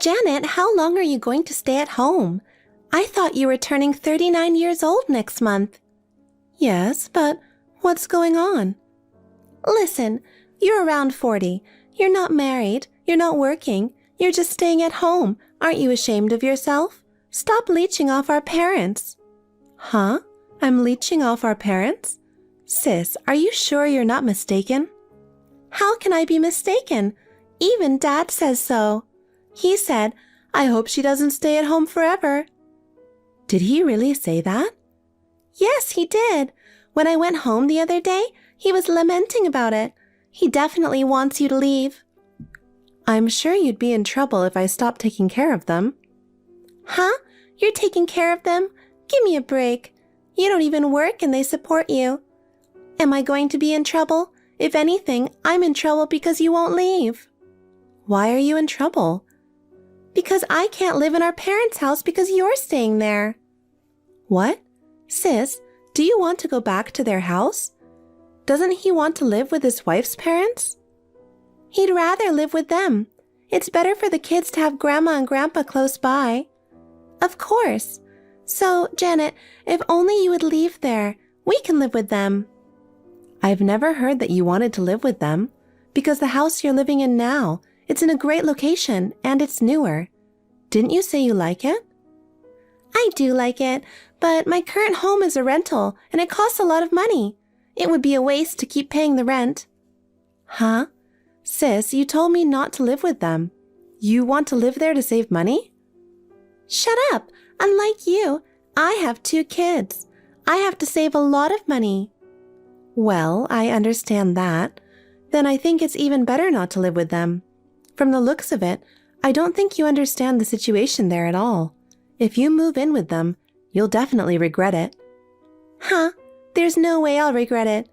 Janet, how long are you going to stay at home? I thought you were turning 39 years old next month. Yes, but what's going on? Listen, you're around 40. You're not married. You're not working. You're just staying at home. Aren't you ashamed of yourself? Stop leeching off our parents. Huh? I'm leeching off our parents? Sis, are you sure you're not mistaken? How can I be mistaken? Even Dad says so. He said, I hope she doesn't stay at home forever. Did he really say that? Yes, he did. When I went home the other day, he was lamenting about it. He definitely wants you to leave. I'm sure you'd be in trouble if I stopped taking care of them. Huh? You're taking care of them? Give me a break. You don't even work and they support you. Am I going to be in trouble? If anything, I'm in trouble because you won't leave. Why are you in trouble? Because I can't live in our parents' house because you're staying there. What? Sis, do you want to go back to their house? Doesn't he want to live with his wife's parents? He'd rather live with them. It's better for the kids to have Grandma and Grandpa close by. Of course. So, Janet, if only you would leave there, we can live with them. I've never heard that you wanted to live with them, because the house you're living in now, it's in a great location and it's newer. Didn't you say you like it? I do like it, but my current home is a rental and it costs a lot of money. It would be a waste to keep paying the rent. Huh? Sis, you told me not to live with them. You want to live there to save money? Shut up! Unlike you, I have 2 kids. I have to save a lot of money. Well, I understand that. Then I think it's even better not to live with them. From the looks of it, I don't think you understand the situation there at all. If you move in with them, you'll definitely regret it. Huh? There's no way I'll regret it.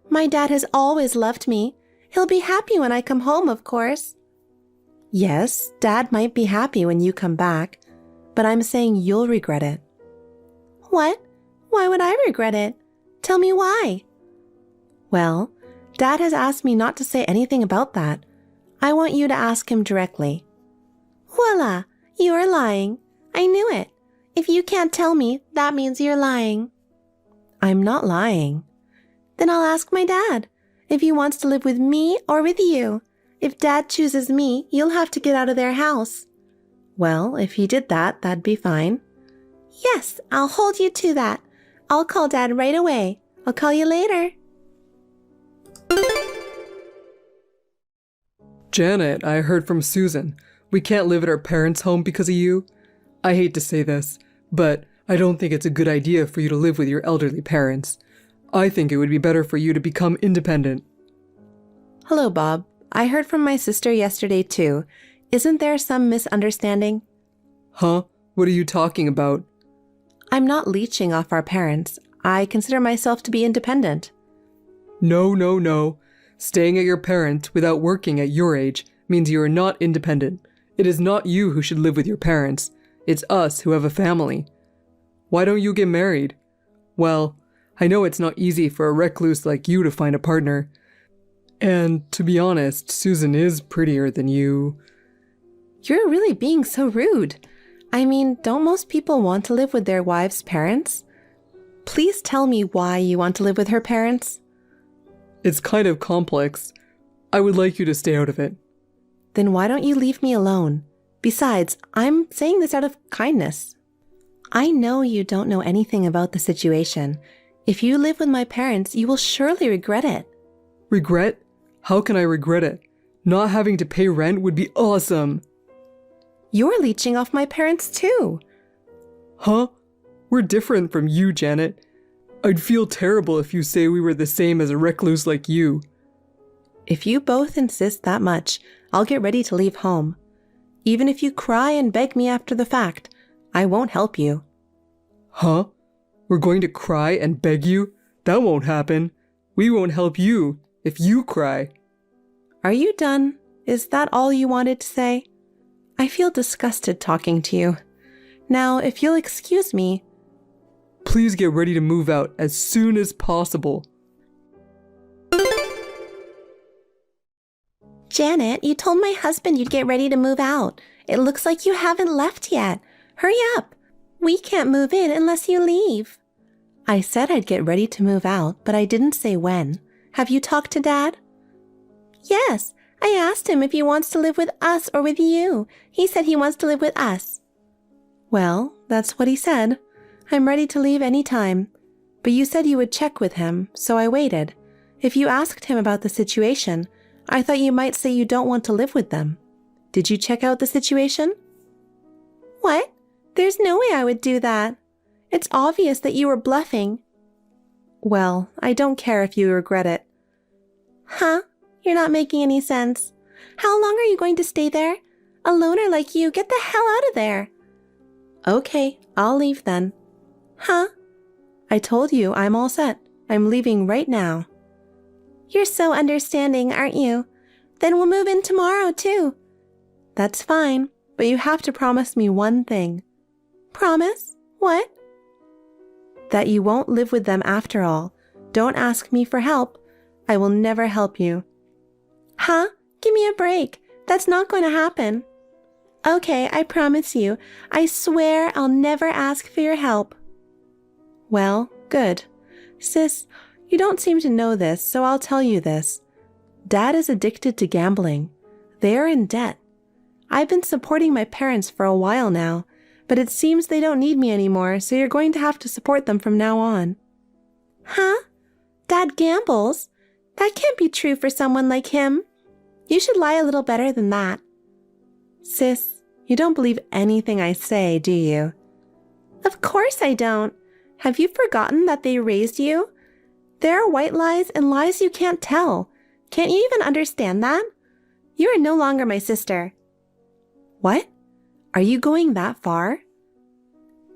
My dad has always loved me. He'll be happy when I come home, of course. Yes, Dad might be happy when you come back, but I'm saying you'll regret it. What? Why would I regret it? Tell me why. Well, Dad has asked me not to say anything about that. I want you to ask him directly. Voila! You're lying. I knew it. If you can't tell me, that means you're lying. I'm not lying. Then I'll ask my dad if he wants to live with me or with you. If Dad chooses me, you'll have to get out of their house. Well, if he did that, that'd be fine. Yes, I'll hold you to that. I'll call Dad right away. I'll call you later. Janet, I heard from Susan. We can't live at our parents' home because of you. I hate to say this, but I don't think it's a good idea for you to live with your elderly parents. I think it would be better for you to become independent. Hello, Bob. I heard from my sister yesterday, too. Isn't there some misunderstanding? Huh? What are you talking about? I'm not leeching off our parents. I consider myself to be independent. No. Staying at your parents without working at your age means you are not independent. It is not you who should live with your parents. It's us who have a family. Why don't you get married? Well, I know it's not easy for a recluse like you to find a partner. And to be honest, Susan is prettier than you. You're really being so rude. I mean, don't most people want to live with their wives' parents? Please tell me why you want to live with her parents. It's kind of complex. I would like you to stay out of it. Then why don't you leave me alone? Besides, I'm saying this out of kindness. I know you don't know anything about the situation. If you live with my parents, you will surely regret it. Regret? How can I regret it? Not having to pay rent would be awesome. You're leeching off my parents too. Huh? We're different from you, Janet. I'd feel terrible if you say we were the same as a recluse like you. If you both insist that much, I'll get ready to leave home. Even if you cry and beg me after the fact, I won't help you. Huh? We're going to cry and beg you? That won't happen. We won't help you if you cry. Are you done? Is that all you wanted to say? I feel disgusted talking to you. Now, if you'll excuse me. Please get ready to move out as soon as possible. Janet, you told my husband you'd get ready to move out. It looks like you haven't left yet. Hurry up. We can't move in unless you leave. I said I'd get ready to move out, but I didn't say when. Have you talked to Dad? Yes, I asked him if he wants to live with us or with you. He said he wants to live with us. Well, that's what he said. I'm ready to leave any time. But you said you would check with him, so I waited. If you asked him about the situation, I thought you might say you don't want to live with them. Did you check out the situation? What? There's no way I would do that. It's obvious that you were bluffing. Well, I don't care if you regret it. Huh? You're not making any sense. How long are you going to stay there? A loner like you, get the hell out of there. Okay, I'll leave then. Huh? I told you I'm all set. I'm leaving right now. You're so understanding, aren't you? Then we'll move in tomorrow, too. That's fine, but you have to promise me one thing. Promise? What? That you won't live with them after all. Don't ask me for help. I will never help you. Huh? Give me a break. That's not going to happen. Okay, I promise you. I swear I'll never ask for your help. Well, good. Sis, you don't seem to know this, so I'll tell you this. Dad is addicted to gambling. They are in debt. I've been supporting my parents for a while now, but it seems they don't need me anymore, so you're going to have to support them from now on. Huh? Dad gambles? That can't be true for someone like him. You should lie a little better than that. Sis, you don't believe anything I say, do you? Of course I don't. Have you forgotten that they raised you? There are white lies and lies you can't tell. Can't you even understand that? You are no longer my sister. What? Are you going that far?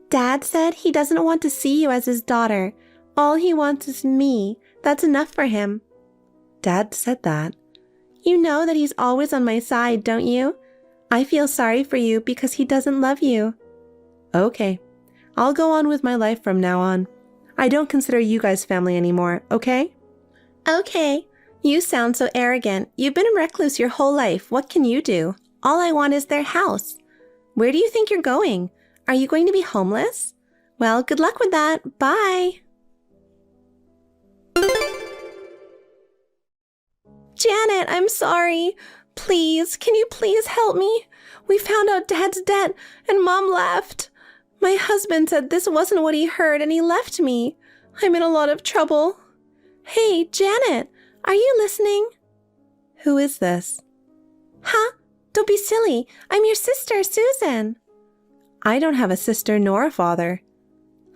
Dad said he doesn't want to see you as his daughter. All he wants is me. That's enough for him. Dad said that. You know that he's always on my side, don't you? I feel sorry for you because he doesn't love you. Okay. I'll go on with my life from now on. I don't consider you guys family anymore, okay? Okay. You sound so arrogant. You've been a recluse your whole life. What can you do? All I want is their house. Where do you think you're going? Are you going to be homeless? Well, good luck with that. Bye. Janet, I'm sorry. Please, can you please help me? We found out Dad's dead and Mom left. My husband said this wasn't what he heard and he left me. I'm in a lot of trouble. Hey, Janet, are you listening? Who is this? Huh? Don't be silly. I'm your sister, Susan. I don't have a sister nor a father.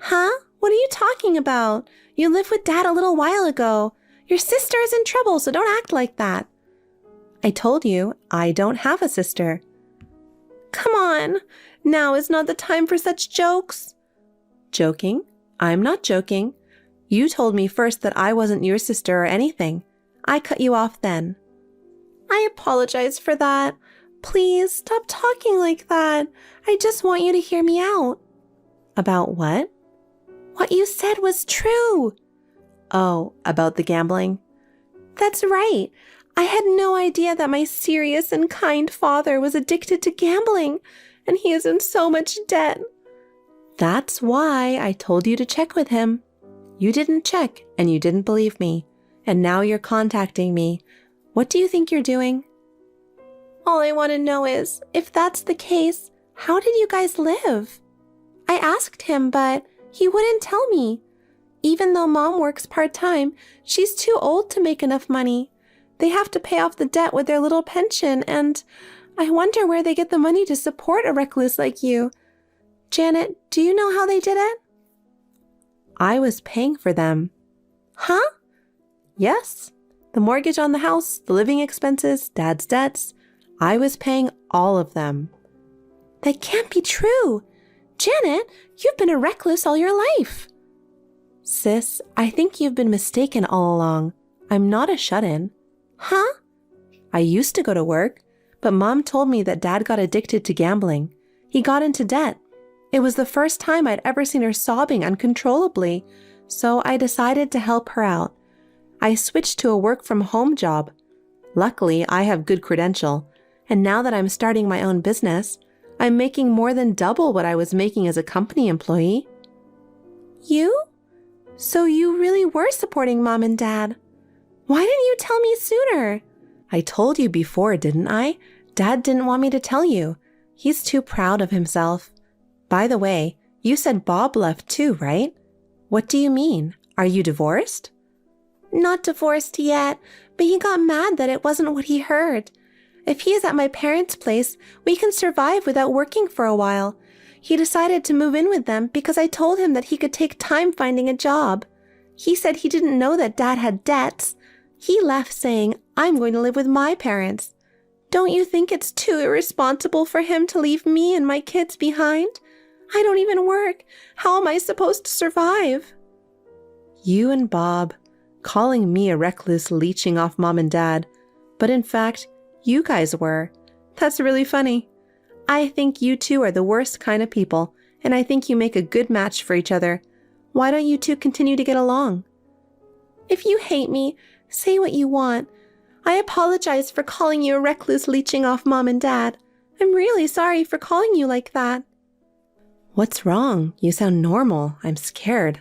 Huh? What are you talking about? You lived with Dad a little while ago. Your sister is in trouble, so don't act like that. I told you, I don't have a sister. Come on. Now is not the time for such jokes. Joking? I'm not joking. You told me first that I wasn't your sister or anything. I cut you off then. I apologize for that. Please stop talking like that. I just want you to hear me out. About what? What you said was true. Oh, about the gambling? That's right. I had no idea that my serious and kind father was addicted to gambling, and he is in so much debt. That's why I told you to check with him. You didn't check, and you didn't believe me, and now you're contacting me. What do you think you're doing? All I want to know is, if that's the case, how did you guys live? I asked him, but he wouldn't tell me. Even though Mom works part-time, she's too old to make enough money. They have to pay off the debt with their little pension, and I wonder where they get the money to support a recluse like you. Janet, do you know how they did it? I was paying for them. Huh? Yes. The mortgage on the house, the living expenses, Dad's debts. I was paying all of them. That can't be true. Janet, you've been a recluse all your life. Sis, I think you've been mistaken all along. I'm not a shut-in. Huh? I used to go to work, but Mom told me that Dad got addicted to gambling. He got into debt. It was the first time I'd ever seen her sobbing uncontrollably, so I decided to help her out. I switched to a work-from-home job. Luckily, I have good credential, and now that I'm starting my own business, I'm making more than double what I was making as a company employee. You? So you really were supporting Mom and Dad. Why didn't you tell me sooner? I told you before, didn't I? Dad didn't want me to tell you. He's too proud of himself. By the way, you said Bob left too, right? What do you mean? Are you divorced? Not divorced yet, but he got mad that it wasn't what he heard. If he is at my parents' place, we can survive without working for a while. He decided to move in with them because I told him that he could take time finding a job. He said he didn't know that Dad had debts. He left saying, I'm going to live with my parents. Don't you think it's too irresponsible for him to leave me and my kids behind? I don't even work. How am I supposed to survive? You and Bob, calling me a recluse leeching off Mom and Dad, but in fact, you guys were. That's really funny. I think you two are the worst kind of people, and I think you make a good match for each other. Why don't you two continue to get along? If you hate me, say what you want. I apologize for calling you a recluse leeching off Mom and Dad. I'm really sorry for calling you like that. What's wrong? You sound normal. I'm scared.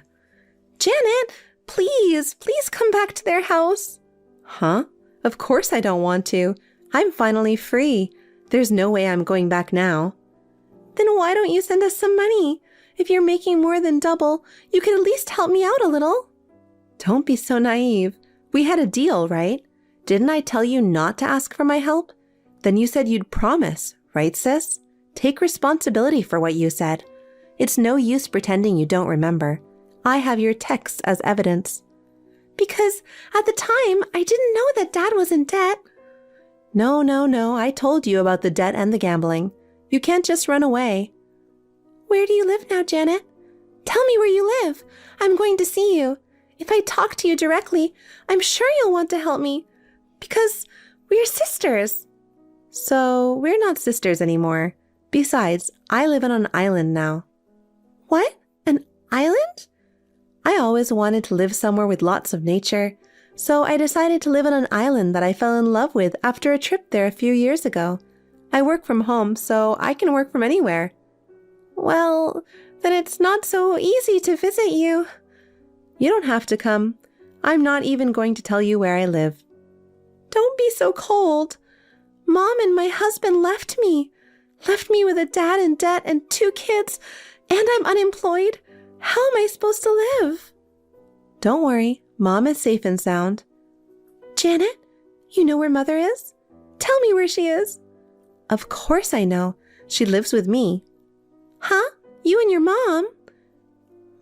Janet, please come back to their house. Huh? Of course I don't want to. I'm finally free. There's no way I'm going back now. Then why don't you send us some money? If you're making more than double, you could at least help me out a little. Don't be so naive. We had a deal, right? Didn't I tell you not to ask for my help? Then you said you'd promise, right, sis? Take responsibility for what you said. It's no use pretending you don't remember. I have your texts as evidence. Because at the time, I didn't know that Dad was in debt. No, I told you about the debt and the gambling. You can't just run away. Where do you live now, Janet? Tell me where you live. I'm going to see you. If I talk to you directly, I'm sure you'll want to help me. Because we're sisters. So we're not sisters anymore. Besides, I live on an island now. What? An island? I always wanted to live somewhere with lots of nature. So I decided to live on an island that I fell in love with after a trip there a few years ago. I work from home, so I can work from anywhere. Well, then it's not so easy to visit you. You don't have to come. I'm not even going to tell you where I live. Don't be so cold. Mom and my husband left me with a dad in debt and 2 kids, and I'm unemployed. How am I supposed to live? Don't worry, Mom is safe and sound. Janet, you know where Mother is? Tell me where she is. Of course I know. She lives with me. Huh? You and your mom?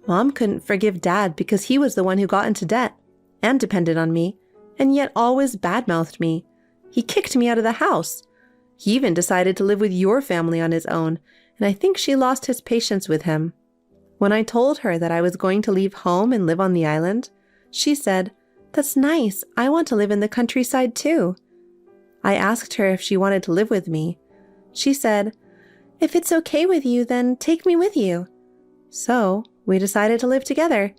Mom couldn't forgive Dad because he was the one who got into debt and depended on me, and yet always badmouthed me. He kicked me out of the house. He even decided to live with your family on his own, and I think she lost his patience with him. When I told her that I was going to leave home and live on the island, she said, "That's nice. I want to live in the countryside too." I asked her if she wanted to live with me. She said, "If it's okay with you, then take me with you." So we decided to live together.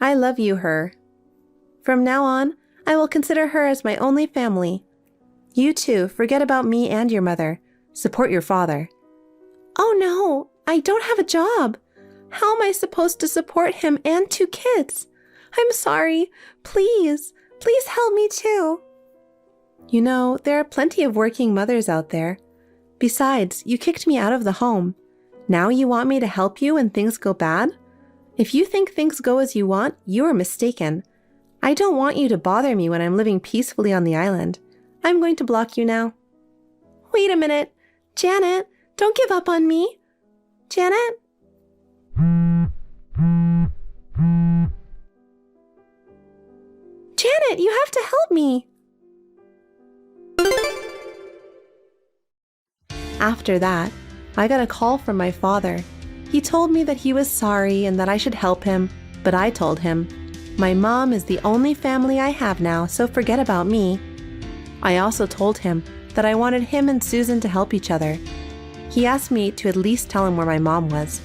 I love you, her. From now on, I will consider her as my only family. You too, forget about me and your mother. Support your father. Oh no, I don't have a job. How am I supposed to support him and 2 kids? I'm sorry. Please help me too. You know, there are plenty of working mothers out there. Besides, you kicked me out of the home. Now you want me to help you when things go bad? If you think things go as you want, you are mistaken. I don't want you to bother me when I'm living peacefully on the island. I'm going to block you now. Wait a minute. Janet, don't give up on me. Janet? Janet, you have to help me. After that, I got a call from my father. He told me that he was sorry and that I should help him, but I told him, "My mom is the only family I have now, so forget about me." I also told him that I wanted him and Susan to help each other. He asked me to at least tell him where my mom was.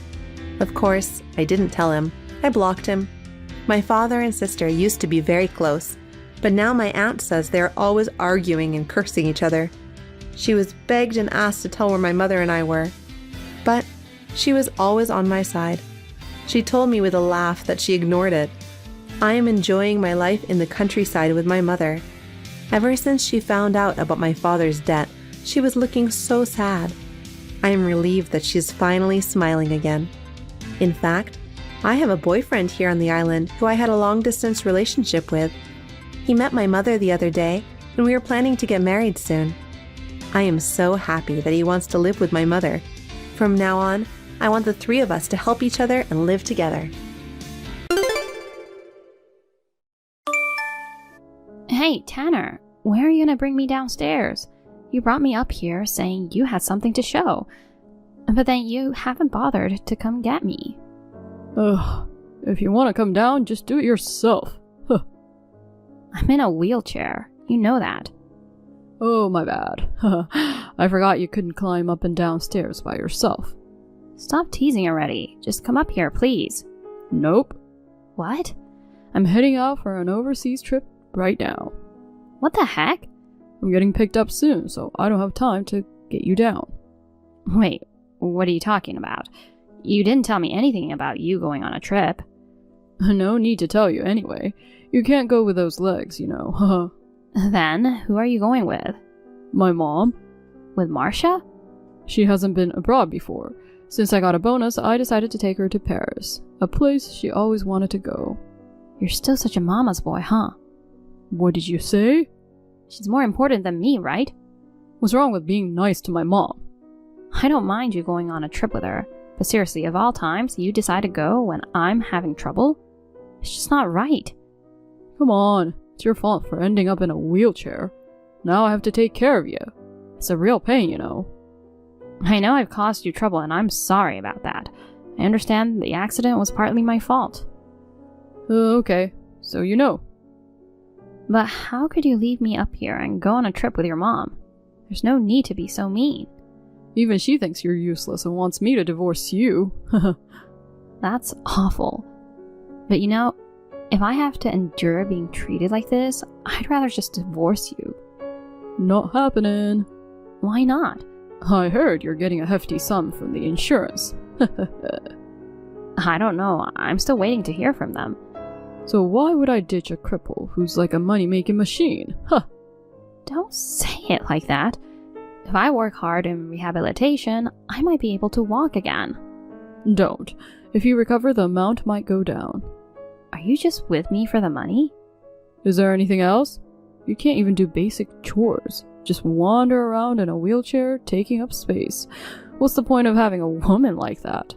Of course, I didn't tell him. I blocked him. My father and sister used to be very close. but now my aunt says they are always arguing and cursing each other. She was begged and asked to tell where my mother and I were, but she was always on my side. She told me with a laugh that she ignored it. I am enjoying my life in the countryside with my mother. Ever since she found out about my father's debt, she was looking so sad. I am relieved that she is finally smiling again. In fact, I have a boyfriend here on the island who I had a long-distance relationship with. He met my mother the other day, and we are planning to get married soon. I am so happy that he wants to live with my mother. From now on, I want the three of us to help each other and live together. Hey, Tanner, where are you gonna bring me downstairs? You brought me up here saying you had something to show, but then you haven't bothered to come get me. Ugh, if you want to come down, just do it yourself. Huh. I'm in a wheelchair, you know that. Oh, my bad. I forgot you couldn't climb up and down stairs by yourself. Stop teasing already, just come up here, please. Nope. What? I'm heading out for an overseas trip right now. What the heck? I'm getting picked up soon, so I don't have time to get you down. Wait, what are you talking about? You didn't tell me anything about you going on a trip. No need to tell you anyway. You can't go with those legs, you know. Then, who are you going with? My mom. With Marcia? She hasn't been abroad before. Since I got a bonus, I decided to take her to Paris, a place she always wanted to go. You're still such a mama's boy, huh? What did you say? She's more important than me, right? What's wrong with being nice to my mom? I don't mind you going on a trip with her, but seriously, of all times, you decide to go when I'm having trouble? It's just not right. Come on, it's your fault for ending up in a wheelchair. Now I have to take care of you. It's a real pain, you know. I know I've caused you trouble, and I'm sorry about that. I understand the accident was partly my fault. Okay, so you know. But how could you leave me up here and go on a trip with your mom? There's no need to be so mean. Even she thinks you're useless and wants me to divorce you. That's awful. But you know, if I have to endure being treated like this, I'd rather just divorce you. Not happening. Why not? I heard you're getting a hefty sum from the insurance. I don't know. I'm still waiting to hear from them. So why would I ditch a cripple who's like a money-making machine? Huh. Don't say it like that. If I work hard in rehabilitation, I might be able to walk again. Don't. If you recover, the amount might go down. Are you just with me for the money? Is there anything else? You can't even do basic chores. Just wander around in a wheelchair, taking up space. What's the point of having a woman like that?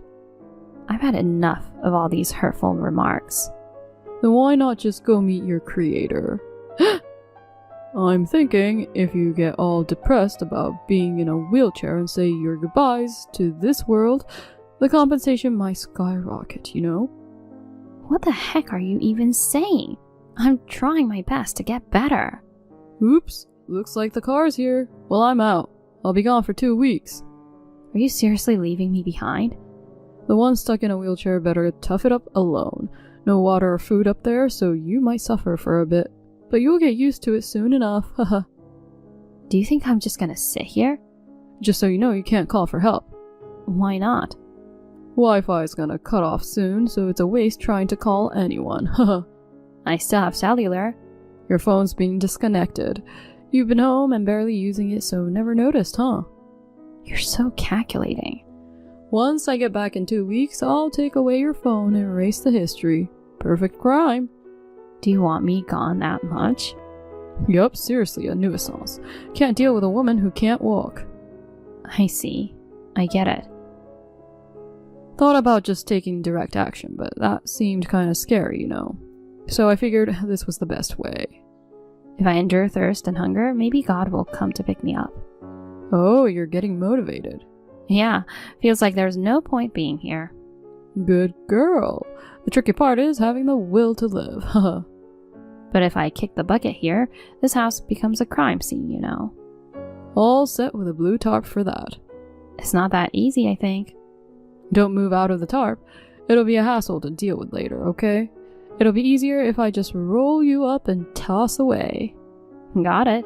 I've had enough of all these hurtful remarks. Then why not just go meet your creator? I'm thinking if you get all depressed about being in a wheelchair and say your goodbyes to this world, the compensation might skyrocket, you know? What the heck are you even saying? I'm trying my best to get better. Oops, looks like the car's here. Well, I'm out. I'll be gone for 2 weeks. Are you seriously leaving me behind? The one stuck in a wheelchair better tough it up alone. No water or food up there, so you might suffer for a bit. But you'll get used to it soon enough, haha. Do you think I'm just gonna sit here? Just so you know, you can't call for help. Why not? Wi-Fi is gonna cut off soon, so it's a waste trying to call anyone, haha. I still have cellular. Your phone's being disconnected. You've been home and barely using it, so never noticed, huh? You're so calculating. Once I get back in 2 weeks, I'll take away your phone and erase the history. Perfect crime. Do you want me gone that much? Yup, seriously, a nuisance. Can't deal with a woman who can't walk. I see. I get it. Thought about just taking direct action, but that seemed kinda scary, you know. So I figured this was the best way. If I endure thirst and hunger, maybe God will come to pick me up. Oh, you're getting motivated. Yeah, feels like there's no point being here. Good girl. The tricky part is having the will to live, haha. But if I kick the bucket here, this house becomes a crime scene, you know. All set with a blue tarp for that. It's not that easy, I think. Don't move out of the tarp. It'll be a hassle to deal with later, okay? It'll be easier if I just roll you up and toss away. Got it.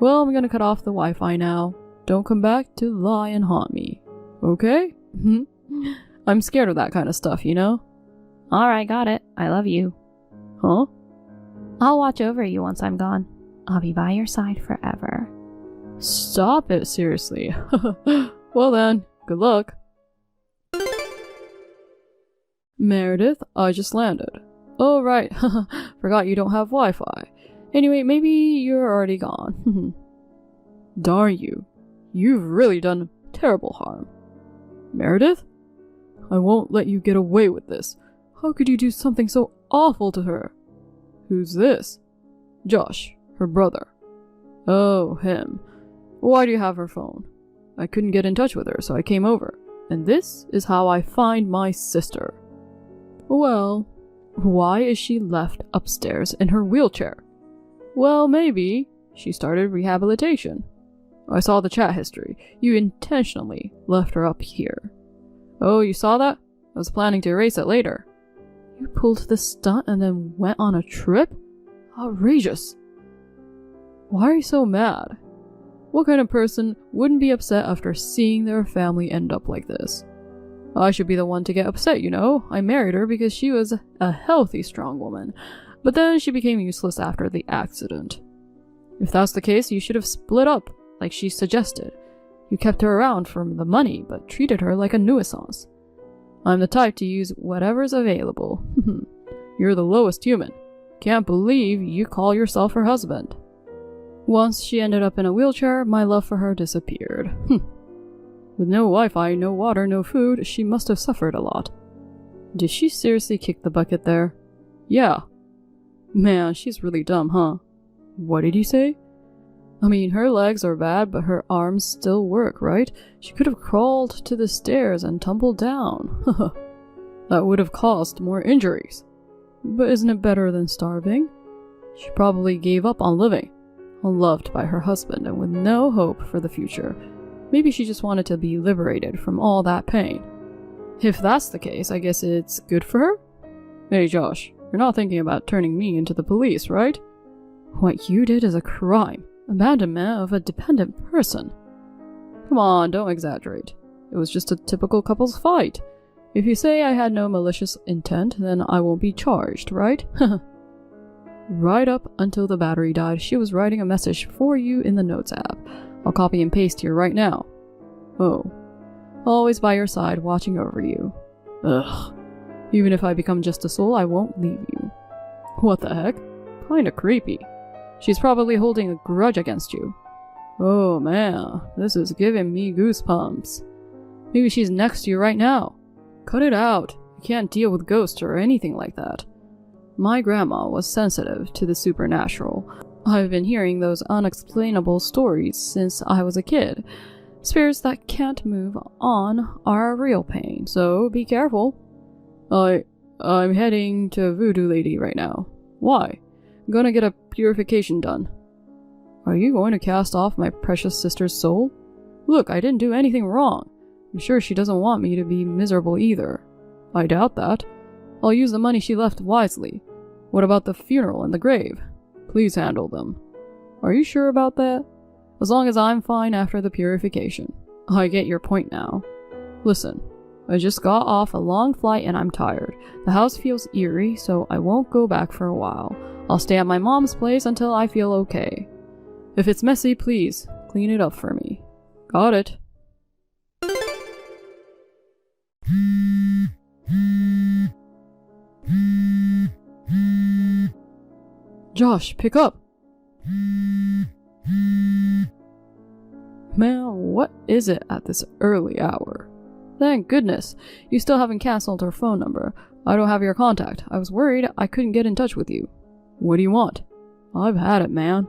Well, I'm gonna cut off the Wi-Fi now. Don't come back to lie and haunt me. Okay? I'm scared of that kind of stuff, you know? Alright, got it. I love you. Huh? I'll watch over you once I'm gone. I'll be by your side forever. Stop it, seriously. Well then, good luck. Meredith, I just landed. Oh right, forgot you don't have Wi-Fi. Anyway, maybe you're already gone. Darn you. You've really done terrible harm. Meredith? I won't let you get away with this. How could you do something so awful to her? Who's this? Josh, her brother. Oh, him. Why do you have her phone? I couldn't get in touch with her, so I came over. And this is how I find my sister. Well, why is she left upstairs in her wheelchair? Well, maybe she started rehabilitation. I saw the chat history. You intentionally left her up here. Oh, you saw that? I was planning to erase it later. You pulled this stunt and then went on a trip? Outrageous. Why are you so mad? What kind of person wouldn't be upset after seeing their family end up like this? I should be the one to get upset, you know. I married her because she was a healthy, strong woman. But then she became useless after the accident. If that's the case, you should have split up, like she suggested. You kept her around for the money, but treated her like a nuisance. I'm the type to use whatever's available. You're the lowest human. Can't believe you call yourself her husband. Once she ended up in a wheelchair, my love for her disappeared. With no Wi-Fi, no water, no food, she must have suffered a lot. Did she seriously kick the bucket there? Yeah. Man, she's really dumb, huh? What did you say? I mean, her legs are bad, but her arms still work, right? She could have crawled to the stairs and tumbled down. That would have caused more injuries. But isn't it better than starving? She probably gave up on living, unloved by her husband and with no hope for the future. Maybe she just wanted to be liberated from all that pain. If that's the case, I guess it's good for her? Hey Josh, you're not thinking about turning me into the police, right? What you did is a crime. Abandonment of a dependent person. Come on, don't exaggerate. It was just a typical couple's fight. If you say I had no malicious intent, then I won't be charged, right? Right up until the battery died, she was writing a message for you in the Notes app. I'll copy and paste here right now. Oh. Always by your side, watching over you. Ugh. Even if I become just a soul, I won't leave you. What the heck? Kinda creepy. She's probably holding a grudge against you. Oh man, this is giving me goosebumps. Maybe she's next to you right now. Cut it out. You can't deal with ghosts or anything like that. My grandma was sensitive to the supernatural. I've been hearing those unexplainable stories since I was a kid. Spirits that can't move on are a real pain, so be careful. I'm heading to Voodoo Lady right now. Why? I'm gonna get a purification done. Are you going to cast off my precious sister's soul? Look, I didn't do anything wrong. I'm sure she doesn't want me to be miserable either. I doubt that. I'll use the money she left wisely. What about the funeral and the grave? Please handle them. Are you sure about that? As long as I'm fine after the purification. I get your point now. Listen, I just got off a long flight and I'm tired. The house feels eerie, so I won't go back for a while. I'll stay at my mom's place until I feel okay. If it's messy, please clean it up for me. Got it. Josh, pick up! Man, what is it at this early hour? Thank goodness, you still haven't canceled her phone number. I don't have your contact. I was worried I couldn't get in touch with you. What do you want? I've had it, man.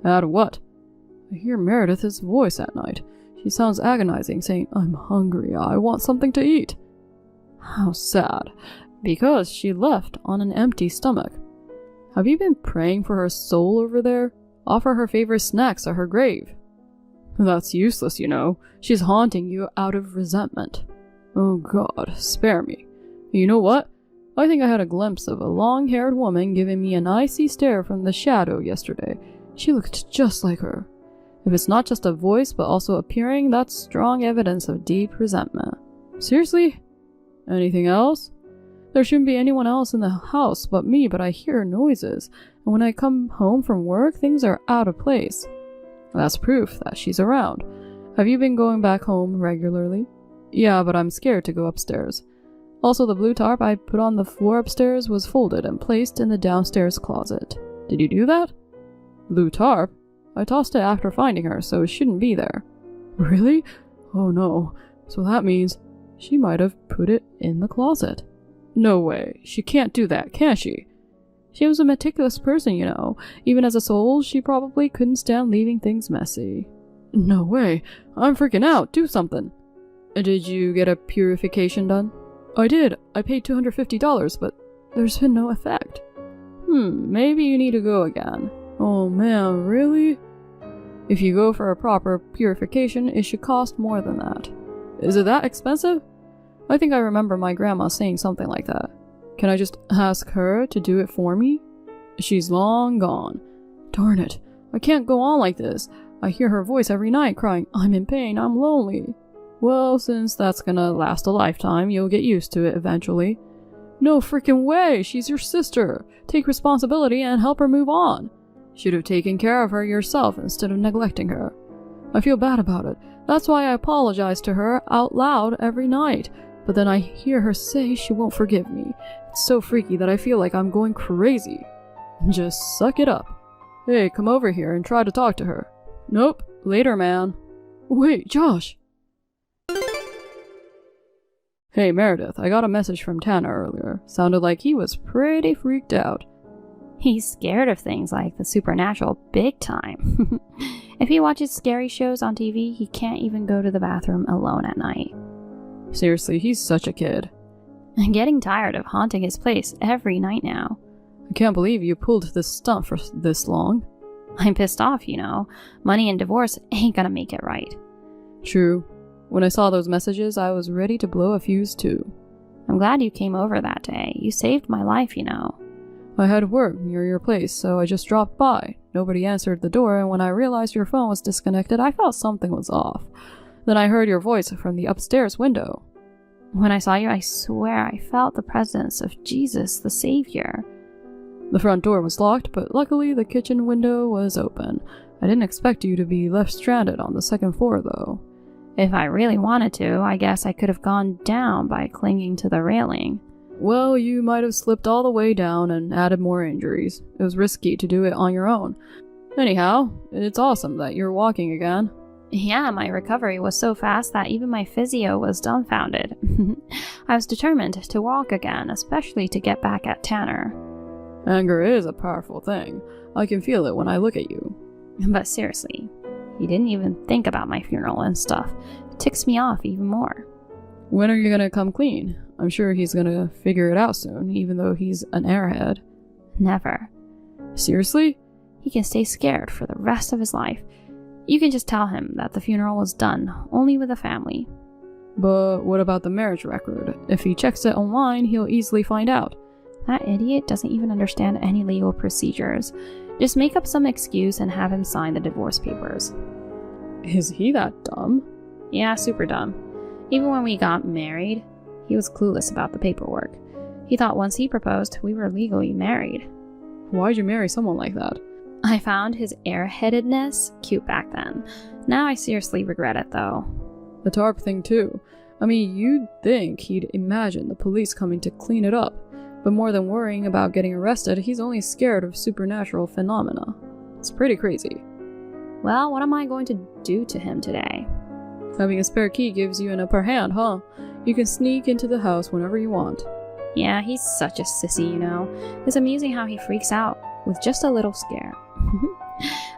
Had what? I hear Meredith's voice at night. She sounds agonizing, saying, I'm hungry, I want something to eat. How sad. Because she left on an empty stomach. Have you been praying for her soul over there? Offer her favorite snacks at her grave. That's useless, you know. She's haunting you out of resentment. Oh God, spare me. You know what? I think I had a glimpse of a long-haired woman giving me an icy stare from the shadow yesterday. She looked just like her. If it's not just a voice but also appearing, that's strong evidence of deep resentment. Seriously? Anything else? There shouldn't be anyone else in the house but me, but I hear noises, and when I come home from work, things are out of place. That's proof that she's around. Have you been going back home regularly? Yeah, but I'm scared to go upstairs. Also, the blue tarp I put on the floor upstairs was folded and placed in the downstairs closet. Did you do that? Blue tarp? I tossed it after finding her, so it shouldn't be there. Really? Oh no. So that means she might have put it in the closet. No way. She can't do that, can she? She was a meticulous person, you know. Even as a soul, she probably couldn't stand leaving things messy. No way. I'm freaking out. Do something. Did you get a purification done? I did. I paid $250, but there's been no effect. Maybe you need to go again. Oh man, really? If you go for a proper purification, it should cost more than that. Is it that expensive? I think I remember my grandma saying something like that. Can I just ask her to do it for me? She's long gone. Darn it. I can't go on like this. I hear her voice every night crying, I'm in pain, I'm lonely. Well, since that's gonna last a lifetime, you'll get used to it eventually. No freaking way! She's your sister! Take responsibility and help her move on. Should have taken care of her yourself instead of neglecting her. I feel bad about it. That's why I apologize to her out loud every night. But then I hear her say she won't forgive me. It's so freaky that I feel like I'm going crazy. Just suck it up. Hey, come over here and try to talk to her. Nope. Later, man. Wait, Josh! Hey, Meredith, I got a message from Tanner earlier. Sounded like he was pretty freaked out. He's scared of things like the supernatural big time. If he watches scary shows on TV, he can't even go to the bathroom alone at night. Seriously, he's such a kid. I'm getting tired of haunting his place every night now. I can't believe you pulled this stunt for this long. I'm pissed off, you know. Money and divorce ain't gonna make it right. True. When I saw those messages, I was ready to blow a fuse too. I'm glad you came over that day. You saved my life, you know. I had work near your place, so I just dropped by. Nobody answered the door, and when I realized your phone was disconnected, I felt something was off. Then I heard your voice from the upstairs window. When I saw you, I swear I felt the presence of Jesus, the Savior. The front door was locked, but luckily the kitchen window was open. I didn't expect you to be left stranded on the second floor, though. If I really wanted to, I guess I could have gone down by clinging to the railing. Well, you might have slipped all the way down and added more injuries. It was risky to do it on your own. Anyhow, it's awesome that you're walking again. Yeah, my recovery was so fast that even my physio was dumbfounded. I was determined to walk again, especially to get back at Tanner. Anger is a powerful thing. I can feel it when I look at you. But seriously, he didn't even think about my funeral and stuff. It ticks me off even more. When are you gonna come clean? I'm sure he's gonna figure it out soon, even though he's an airhead. Never. Seriously? He can stay scared for the rest of his life. You can just tell him that the funeral was done, only with the family. But what about the marriage record? If he checks it online, he'll easily find out. That idiot doesn't even understand any legal procedures. Just make up some excuse and have him sign the divorce papers. Is he that dumb? Yeah, super dumb. Even when we got married, he was clueless about the paperwork. He thought once he proposed, we were legally married. Why'd you marry someone like that? I found his airheadedness cute back then. Now I seriously regret it, though. The tarp thing, too. I mean, you'd think he'd imagine the police coming to clean it up. But more than worrying about getting arrested, he's only scared of supernatural phenomena. It's pretty crazy. Well, what am I going to do to him today? Having a spare key gives you an upper hand, huh? You can sneak into the house whenever you want. Yeah, he's such a sissy, you know. It's amusing how he freaks out with just a little scare.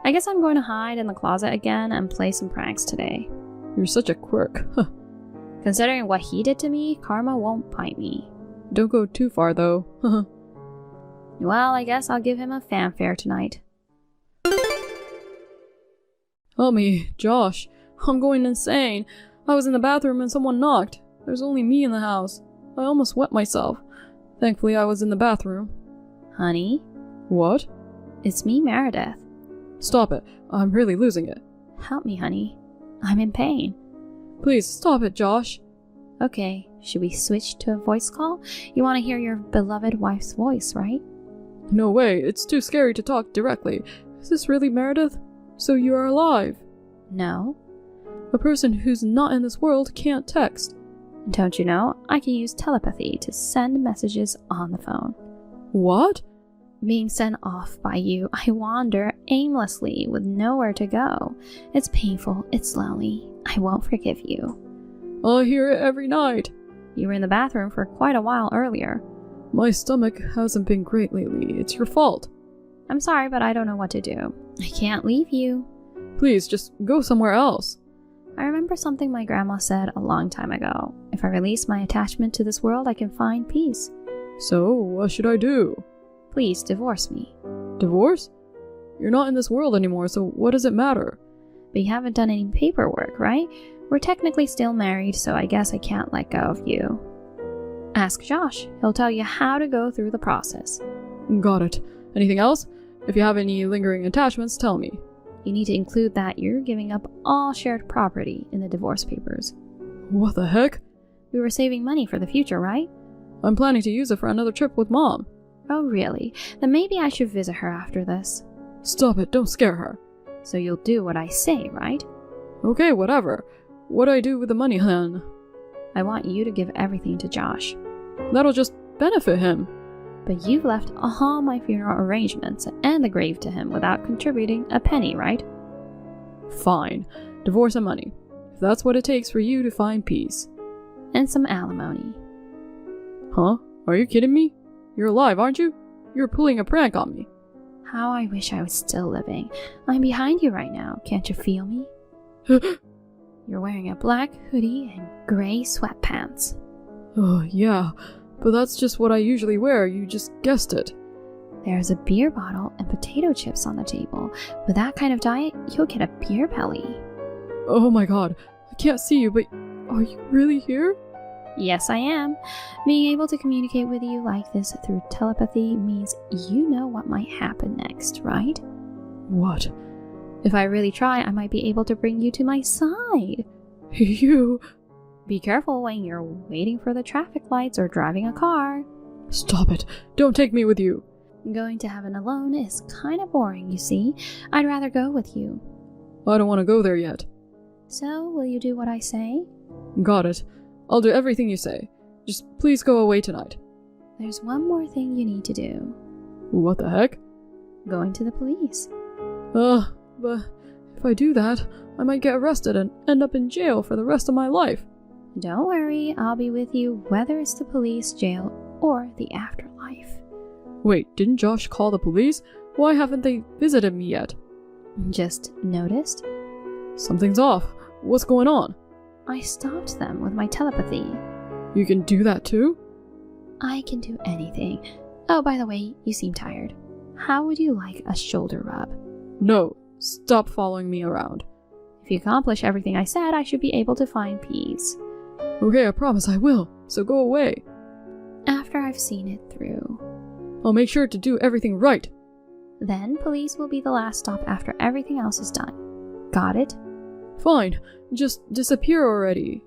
I guess I'm going to hide in the closet again and play some pranks today. You're such a quirk. Considering what he did to me, karma won't bite me. Don't go too far, though. Well, I guess I'll give him a fanfare tonight. Help me, Josh. I'm going insane. I was in the bathroom and someone knocked. There's only me in the house. I almost wet myself. Thankfully, I was in the bathroom. Honey, What? it's me, Meredith. Stop it. I'm really losing it. Help me, honey. I'm in pain. Please, stop it, Josh. Okay, should we switch to a voice call? You want to hear your beloved wife's voice, right? No way, it's too scary to talk directly. Is this really Meredith? So you are alive. No. A person who's not in this world can't text. Don't you know, I can use telepathy to send messages on the phone. What? Being sent off by you, I wander aimlessly with nowhere to go. It's painful, it's lonely. I won't forgive you. I hear it every night. You were in the bathroom for quite a while earlier. My stomach hasn't been great lately. It's your fault. I'm sorry, but I don't know what to do. I can't leave you. Please, just go somewhere else. I remember something my grandma said a long time ago. If I release my attachment to this world, I can find peace. So, what should I do? Please divorce me. Divorce? You're not in this world anymore, so what does it matter? But you haven't done any paperwork, right? We're technically still married, so I guess I can't let go of you. Ask Josh. He'll tell you how to go through the process. Got it. Anything else? If you have any lingering attachments, tell me. You need to include that you're giving up all shared property in the divorce papers. What the heck? We were saving money for the future, right? I'm planning to use it for another trip with Mom. Oh, really? Then maybe I should visit her after this. Stop it, don't scare her. So you'll do what I say, right? Okay, whatever. What do I do with the money, then? I want you to give everything to Josh. That'll just benefit him. But you've left all my funeral arrangements and the grave to him without contributing a penny, right? Fine. Divorce and money. If that's what it takes for you to find peace. And some alimony. Huh? Are you kidding me? You're alive, aren't you? You're pulling a prank on me. How I wish I was still living. I'm behind you right now. Can't you feel me? You're wearing a black hoodie and gray sweatpants. Oh, yeah. But that's just what I usually wear. You just guessed it. There's a beer bottle and potato chips on the table. With that kind of diet, you'll get a beer belly. Oh my god. I can't see you, but are you really here? Yes, I am. Being able to communicate with you like this through telepathy means you know what might happen next, right? What? If I really try, I might be able to bring you to my side. You... Be careful when you're waiting for the traffic lights or driving a car. Stop it. Don't take me with you. Going to heaven alone is kind of boring, you see. I'd rather go with you. I don't want to go there yet. So, will you do what I say? Got it. I'll do everything you say. Just please go away tonight. There's one more thing you need to do. What the heck? Going to the police. But if I do that, I might get arrested and end up in jail for the rest of my life. Don't worry, I'll be with you whether it's the police, jail, or the afterlife. Wait, didn't Josh call the police? Why haven't they visited me yet? Just noticed? Something's off. What's going on? I stopped them with my telepathy. You can do that too? I can do anything. Oh, by the way, you seem tired. How would you like a shoulder rub? No, stop following me around. If you accomplish everything I said, I should be able to find peace. Okay, I promise I will, so go away. After I've seen it through. I'll make sure to do everything right. Then police will be the last stop after everything else is done. Got it? Fine, just disappear already.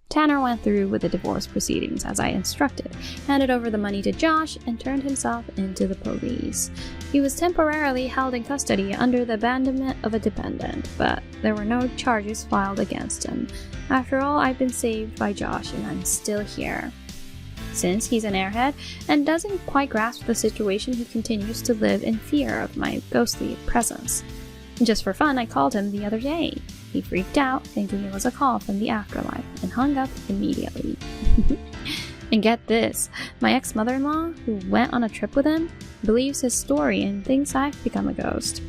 Tanner went through with the divorce proceedings as I instructed, handed over the money to Josh, and turned himself into the police. He was temporarily held in custody under the abandonment of a dependent, but there were no charges filed against him. After all, I've been saved by Josh and I'm still here. Since he's an airhead and doesn't quite grasp the situation, he continues to live in fear of my ghostly presence. Just for fun, I called him the other day. He freaked out, thinking it was a call from the afterlife, and hung up immediately. And get this, my ex-mother-in-law, who went on a trip with him, believes his story and thinks I've become a ghost.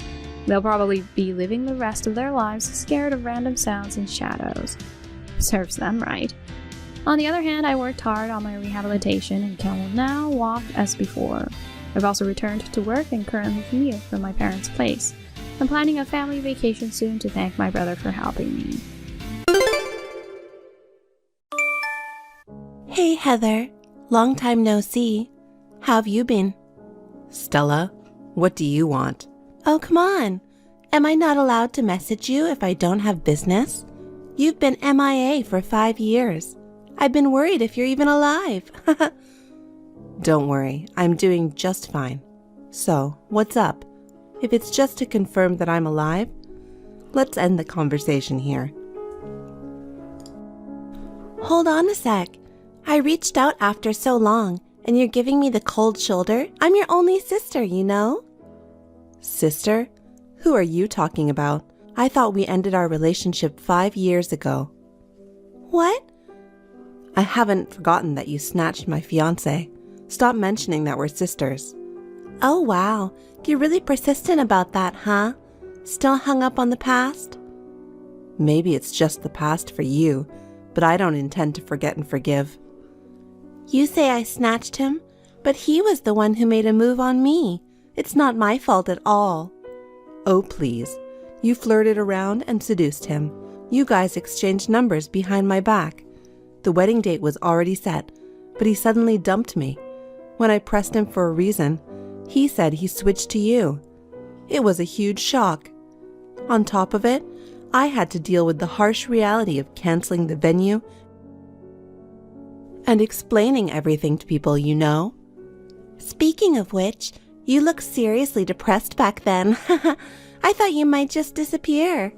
They'll probably be living the rest of their lives scared of random sounds and shadows. Serves them right. On the other hand, I worked hard on my rehabilitation and can now walk as before. I've also returned to work and currently commute from my parents' place. I'm planning a family vacation soon to thank my brother for helping me. Hey, Heather. Long time no see. How have you been? Stella, what do you want? Oh, come on. Am I not allowed to message you if I don't have business? You've been MIA for 5 years. I've been worried if you're even alive. Don't worry, I'm doing just fine. So, what's up? If it's just to confirm that I'm alive, let's end the conversation here. Hold on a sec. I reached out after so long, and you're giving me the cold shoulder? I'm your only sister, you know? Sister? Who are you talking about? I thought we ended our relationship 5 years ago. What? I haven't forgotten that you snatched my fiancé. Stop mentioning that we're sisters. Oh, wow. You're really persistent about that, huh? Still hung up on the past? Maybe it's just the past for you, but I don't intend to forget and forgive. You say I snatched him, but he was the one who made a move on me. It's not my fault at all. Oh, please. You flirted around and seduced him. You guys exchanged numbers behind my back. The wedding date was already set, but he suddenly dumped me. When I pressed him for a reason, he said he switched to you. It was a huge shock. On top of it, I had to deal with the harsh reality of canceling the venue and explaining everything to people you know. Speaking of which, you looked seriously depressed back then. I thought you might just disappear.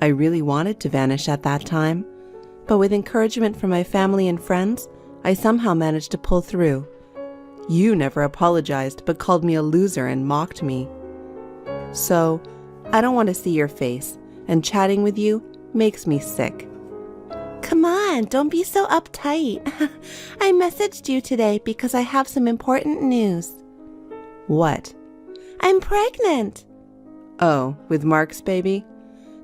I really wanted to vanish at that time, but with encouragement from my family and friends, I somehow managed to pull through. You never apologized, but called me a loser and mocked me. So, I don't want to see your face, and chatting with you makes me sick. Come on, don't be so uptight. I messaged you today because I have some important news. What? I'm pregnant. Oh, with Mark's baby?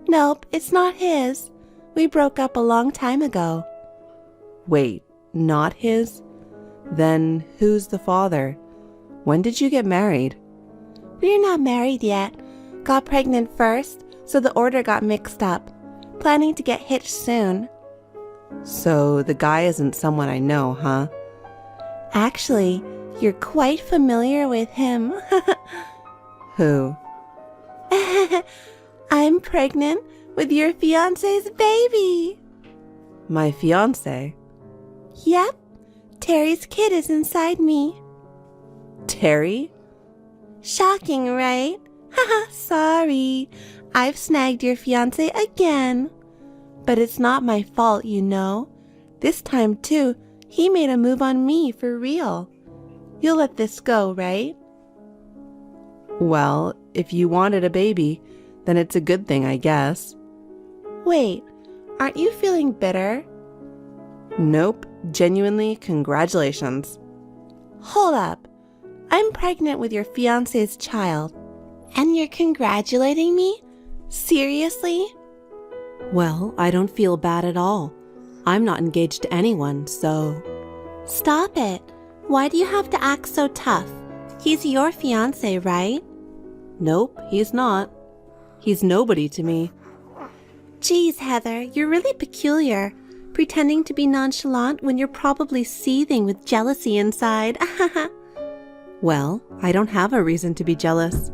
Nope, it's not his. We broke up a long time ago. Wait, not his? Then who's the father? When did you get married? We're not married yet. Got pregnant first, so the order got mixed up. Planning to get hitched soon. So the guy isn't someone I know, huh? Actually, you're quite familiar with him. Who? I'm pregnant with your fiancé's baby. My fiancé? Yep. Terry's kid is inside me. Terry? Shocking, right? Haha, sorry. I've snagged your fiancé again. But it's not my fault, you know. This time, too, he made a move on me for real. You'll let this go, right? Well, if you wanted a baby, then it's a good thing, I guess. Wait, aren't you feeling bitter? Nope. Genuinely, congratulations. Hold up. I'm pregnant with your fiancé's child. And you're congratulating me? Seriously? Well, I don't feel bad at all. I'm not engaged to anyone, so... Stop it. Why do you have to act so tough? He's your fiancé, right? Nope, he's not. He's nobody to me. Geez, Heather, you're really peculiar. Pretending to be nonchalant when you're probably seething with jealousy inside. Well, I don't have a reason to be jealous.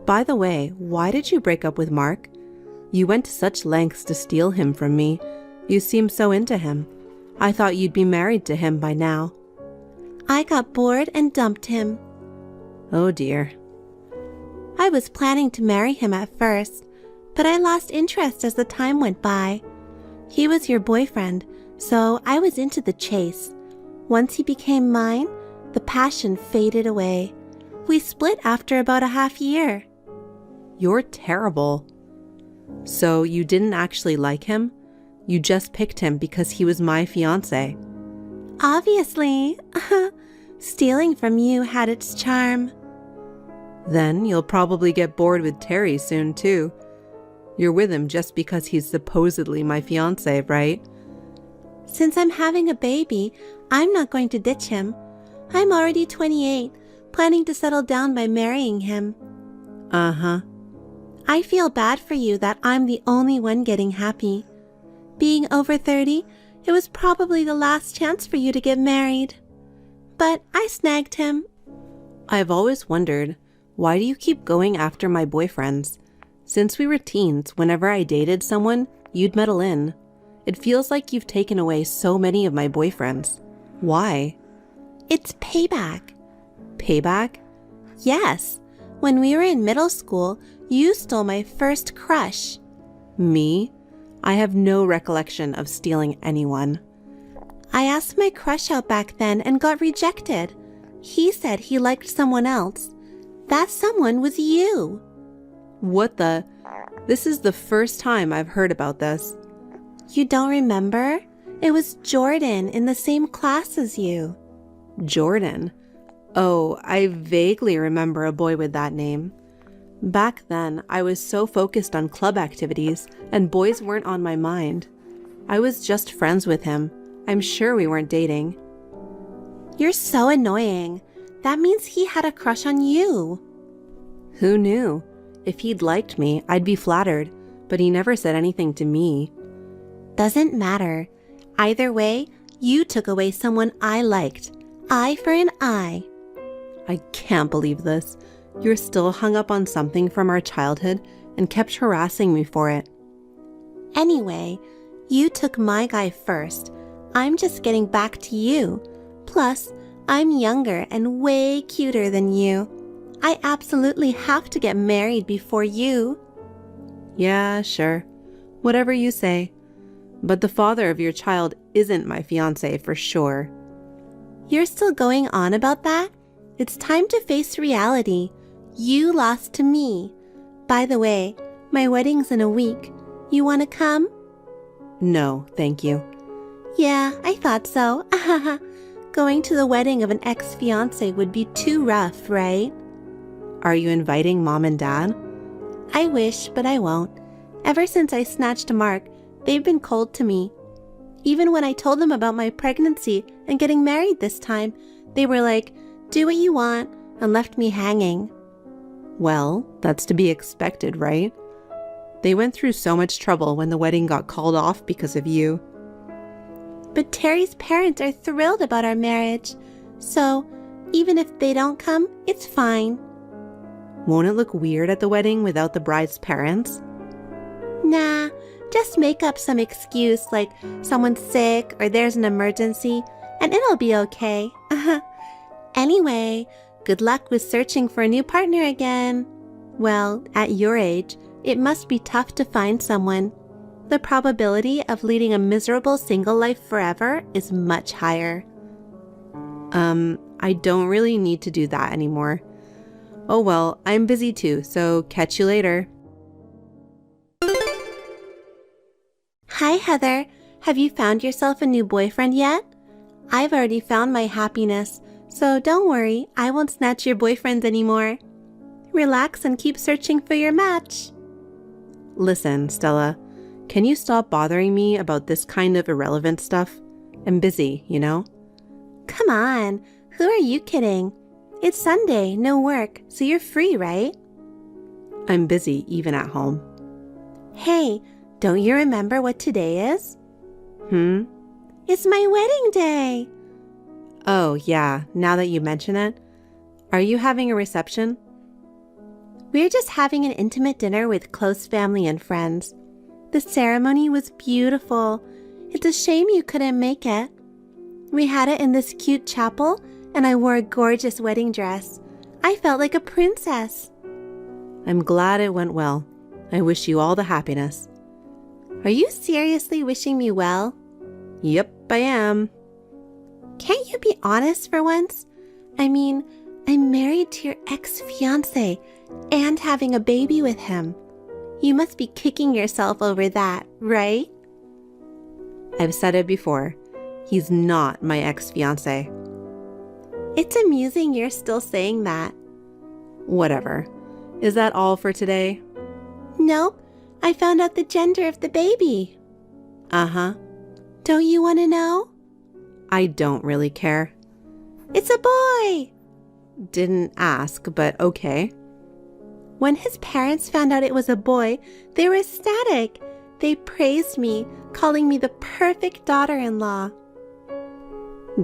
By the way, why did you break up with Mark? You went to such lengths to steal him from me. You seem so into him. I thought you'd be married to him by now. I got bored and dumped him. Oh dear. I was planning to marry him at first, but I lost interest as the time went by. He was your boyfriend, so I was into the chase. Once he became mine, the passion faded away. We split after about a half year. You're terrible. So you didn't actually like him? You just picked him because he was my fiancé. Obviously. Stealing from you had its charm. Then you'll probably get bored with Terry soon, too. You're with him just because he's supposedly my fiancé, right? Since I'm having a baby, I'm not going to ditch him. I'm already 28, planning to settle down by marrying him. Uh-huh. I feel bad for you that I'm the only one getting happy. Being over 30, It was probably the last chance for you to get married. But I snagged him. I've always wondered, why do you keep going after my boyfriends? Since we were teens, whenever I dated someone, you'd meddle in. It feels like you've taken away so many of my boyfriends. Why? It's payback. Payback? Yes. When we were in middle school, you stole my first crush. Me? I have no recollection of stealing anyone. I asked my crush out back then and got rejected. He said he liked someone else. That someone was you. What the? This is the first time I've heard about this. You don't remember? It was Jordan in the same class as you. Jordan? Oh, I vaguely remember a boy with that name. Back then, I was so focused on club activities, and boys weren't on my mind. I was just friends with him. I'm sure we weren't dating. You're so annoying. That means he had a crush on you. Who knew? If he'd liked me, I'd be flattered, but he never said anything to me. Doesn't matter. Either way, you took away someone I liked. Eye for an eye. I can't believe this. You're still hung up on something from our childhood and kept harassing me for it. Anyway, you took my guy first. I'm just getting back to you. Plus, I'm younger and way cuter than you. I absolutely have to get married before you. Yeah, sure. Whatever you say. But the father of your child isn't my fiancé for sure. You're still going on about that? It's time to face reality. You lost to me. By the way, my wedding's in a week. You want to come? No, thank you. Yeah, I thought so. Going to the wedding of an ex-fiancé would be too rough, right? Are you inviting Mom and Dad? I wish, but I won't. Ever since I snatched Mark, they've been cold to me. Even when I told them about my pregnancy and getting married this time, they were like, do what you want, and left me hanging. Well, that's to be expected, right? They went through so much trouble when the wedding got called off because of you. But Terry's parents are thrilled about our marriage, so even if they don't come, it's fine. Won't it look weird at the wedding without the bride's parents? Nah, just make up some excuse like someone's sick or there's an emergency, and it'll be okay. Anyway, good luck with searching for a new partner again. Well, at your age, it must be tough to find someone. The probability of leading a miserable single life forever is much higher. I don't really need to do that anymore. Oh well, I'm busy too, so catch you later. Hi, Heather. Have you found yourself a new boyfriend yet? I've already found my happiness, so don't worry, I won't snatch your boyfriends anymore. Relax and keep searching for your match. Listen, Stella, can you stop bothering me about this kind of irrelevant stuff? I'm busy, you know? Come on, who are you kidding? It's Sunday, no work, so you're free, right? I'm busy even at home. Hey, don't you remember what today is? It's my wedding day. Oh, yeah, now that you mention it. Are you having a reception? We're just having an intimate dinner with close family and friends. The ceremony was beautiful. It's a shame you couldn't make it. We had it in this cute chapel, and I wore a gorgeous wedding dress. I felt like a princess. I'm glad it went well. I wish you all the happiness. Are you seriously wishing me well? Yep, I am. Can't you be honest for once? I mean, I'm married to your ex-fiancé and having a baby with him. You must be kicking yourself over that, right? I've said it before. He's not my ex-fiancé. It's amusing you're still saying that. Whatever. Is that all for today? Nope. I found out the gender of the baby. Uh-huh. Don't you want to know? I don't really care. It's a boy! Didn't ask, but okay. When his parents found out it was a boy, they were ecstatic. They praised me, calling me the perfect daughter-in-law.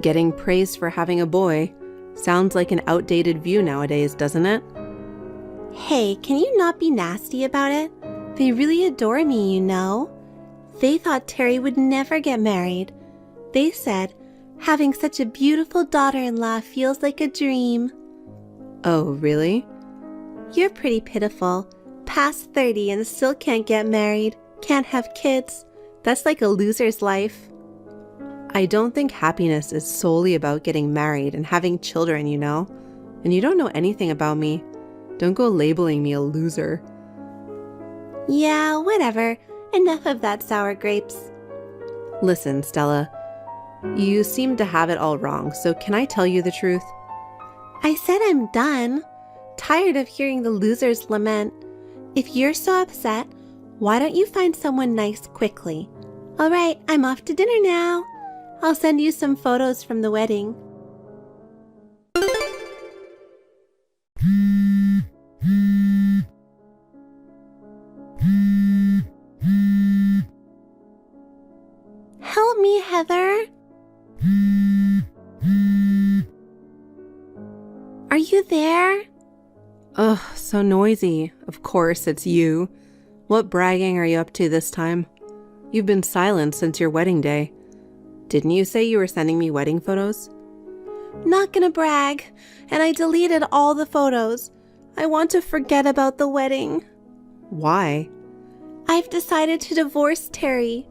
Getting praised for having a boy sounds like an outdated view nowadays, doesn't it? Hey, can you not be nasty about it? They really adore me, you know. They thought Terry would never get married. They said, having such a beautiful daughter-in-law feels like a dream. Oh, really? You're pretty pitiful. Past 30 and still can't get married, can't have kids. That's like a loser's life. I don't think happiness is solely about getting married and having children, you know? And you don't know anything about me. Don't go labeling me a loser. Yeah, whatever. Enough of that sour grapes. Listen, Stella. You seem to have it all wrong, so can I tell you the truth? I said I'm done. Tired of hearing the losers lament. If you're so upset, why don't you find someone nice quickly? All right, I'm off to dinner now. I'll send you some photos from the wedding. Help me, Heather. Are you there? Ugh, so noisy. Of course, it's you. What bragging are you up to this time? You've been silent since your wedding day. Didn't you say you were sending me wedding photos? Not gonna brag, and I deleted all the photos. I want to forget about the wedding. Why? I've decided to divorce Terry.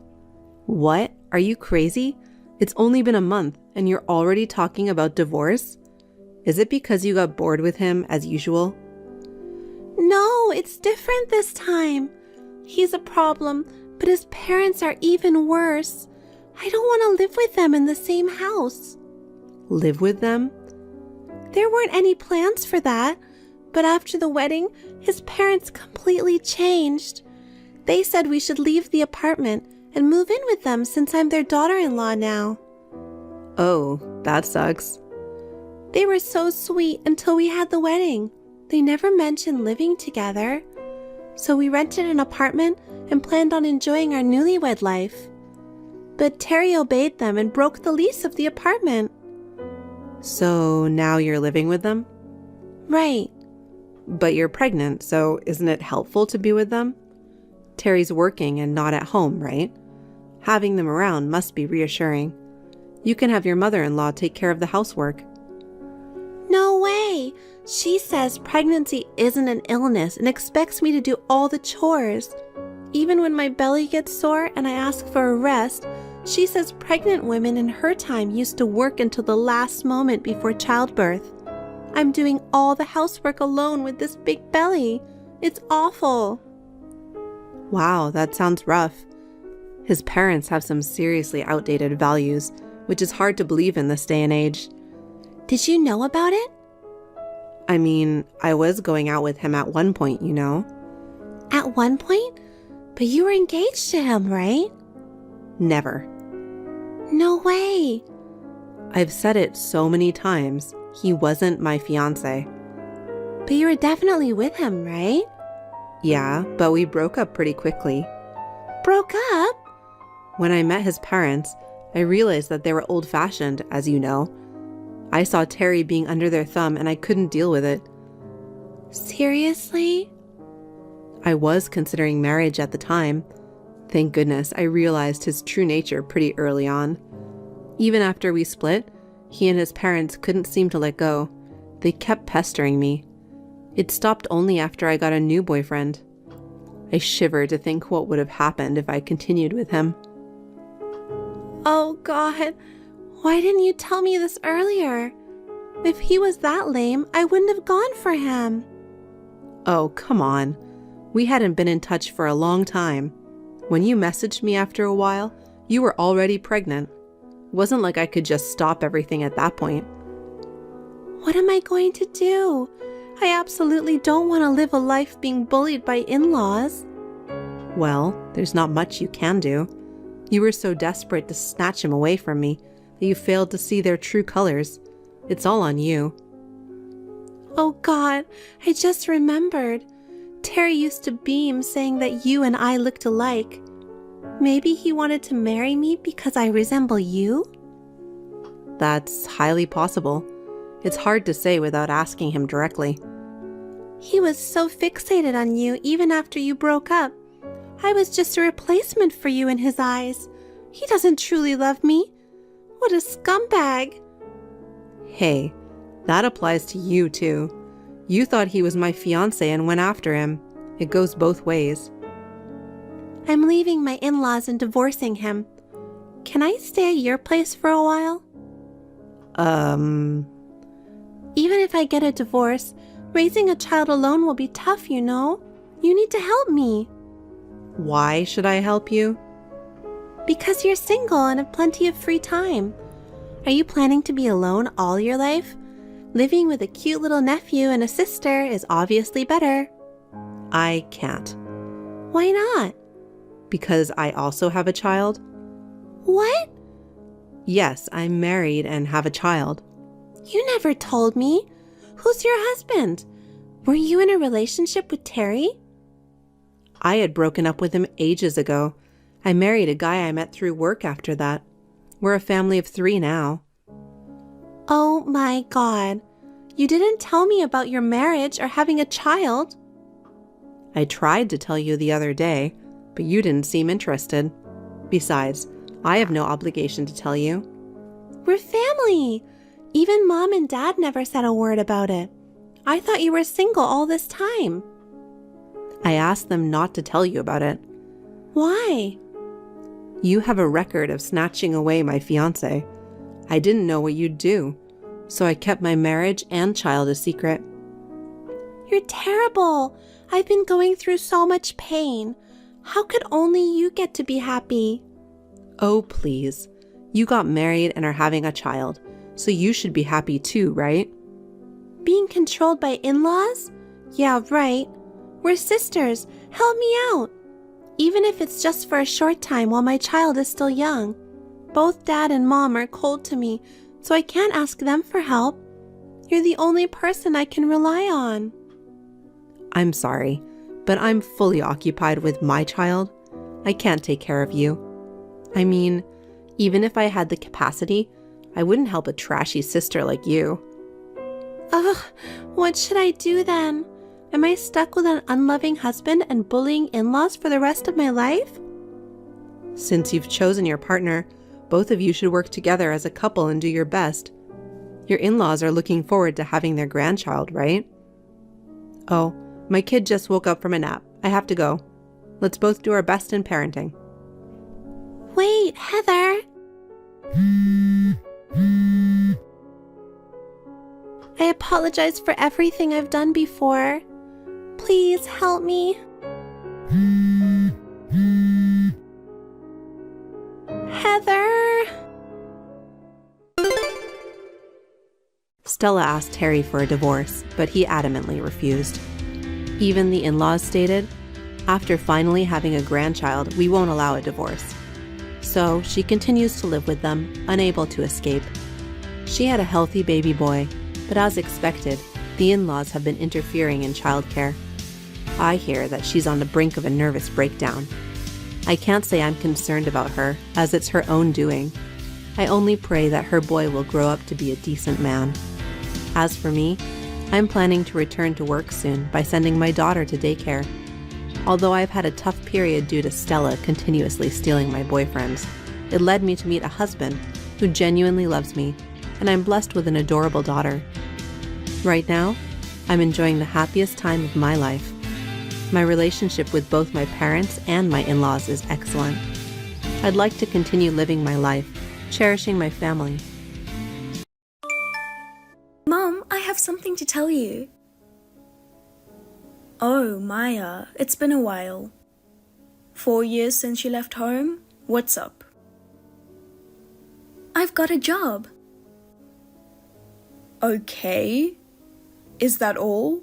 What? Are you crazy? It's only been a month and you're already talking about divorce? Is it because you got bored with him as usual? No, it's different this time. He's a problem, but his parents are even worse. I don't want to live with them in the same house. Live with them? There weren't any plans for that, but after the wedding, his parents completely changed. They said we should leave the apartment and move in with them since I'm their daughter-in-law now. Oh, that sucks. They were so sweet until we had the wedding. They never mentioned living together. So we rented an apartment and planned on enjoying our newlywed life. But Terry obeyed them and broke the lease of the apartment. So now you're living with them? Right. But you're pregnant, so isn't it helpful to be with them? Terry's working and not at home, right? Having them around must be reassuring. You can have your mother-in-law take care of the housework. No way! She says pregnancy isn't an illness and expects me to do all the chores. Even when my belly gets sore and I ask for a rest, she says pregnant women in her time used to work until the last moment before childbirth. I'm doing all the housework alone with this big belly. It's awful. Wow, that sounds rough. His parents have some seriously outdated values, which is hard to believe in this day and age. Did you know about it? I mean, I was going out with him at one point, you know. At one point? But you were engaged to him, right? Never. No way. I've said it so many times. He wasn't my fiancé. But you were definitely with him, right? Yeah, but we broke up pretty quickly. Broke up? When I met his parents, I realized that they were old-fashioned, as you know. I saw Terry being under their thumb and I couldn't deal with it. Seriously? I was considering marriage at the time. Thank goodness I realized his true nature pretty early on. Even after we split, he and his parents couldn't seem to let go. They kept pestering me. It stopped only after I got a new boyfriend. I shiver to think what would have happened if I continued with him. Oh God, why didn't you tell me this earlier? If he was that lame, I wouldn't have gone for him. Oh, come on. We hadn't been in touch for a long time. When you messaged me after a while, you were already pregnant. It wasn't like I could just stop everything at that point. What am I going to do? I absolutely don't want to live a life being bullied by in-laws. Well, there's not much you can do. You were so desperate to snatch him away from me that you failed to see their true colors. It's all on you. Oh God, I just remembered. Terry used to beam saying that you and I looked alike. Maybe he wanted to marry me because I resemble you? That's highly possible. It's hard to say without asking him directly. He was so fixated on you even after you broke up. I was just a replacement for you in his eyes. He doesn't truly love me. What a scumbag. Hey, that applies to you too. You thought he was my fiancé and went after him. It goes both ways. I'm leaving my in-laws and divorcing him. Can I stay at your place for a while? Even if I get a divorce, raising a child alone will be tough, you know. You need to help me. Why should I help you? Because you're single and have plenty of free time. Are you planning to be alone all your life? Living with a cute little nephew and a sister is obviously better. I can't. Why not? Because I also have a child. What? Yes, I'm married and have a child. You never told me. Who's your husband? Were you in a relationship with Terry? I had broken up with him ages ago. I married a guy I met through work after that. We're a family of 3 now. Oh my God. You didn't tell me about your marriage or having a child. I tried to tell you the other day, but you didn't seem interested. Besides, I have no obligation to tell you. We're family. Even Mom and Dad never said a word about it. I thought you were single all this time. I asked them not to tell you about it. Why? You have a record of snatching away my fiancé. I didn't know what you'd do, so I kept my marriage and child a secret. You're terrible. I've been going through so much pain. How could only you get to be happy? Oh, please. You got married and are having a child, so you should be happy too, right? Being controlled by in-laws? Yeah, right. We're sisters. Help me out. Even if it's just for a short time while my child is still young. Both Dad and Mom are cold to me, so I can't ask them for help. You're the only person I can rely on. I'm sorry, but I'm fully occupied with my child. I can't take care of you. I mean, even if I had the capacity, I wouldn't help a trashy sister like you. Ugh, what should I do then? Am I stuck with an unloving husband and bullying in-laws for the rest of my life? Since you've chosen your partner, both of you should work together as a couple and do your best. Your in-laws are looking forward to having their grandchild, right? Oh, my kid just woke up from a nap. I have to go. Let's both do our best in parenting. Wait, Heather. I apologize for everything I've done before. Please help me. Heather. Stella asked Terry for a divorce, but he adamantly refused. Even the in-laws stated, after finally having a grandchild, we won't allow a divorce. So she continues to live with them, unable to escape. She had a healthy baby boy, but as expected, the in-laws have been interfering in childcare. I hear that she's on the brink of a nervous breakdown. I can't say I'm concerned about her, as it's her own doing. I only pray that her boy will grow up to be a decent man. As for me, I'm planning to return to work soon by sending my daughter to daycare. Although I've had a tough period due to Stella continuously stealing my boyfriends, it led me to meet a husband who genuinely loves me, and I'm blessed with an adorable daughter. Right now, I'm enjoying the happiest time of my life. My relationship with both my parents and my in-laws is excellent. I'd like to continue living my life, cherishing my family. Mom, I have something to tell you. Oh, Maya, it's been a while. 4 years since you left home? What's up? I've got a job. Okay. Is that all?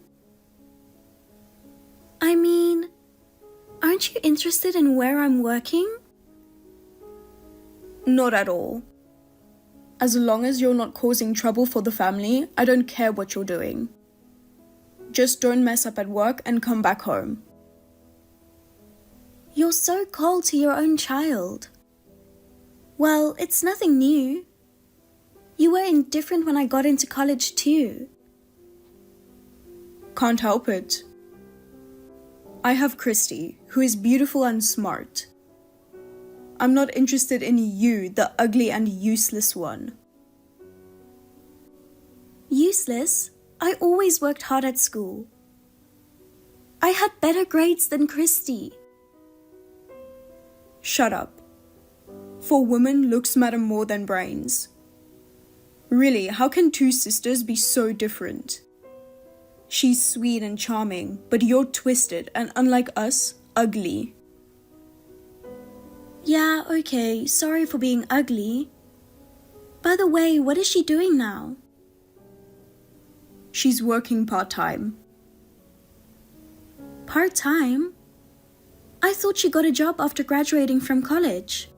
I mean, aren't you interested in where I'm working? Not at all. As long as you're not causing trouble for the family, I don't care what you're doing. Just don't mess up at work and come back home. You're so cold to your own child. Well, it's nothing new. You were indifferent when I got into college too. Can't help it. I have Christy, who is beautiful and smart. I'm not interested in you, the ugly and useless one. Useless? I always worked hard at school. I had better grades than Christy. Shut up. For women, looks matter more than brains. Really, how can two sisters be so different? She's sweet and charming, but you're twisted and, unlike us, ugly. Yeah, okay, sorry for being ugly. By the way, what is she doing now? She's working part-time. Part-time? I thought she got a job after graduating from college.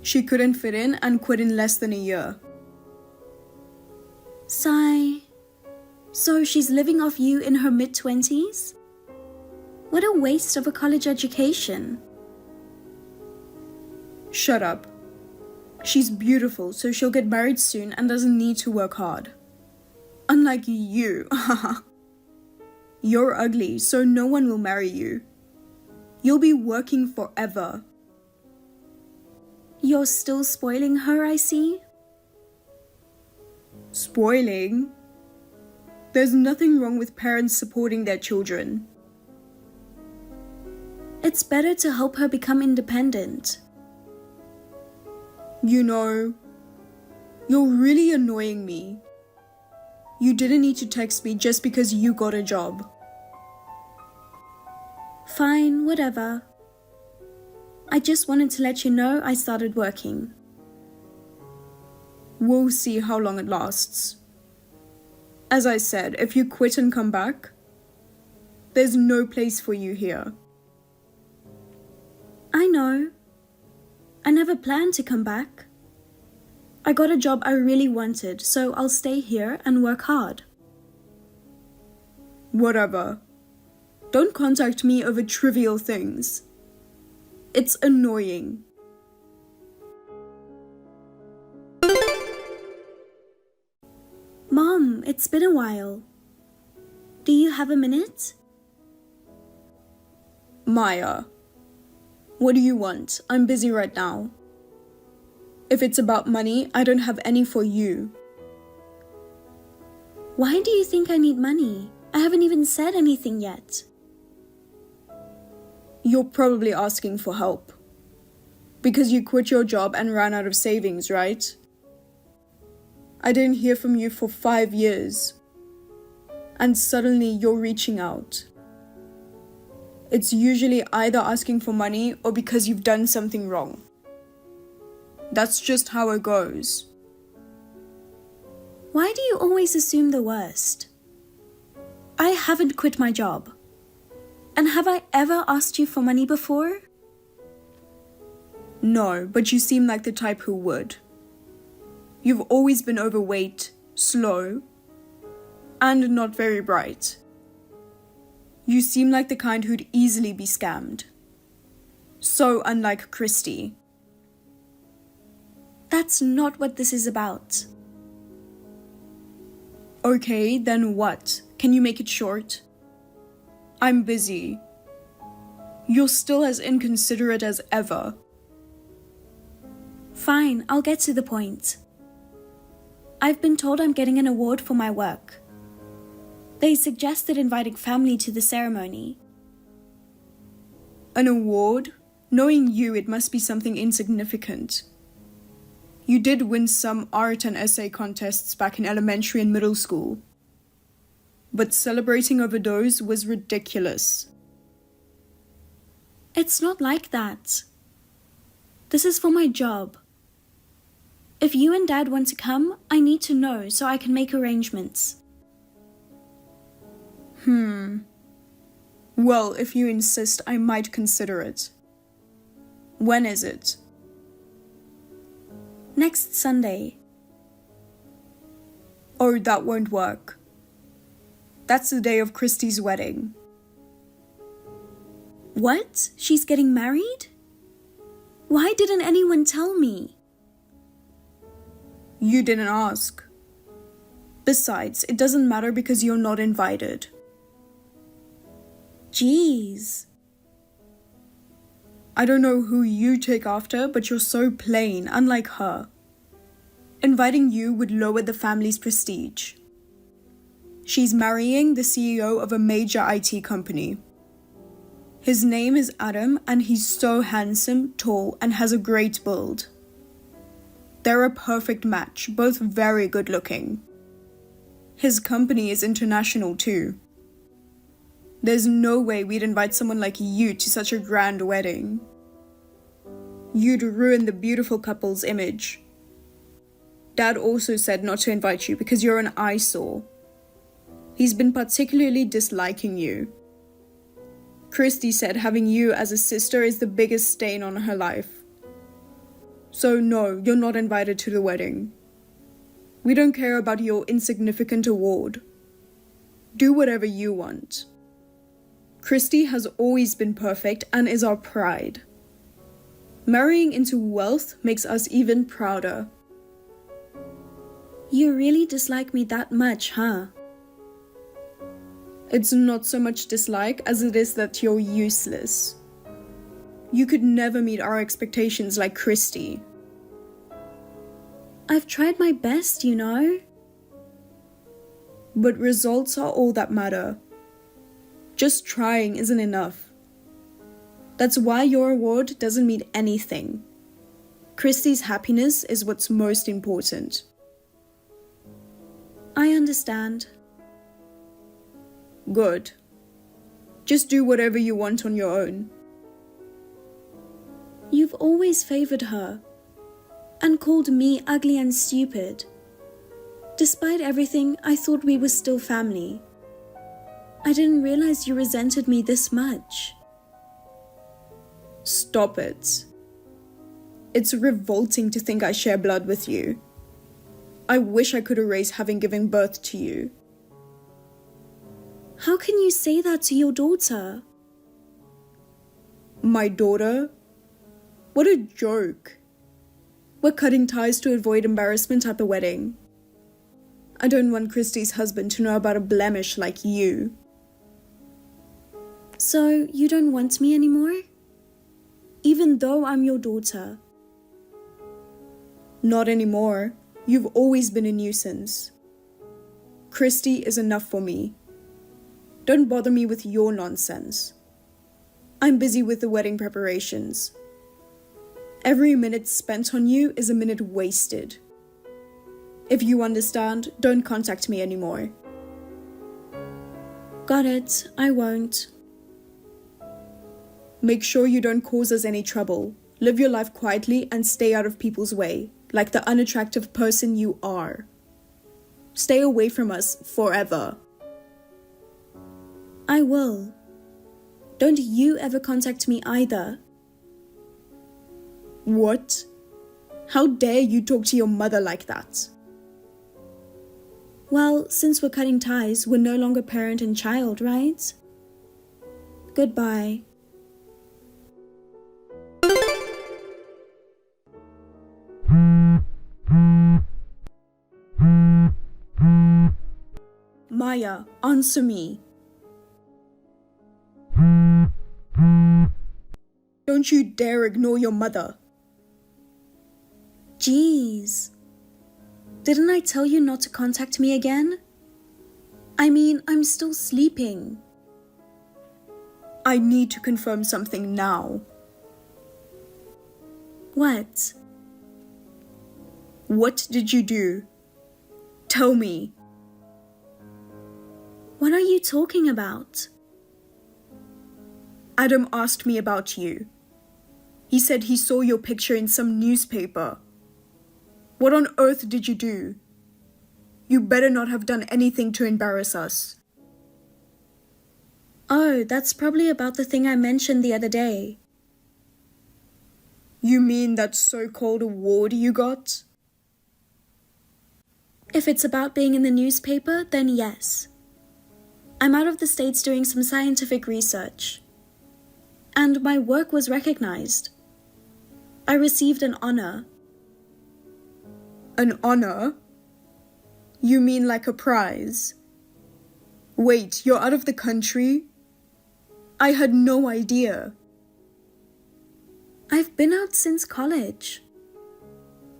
She couldn't fit in and quit in less than a year. Sigh. So she's living off you in her mid-20s? What a waste of a college education. Shut up. She's beautiful, so she'll get married soon and doesn't need to work hard. Unlike you. You're ugly, so no one will marry you. You'll be working forever. You're still spoiling her, I see? Spoiling? There's nothing wrong with parents supporting their children. It's better to help her become independent. You know, you're really annoying me. You didn't need to text me just because you got a job. Fine, whatever. I just wanted to let you know I started working. We'll see how long it lasts. As I said, if you quit and come back, there's no place for you here. I know. I never planned to come back. I got a job I really wanted, so I'll stay here and work hard. Whatever. Don't contact me over trivial things. It's annoying. Mom, it's been a while. Do you have a minute? Maya, what do you want? I'm busy right now. If it's about money, I don't have any for you. Why do you think I need money? I haven't even said anything yet. You're probably asking for help. Because you quit your job and ran out of savings, right? I didn't hear from you for 5 years. And suddenly you're reaching out. It's usually either asking for money or because you've done something wrong. That's just how it goes. Why do you always assume the worst? I haven't quit my job. And have I ever asked you for money before? No, but you seem like the type who would. You've always been overweight, slow, and not very bright. You seem like the kind who'd easily be scammed. So unlike Christy. That's not what this is about. Okay, then what? Can you make it short? I'm busy. You're still as inconsiderate as ever. Fine, I'll get to the point. I've been told I'm getting an award for my work. They suggested inviting family to the ceremony. An award? Knowing you, it must be something insignificant. You did win some art and essay contests back in elementary and middle school. But celebrating over those was ridiculous. It's not like that. This is for my job. If you and Dad want to come, I need to know so I can make arrangements. Well, if you insist, I might consider it. When is it? Next Sunday. Oh, that won't work. That's the day of Christy's wedding. What? She's getting married? Why didn't anyone tell me? You didn't ask. Besides, it doesn't matter because you're not invited. Jeez. I don't know who you take after, but you're so plain, unlike her. Inviting you would lower the family's prestige. She's marrying the CEO of a major IT company. His name is Adam, and he's so handsome, tall, and has a great build. They're a perfect match, both very good looking. His company is international too. There's no way we'd invite someone like you to such a grand wedding. You'd ruin the beautiful couple's image. Dad also said not to invite you because you're an eyesore. He's been particularly disliking you. Christy said having you as a sister is the biggest stain on her life. So no, you're not invited to the wedding. We don't care about your insignificant award. Do whatever you want. Christy has always been perfect and is our pride. Marrying into wealth makes us even prouder. You really dislike me that much, huh? It's not so much dislike as it is that you're useless. You could never meet our expectations like Christy. I've tried my best, you know. But results are all that matter. Just trying isn't enough. That's why your award doesn't mean anything. Christy's happiness is what's most important. I understand. Good. Just do whatever you want on your own. You've always favored her and called me ugly and stupid. Despite everything, I thought we were still family. I didn't realize you resented me this much. Stop it. It's revolting to think I share blood with you. I wish I could erase having given birth to you. How can you say that to your daughter? My daughter? What a joke. We're cutting ties to avoid embarrassment at the wedding. I don't want Christy's husband to know about a blemish like you. So, you don't want me anymore? Even though I'm your daughter? Not anymore. You've always been a nuisance. Christy is enough for me. Don't bother me with your nonsense. I'm busy with the wedding preparations. Every minute spent on you is a minute wasted. If you understand, don't contact me anymore. Got it, I won't. Make sure you don't cause us any trouble. Live your life quietly and stay out of people's way, like the unattractive person you are. Stay away from us forever. I will. Don't you ever contact me either. What? How dare you talk to your mother like that? Well, since we're cutting ties, we're no longer parent and child, right? Goodbye. Maya, answer me. Don't you dare ignore your mother. Jeez. Didn't I tell you not to contact me again? I mean, I'm still sleeping. I need to confirm something now. What? What did you do? Tell me. What are you talking about? Adam asked me about you. He said he saw your picture in some newspaper. What on earth did you do? You better not have done anything to embarrass us. Oh, that's probably about the thing I mentioned the other day. You mean that so-called award you got? If it's about being in the newspaper, then yes. I'm out of the States doing some scientific research. and my work was recognized. I received an honor. An honor? You mean like a prize? Wait, you're out of the country? I had no idea. I've been out since college.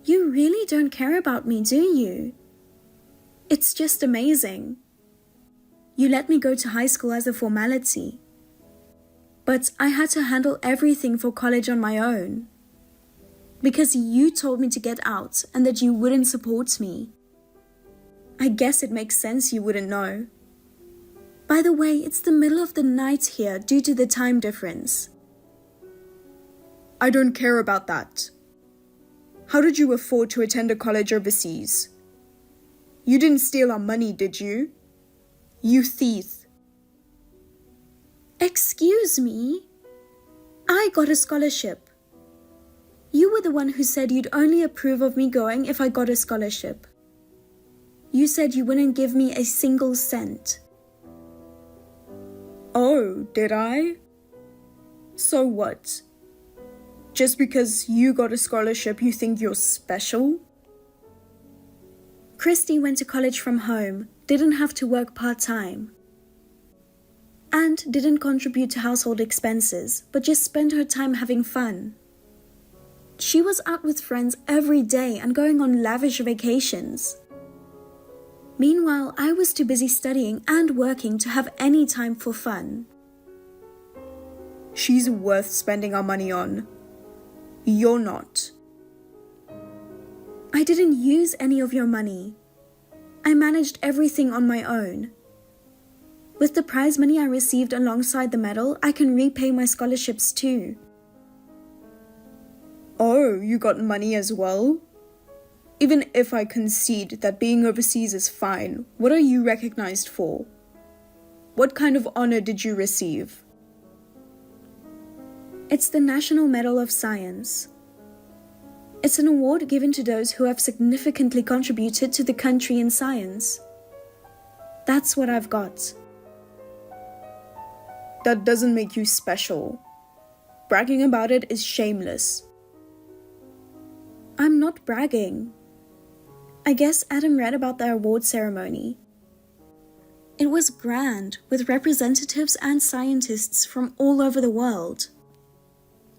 You really don't care about me, do you? It's just amazing. You let me go to high school as a formality. But I had to handle everything for college on my own. Because you told me to get out and that you wouldn't support me. I guess it makes sense you wouldn't know. By the way, it's the middle of the night here due to the time difference. I don't care about that. How did you afford to attend a college overseas? You didn't steal our money, did you? You thief. Excuse me? I got a scholarship. You were the one who said you'd only approve of me going if I got a scholarship. You said you wouldn't give me a single cent. Oh, did I? So what? Just because you got a scholarship, you think you're special? Christy went to college from home, didn't have to work part-time, and didn't contribute to household expenses, but just spent her time having fun. She was out with friends every day and going on lavish vacations. Meanwhile, I was too busy studying and working to have any time for fun. She's worth spending our money on. You're not. I didn't use any of your money. I managed everything on my own. With the prize money I received alongside the medal, I can repay my scholarships too. Oh, you got money as well? Even if I concede that being overseas is fine, what are you recognized for? What kind of honor did you receive? It's the National Medal of Science. It's an award given to those who have significantly contributed to the country in science. That's what I've got. That doesn't make you special. Bragging about it is shameless. I'm not bragging. I guess Adam read about the award ceremony. It was grand, with representatives and scientists from all over the world.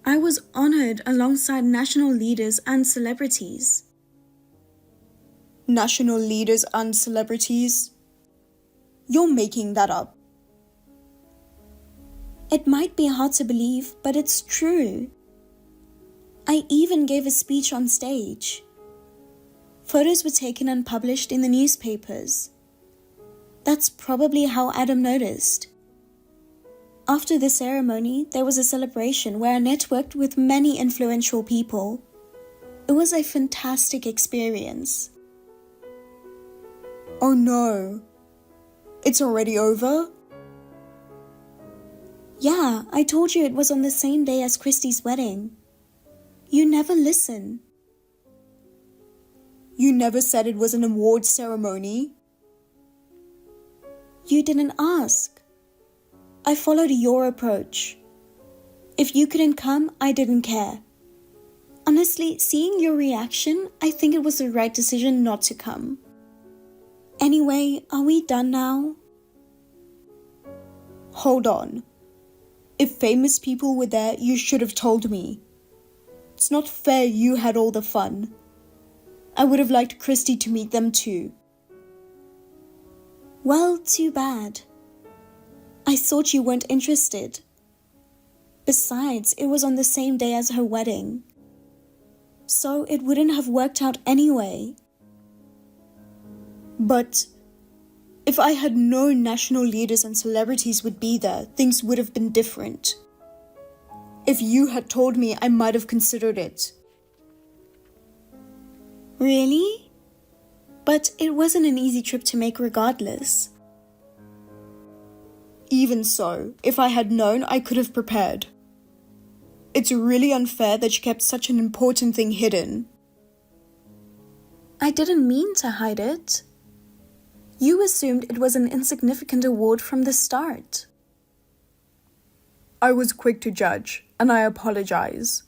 I was honored alongside national leaders and celebrities. National leaders and celebrities? You're making that up. It might be hard to believe, but it's true. I even gave a speech on stage. Photos were taken and published in the newspapers. That's probably how Adam noticed. After the ceremony, there was a celebration where I networked with many influential people. It was a fantastic experience. Oh no. It's already over? Yeah, I told you it was on the same day as Christy's wedding. You never listen. You never said it was an award ceremony. You didn't ask. I followed your approach. If you couldn't come, I didn't care. Honestly, seeing your reaction, I think it was the right decision not to come. Anyway, are we done now? Hold on. If famous people were there, you should have told me. It's not fair you had all the fun. I would have liked Christy to meet them too. Well, too bad. I thought you weren't interested. Besides, it was on the same day as her wedding. So it wouldn't have worked out anyway. But if I had known national leaders and celebrities would be there, things would have been different. If you had told me, I might have considered it. Really? But it wasn't an easy trip to make regardless. Even so, if I had known, I could have prepared. It's really unfair that you kept such an important thing hidden. I didn't mean to hide it. You assumed it was an insignificant award from the start. I was quick to judge, and I apologize.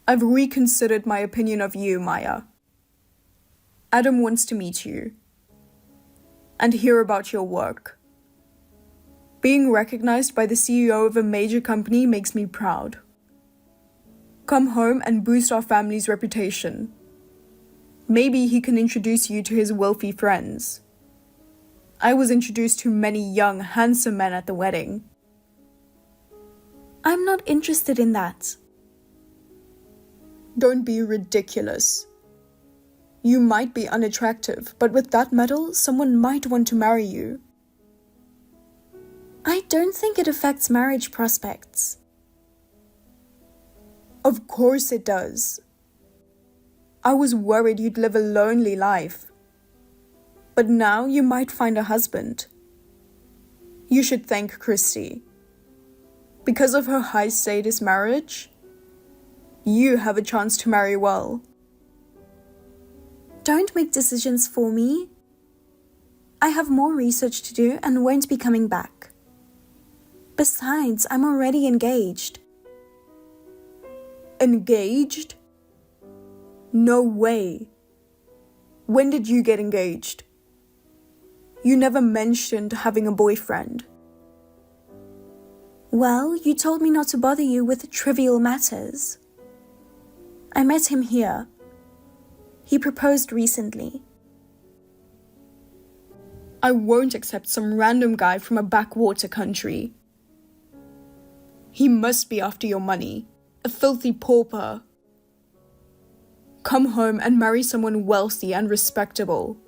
I've reconsidered my opinion of you, Maya. Adam wants to meet you and hear about your work. Being recognized by the CEO of a major company makes me proud. Come home and boost our family's reputation. Maybe he can introduce you to his wealthy friends. I was introduced to many young, handsome men at the wedding. I'm not interested in that. Don't be ridiculous. You might be unattractive, but with that medal, someone might want to marry you. I don't think it affects marriage prospects. Of course it does. I was worried you'd live a lonely life. But now you might find a husband. You should thank Christy. Because of her high-status marriage, you have a chance to marry well. Don't make decisions for me. I have more research to do and won't be coming back. Besides, I'm already engaged. Engaged? No way. When did you get engaged? You never mentioned having a boyfriend. Well, you told me not to bother you with trivial matters. I met him here. He proposed recently. I won't accept some random guy from a backwater country. He must be after your money, a filthy pauper. Come home and marry someone wealthy and respectable.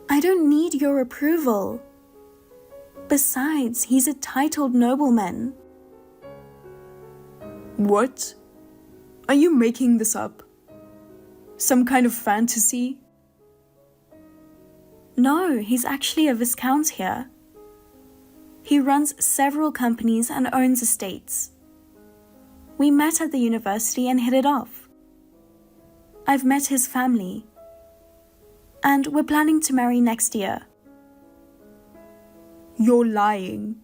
I don't need your approval. Besides, he's a titled nobleman. What? Are you making this up? Some kind of fantasy? No, he's actually a viscount here. He runs several companies and owns estates. We met at the university and hit it off. I've met his family. And we're planning to marry next year. You're lying.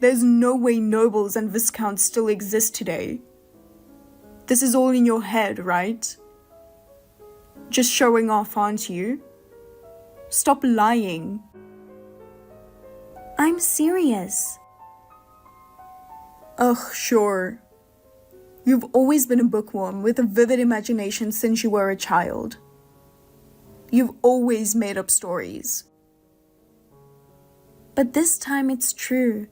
There's no way nobles and viscounts still exist today. This is all in your head, right? Just showing off, aren't you? Stop lying. I'm serious. Ugh, sure. You've always been a bookworm with a vivid imagination since you were a child. You've always made up stories. But this time it's true.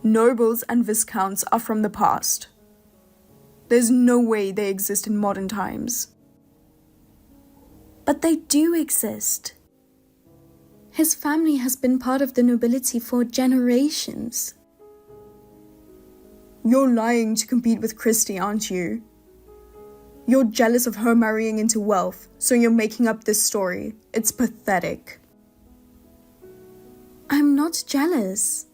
Nobles and viscounts are from the past. There's no way they exist in modern times. But they do exist. His family has been part of the nobility for generations. You're lying to compete with Christy, aren't you? You're jealous of her marrying into wealth, so you're making up this story. It's pathetic. I'm not jealous.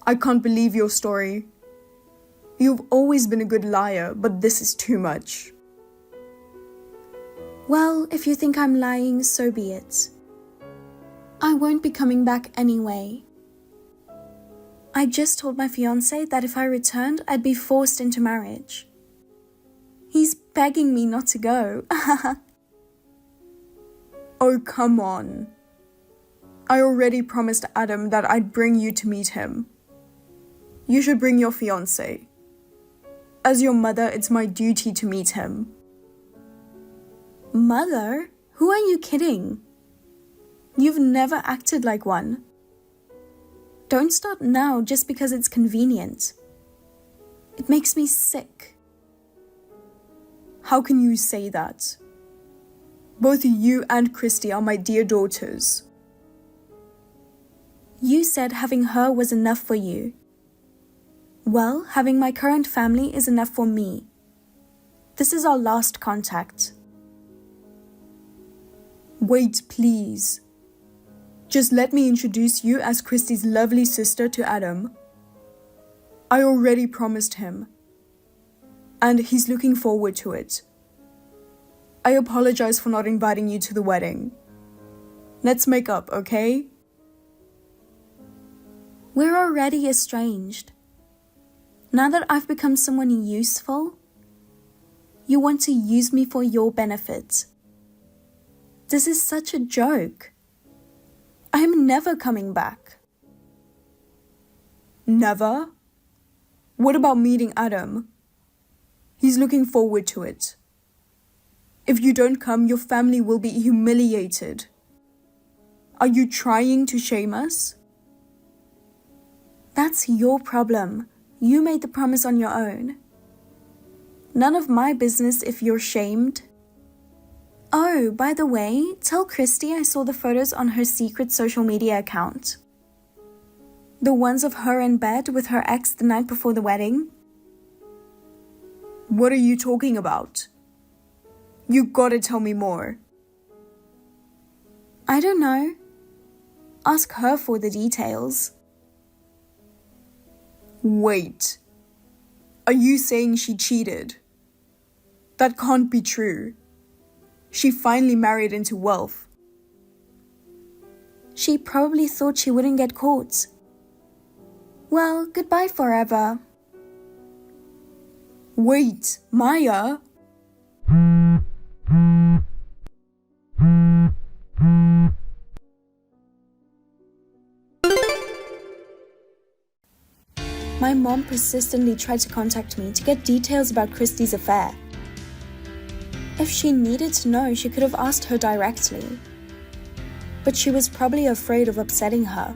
I can't believe your story. You've always been a good liar, but this is too much. Well, if you think I'm lying, so be it. I won't be coming back anyway. I just told my fiancé that if I returned, I'd be forced into marriage. He's begging me not to go. Oh, come on. I already promised Adam that I'd bring you to meet him. You should bring your fiancé. As your mother, it's my duty to meet him. Mother? Who are you kidding? You've never acted like one. Don't start now just because it's convenient. It makes me sick. How can you say that? Both you and Christy are my dear daughters. You said having her was enough for you. Well, having my current family is enough for me. This is our last contact. Wait, please. Just let me introduce you as Christy's lovely sister to Adam. I already promised him. And he's looking forward to it. I apologize for not inviting you to the wedding. Let's make up, okay? We're already estranged. Now that I've become someone useful, you want to use me for your benefit. This is such a joke. I am never coming back. Never? What about meeting Adam? He's looking forward to it. If you don't come, your family will be humiliated. Are you trying to shame us? That's your problem. You made the promise on your own. None of my business if you're shamed. Oh, by the way, tell Christy I saw the photos on her secret social media account. The ones of her in bed with her ex the night before the wedding. What are you talking about? You gotta tell me more. I don't know. Ask her for the details. Wait. Are you saying she cheated? That can't be true. She finally married into wealth. She probably thought she wouldn't get caught. Well, goodbye forever. Wait, Maya? My mom persistently tried to contact me to get details about Christy's affair. If she needed to know, she could have asked her directly. But she was probably afraid of upsetting her.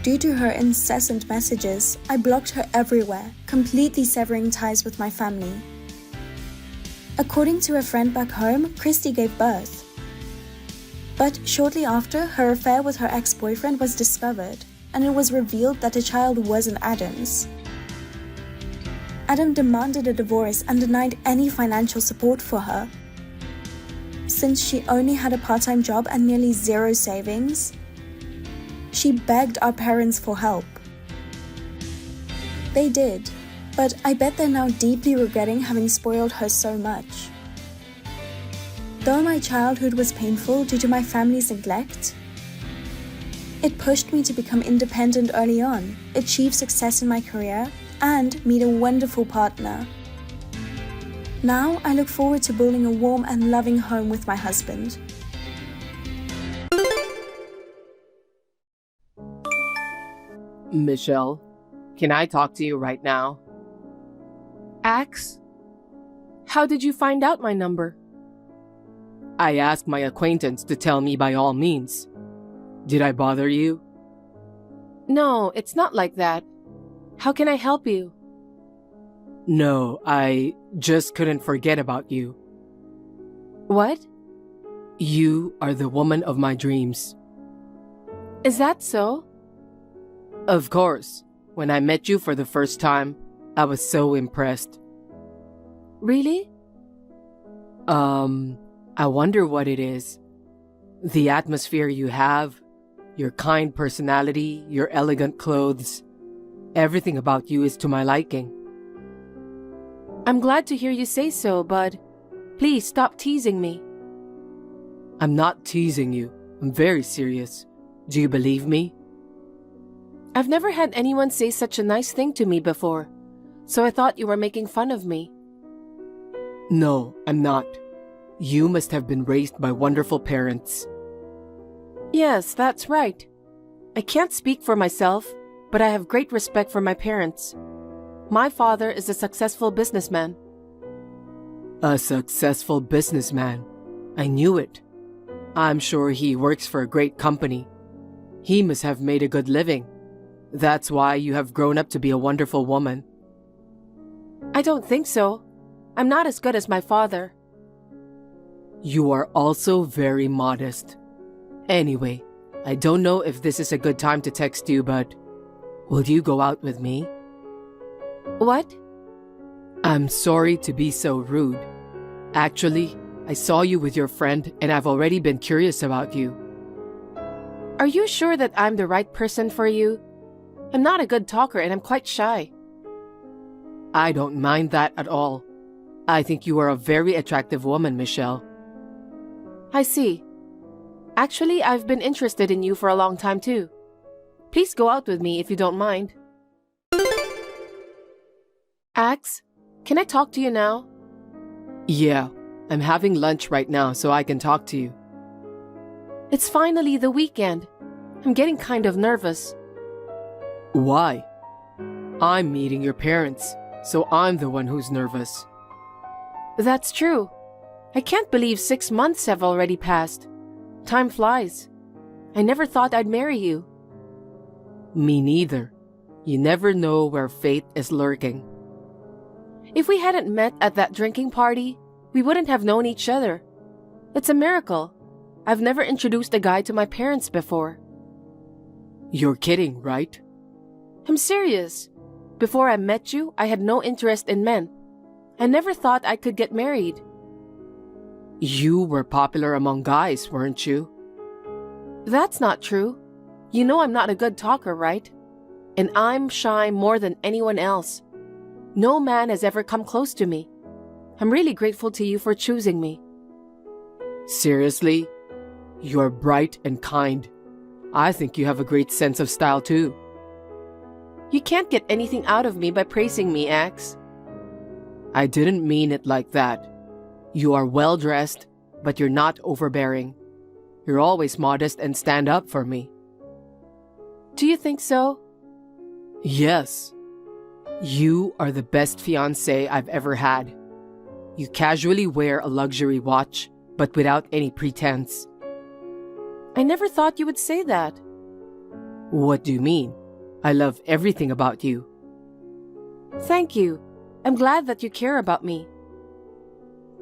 Due to her incessant messages, I blocked her everywhere, completely severing ties with my family. According to a friend back home, Christy gave birth. But shortly after, her affair with her ex-boyfriend was discovered, and it was revealed that the child wasn't Adam's. Adam demanded a divorce and denied any financial support for her. Since she only had a part-time job and nearly zero savings, she begged our parents for help. They did, but I bet they're now deeply regretting having spoiled her so much. Though my childhood was painful due to my family's neglect, it pushed me to become independent early on, achieve success in my career, and meet a wonderful partner. Now I look forward to building a warm and loving home with my husband. Michelle, can I talk to you right now? Ax? How did you find out my number? I asked my acquaintance to tell me by all means. Did I bother you? No, it's not like that. How can I help you? No, I just couldn't forget about you. What? You are the woman of my dreams. Is that so? Of course. When I met you for the first time, I was so impressed. Really? I wonder what it is. The atmosphere you have, your kind personality, your elegant clothes. Everything about you is to my liking. I'm glad to hear you say so, but please stop teasing me. I'm not teasing you. I'm very serious. Do you believe me? I've never had anyone say such a nice thing to me before, so I thought you were making fun of me. No, I'm not. You must have been raised by wonderful parents. Yes, that's right. I can't speak for myself, but I have great respect for my parents. My father is a successful businessman. A successful businessman? I knew it. I'm sure he works for a great company. He must have made a good living. That's why you have grown up to be a wonderful woman. I don't think so. I'm not as good as my father. You are also very modest. Anyway, I don't know if this is a good time to text you, but will you go out with me? What? I'm sorry to be so rude. Actually, I saw you with your friend and I've already been curious about you. Are you sure that I'm the right person for you? I'm not a good talker and I'm quite shy. I don't mind that at all. I think you are a very attractive woman, Michelle. I see. Actually, I've been interested in you for a long time too. Please go out with me if you don't mind. Axe, can I talk to you now? Yeah, I'm having lunch right now so I can talk to you. It's finally the weekend. I'm getting kind of nervous. Why? I'm meeting your parents, so I'm the one who's nervous. That's true. I can't believe 6 months have already passed. Time flies. I never thought I'd marry you. Me neither. You never know where fate is lurking. If we hadn't met at that drinking party, we wouldn't have known each other. It's a miracle. I've never introduced a guy to my parents before. You're kidding, right? I'm serious. Before I met you, I had no interest in men. I never thought I could get married. You were popular among guys, weren't you? That's not true. You know I'm not a good talker, right? And I'm shy more than anyone else. No man has ever come close to me. I'm really grateful to you for choosing me. Seriously? You're bright and kind. I think you have a great sense of style too. You can't get anything out of me by praising me, Axe. I didn't mean it like that. You are well dressed, but you're not overbearing. You're always modest and stand up for me. Do you think so? Yes. You are the best fiancé I've ever had. You casually wear a luxury watch, but without any pretense. I never thought you would say that. What do you mean? I love everything about you. Thank you. I'm glad that you care about me.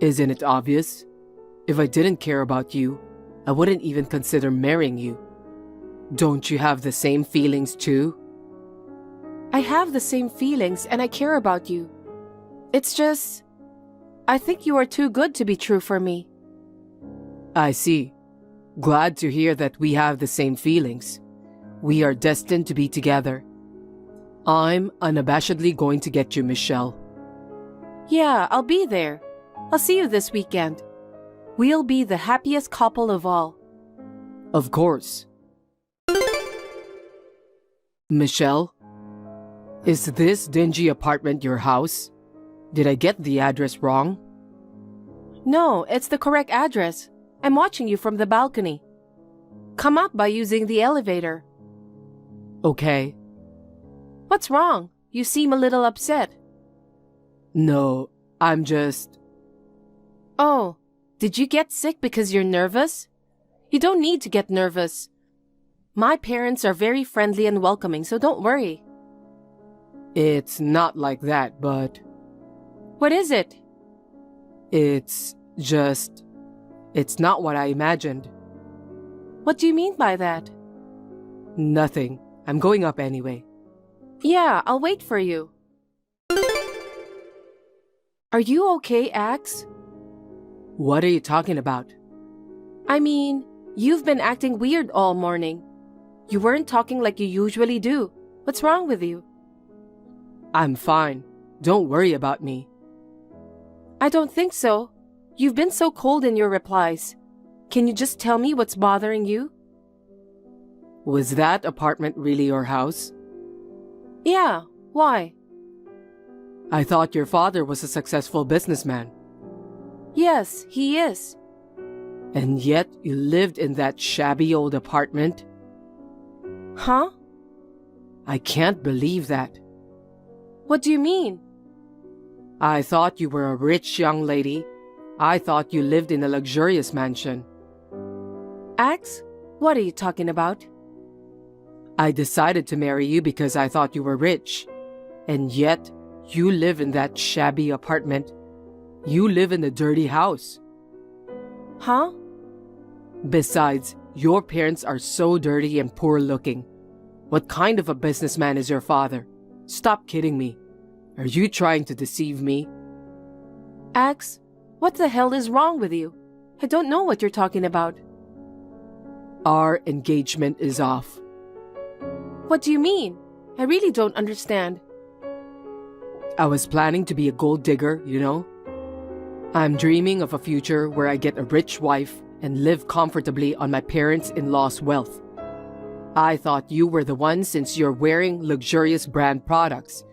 Isn't it obvious? If I didn't care about you, I wouldn't even consider marrying you. Don't you have the same feelings too? I have the same feelings and I care about you. It's just, I think you are too good to be true for me. I see. Glad to hear that we have the same feelings. We are destined to be together. I'm unabashedly going to get you, Michelle. Yeah, I'll be there. I'll see you this weekend. We'll be the happiest couple of all. Of course. Michelle? Is this dingy apartment your house? Did I get the address wrong? No, it's the correct address. I'm watching you from the balcony. Come up by using the elevator. Okay. What's wrong? You seem a little upset. No, I'm just... Oh, did you get sick because you're nervous? You don't need to get nervous. My parents are very friendly and welcoming, so don't worry. It's not like that, but... What is it? It's just... It's not what I imagined. What do you mean by that? Nothing. I'm going up anyway. Yeah, I'll wait for you. Are you okay, Axe? What are you talking about? I mean, you've been acting weird all morning. You weren't talking like you usually do. What's wrong with you? I'm fine. Don't worry about me. I don't think so. You've been so cold in your replies. Can you just tell me what's bothering you? Was that apartment really your house? Yeah, why? I thought your father was a successful businessman. Yes, he is. And yet you lived in that shabby old apartment? Huh? I can't believe that. What do you mean? I thought you were a rich young lady. I thought you lived in a luxurious mansion. Axe, what are you talking about? I decided to marry you because I thought you were rich. And yet, you live in that shabby apartment. You live in a dirty house. Huh? Besides, your parents are so dirty and poor looking. What kind of a businessman is your father? Stop kidding me. Are you trying to deceive me? Axe, what the hell is wrong with you? I don't know what you're talking about. Our engagement is off. What do you mean? I really don't understand. I was planning to be a gold digger, you know? I'm dreaming of a future where I get a rich wife and live comfortably on my parents-in-law's wealth. I thought you were the one since you're wearing luxurious brand products.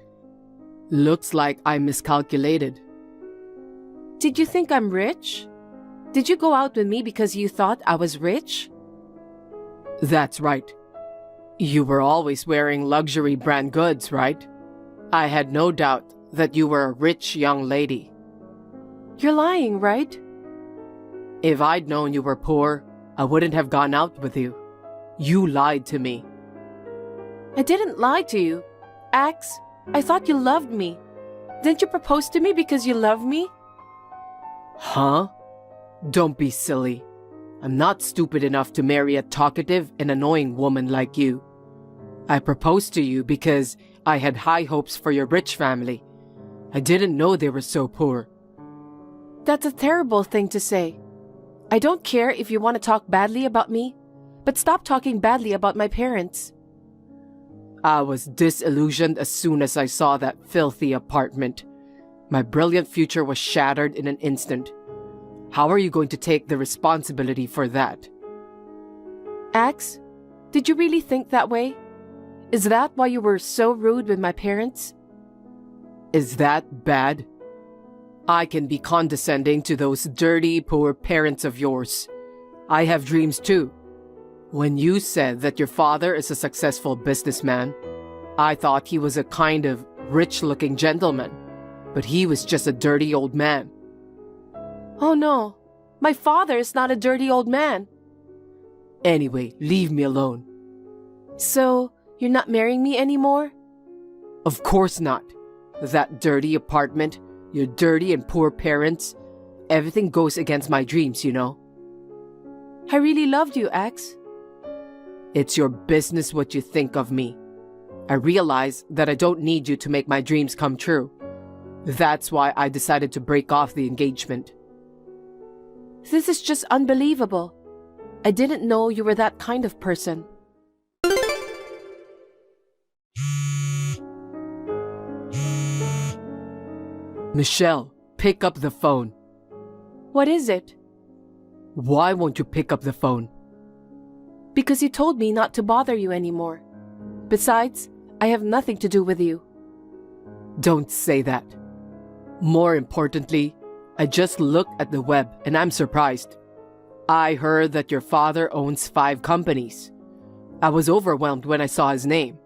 Looks like I miscalculated. Did you think I'm rich? Did you go out with me because you thought I was rich? That's right. You were always wearing luxury brand goods, right? I had no doubt that you were a rich young lady. You're lying, right? If I'd known you were poor, I wouldn't have gone out with you. You lied to me. I didn't lie to you. Axe, I thought you loved me. Didn't you propose to me because you love me? Huh? Don't be silly. I'm not stupid enough to marry a talkative and annoying woman like you. I proposed to you because I had high hopes for your rich family. I didn't know they were so poor. That's a terrible thing to say. I don't care if you want to talk badly about me, but stop talking badly about my parents. I was disillusioned as soon as I saw that filthy apartment. My brilliant future was shattered in an instant. How are you going to take the responsibility for that? Axe, did you really think that way? Is that why you were so rude with my parents? Is that bad? I can be condescending to those dirty, poor parents of yours. I have dreams too. When you said that your father is a successful businessman, I thought he was a kind of rich-looking gentleman, but he was just a dirty old man. Oh no, my father is not a dirty old man. Anyway, leave me alone. So, you're not marrying me anymore? Of course not. That dirty apartment, your dirty and poor parents, everything goes against my dreams, you know. I really loved you, Axe. It's your business what you think of me. I realize that I don't need you to make my dreams come true. That's why I decided to break off the engagement. This is just unbelievable. I didn't know you were that kind of person. Michelle, pick up the phone. What is it? Why won't you pick up the phone? Because you told me not to bother you anymore. Besides, I have nothing to do with you. Don't say that. More importantly, I just looked at the web and I'm surprised. I heard that your father owns 5 companies. I was overwhelmed when I saw his name.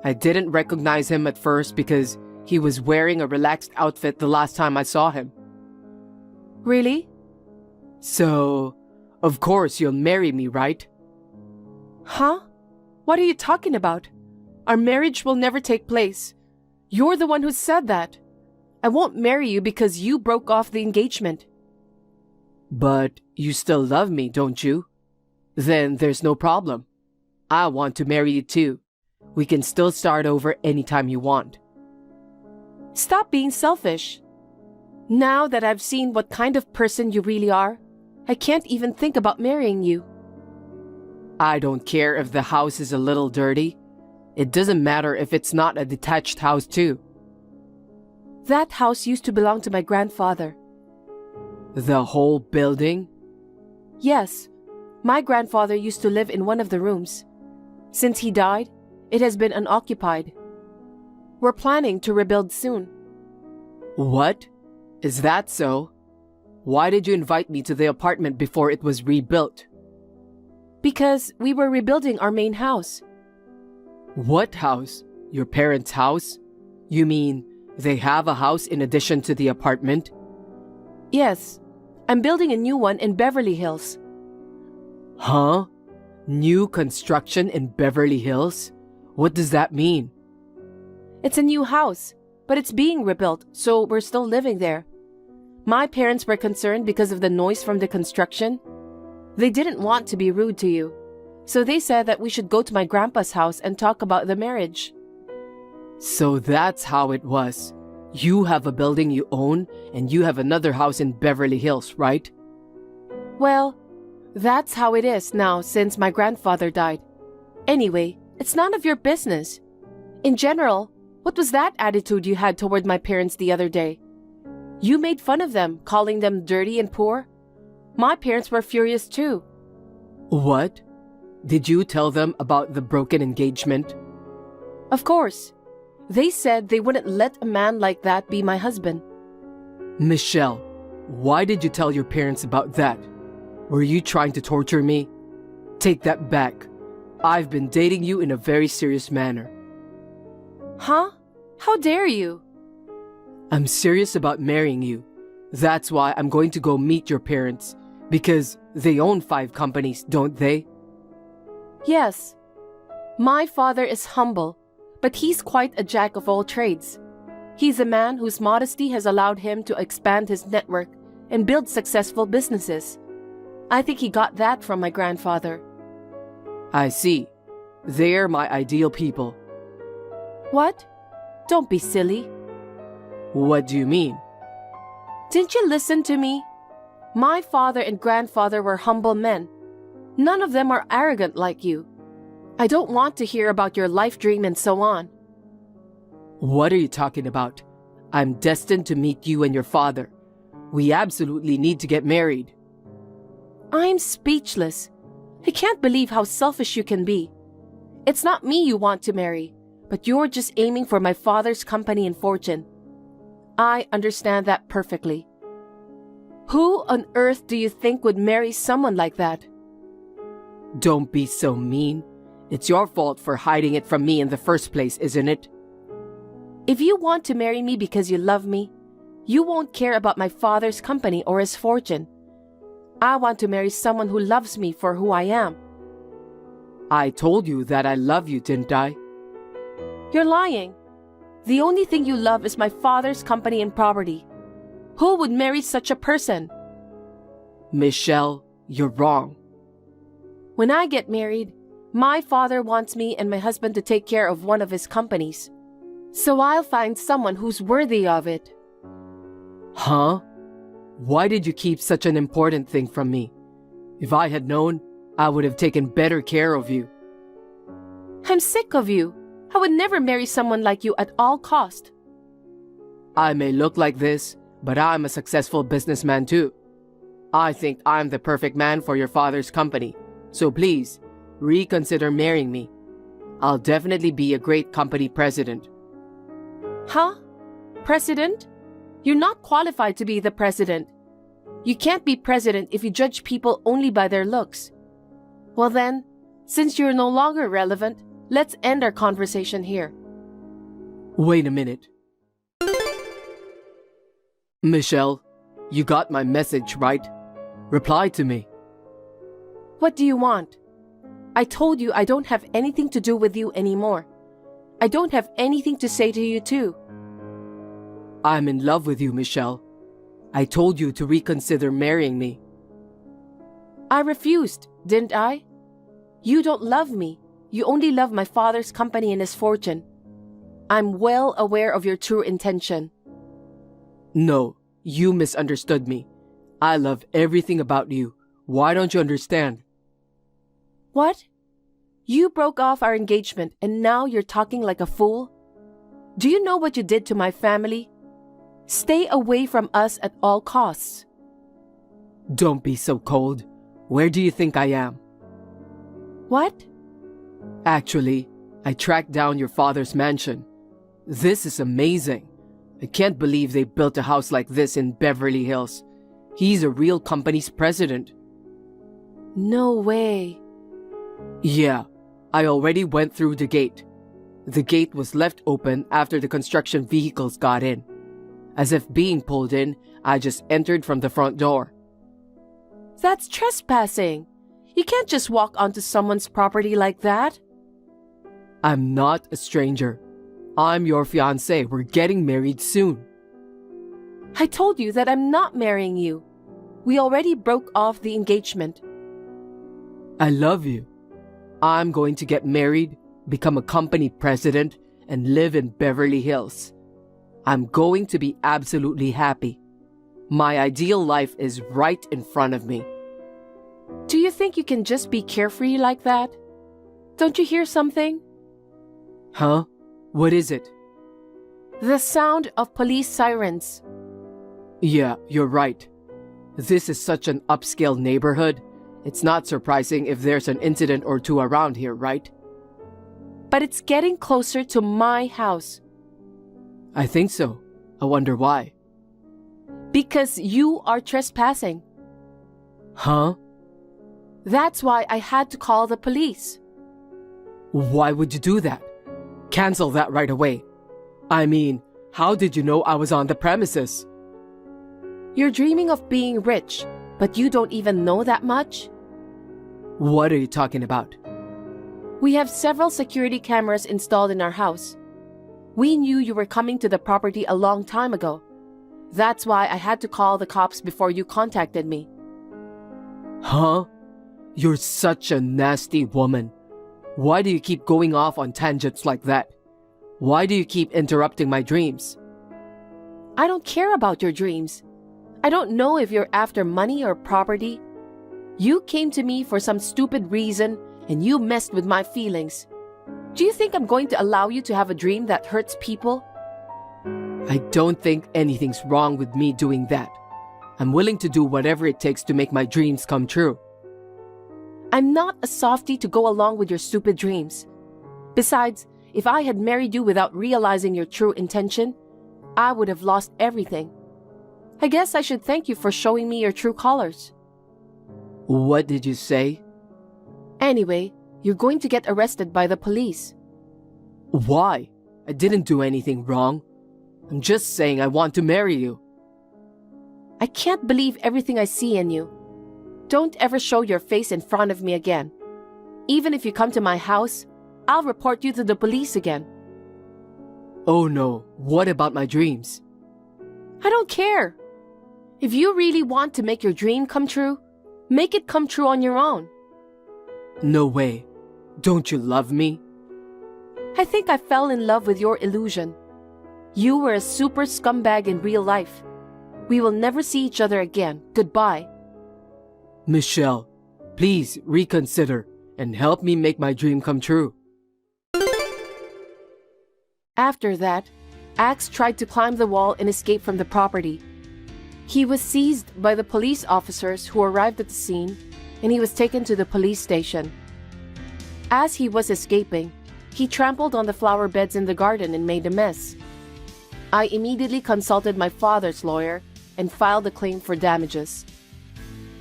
I didn't recognize him at first because he was wearing a relaxed outfit the last time I saw him. Really? So, of course you'll marry me, right? Huh? What are you talking about? Our marriage will never take place. You're the one who said that. I won't marry you because you broke off the engagement. But you still love me, don't you? Then there's no problem. I want to marry you too. We can still start over anytime you want. Stop being selfish. Now that I've seen what kind of person you really are, I can't even think about marrying you. I don't care if the house is a little dirty. It doesn't matter if it's not a detached house too. That house used to belong to my grandfather. The whole building? Yes. My grandfather used to live in one of the rooms. Since he died, it has been unoccupied. We're planning to rebuild soon. What? Is that so? Why did you invite me to the apartment before it was rebuilt? Because we were rebuilding our main house. What house? Your parents' house? You mean they have a house in addition to the apartment? Yes. I'm building a new one in Beverly Hills. Huh? New construction in Beverly Hills? What does that mean? It's a new house, but it's being rebuilt, so we're still living there. My parents were concerned because of the noise from the construction. They didn't want to be rude to you, so they said that we should go to my grandpa's house and talk about the marriage. So that's how it was. You have a building you own, and you have another house in Beverly Hills, right? Well, that's how it is now since my grandfather died. Anyway, it's none of your business. In general, what was that attitude you had toward my parents the other day? You made fun of them, calling them dirty and poor. My parents were furious too. What? Did you tell them about the broken engagement? Of course. They said they wouldn't let a man like that be my husband. Michelle, why did you tell your parents about that? Were you trying to torture me? Take that back. I've been dating you in a very serious manner. Huh? How dare you? I'm serious about marrying you. That's why I'm going to go meet your parents, because they own 5 companies, don't they? Yes. My father is humble, but he's quite a jack of all trades. He's a man whose modesty has allowed him to expand his network and build successful businesses. I think he got that from my grandfather. I see. They're my ideal people. What? Don't be silly. What do you mean? Didn't you listen to me? My father and grandfather were humble men. None of them are arrogant like you. I don't want to hear about your life dream and so on. What are you talking about? I'm destined to meet you and your father. We absolutely need to get married. I'm speechless. I can't believe how selfish you can be. It's not me you want to marry, but you're just aiming for my father's company and fortune. I understand that perfectly. Who on earth do you think would marry someone like that? Don't be so mean. It's your fault for hiding it from me in the first place, isn't it? If you want to marry me because you love me, you won't care about my father's company or his fortune. I want to marry someone who loves me for who I am. I told you that I love you, didn't I? You're lying. The only thing you love is my father's company and property. Who would marry such a person? Michelle, you're wrong. When I get married, my father wants me and my husband to take care of one of his companies. So I'll find someone who's worthy of it. Huh? Why did you keep such an important thing from me? If I had known, I would have taken better care of you. I'm sick of you. I would never marry someone like you at all cost. I may look like this, but I'm a successful businessman too. I think I'm the perfect man for your father's company. So please, reconsider marrying me. I'll definitely be a great company president. Huh? President? You're not qualified to be the president. You can't be president if you judge people only by their looks. Well then, since you're no longer relevant, let's end our conversation here. Wait a minute. Michelle, you got my message, right? Reply to me. What do you want? I told you I don't have anything to do with you anymore. I don't have anything to say to you too. I'm in love with you, Michelle. I told you to reconsider marrying me. I refused, didn't I? You don't love me. You only love my father's company and his fortune. I'm well aware of your true intention. No, you misunderstood me. I love everything about you. Why don't you understand? What? You broke off our engagement and now you're talking like a fool? Do you know what you did to my family? Stay away from us at all costs. Don't be so cold. Where do you think I am? What? Actually, I tracked down your father's mansion. This is amazing. I can't believe they built a house like this in Beverly Hills. He's a real company's president. No way. Yeah, I already went through the gate. The gate was left open after the construction vehicles got in. As if being pulled in, I just entered from the front door. That's trespassing. You can't just walk onto someone's property like that. I'm not a stranger. I'm your fiancé. We're getting married soon. I told you that I'm not marrying you. We already broke off the engagement. I love you. I'm going to get married, become a company president, and live in Beverly Hills. I'm going to be absolutely happy. My ideal life is right in front of me. Do you think you can just be carefree like that? Don't you hear something? Huh? What is it? The sound of police sirens. Yeah, you're right. This is such an upscale neighborhood. It's not surprising if there's an incident or two around here, right? But it's getting closer to my house. I think so. I wonder why. Because you are trespassing. Huh? That's why I had to call the police. Why would you do that? Cancel that right away. I mean, how did you know I was on the premises? You're dreaming of being rich, but you don't even know that much? What are you talking about? We have several security cameras installed in our house. We knew you were coming to the property a long time ago. That's why I had to call the cops before you contacted me. Huh? You're such a nasty woman. Why do you keep going off on tangents like that? Why do you keep interrupting my dreams? I don't care about your dreams. I don't know if you're after money or property. You came to me for some stupid reason and you messed with my feelings. Do you think I'm going to allow you to have a dream that hurts people? I don't think anything's wrong with me doing that. I'm willing to do whatever it takes to make my dreams come true. I'm not a softie to go along with your stupid dreams. Besides, if I had married you without realizing your true intention, I would have lost everything. I guess I should thank you for showing me your true colors. What did you say? Anyway, you're going to get arrested by the police. Why? I didn't do anything wrong. I'm just saying I want to marry you. I can't believe everything I see in you. Don't ever show your face in front of me again. Even if you come to my house, I'll report you to the police again. Oh no, what about my dreams? I don't care. If you really want to make your dream come true, make it come true on your own. No way. Don't you love me? I think I fell in love with your illusion. You were a super scumbag in real life. We will never see each other again. Goodbye. Michelle, please reconsider and help me make my dream come true. After that, Axe tried to climb the wall and escape from the property. He was seized by the police officers who arrived at the scene, and he was taken to the police station. As he was escaping, he trampled on the flower beds in the garden and made a mess. I immediately consulted my father's lawyer and filed a claim for damages.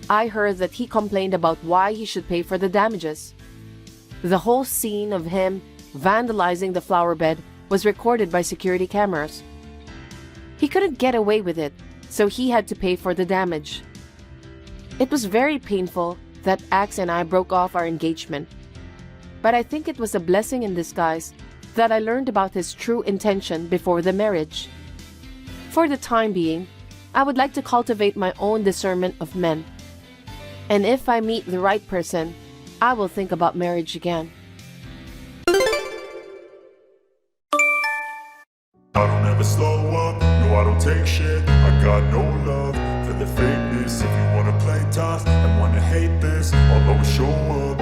I heard that he complained about why he should pay for the damages. The whole scene of him vandalizing the flower bed was recorded by security cameras. He couldn't get away with it, so he had to pay for the damage. It was very painful that Axe and I broke off our engagement, but I think it was a blessing in disguise that I learned about his true intention before the marriage. For the time being, I would like to cultivate my own discernment of men. And if I meet the right person, I will think about marriage again. I don't ever slow up, no I don't take shit. I got no love for the fakeness. If you wanna play tough and wanna hate this, I'll always show up.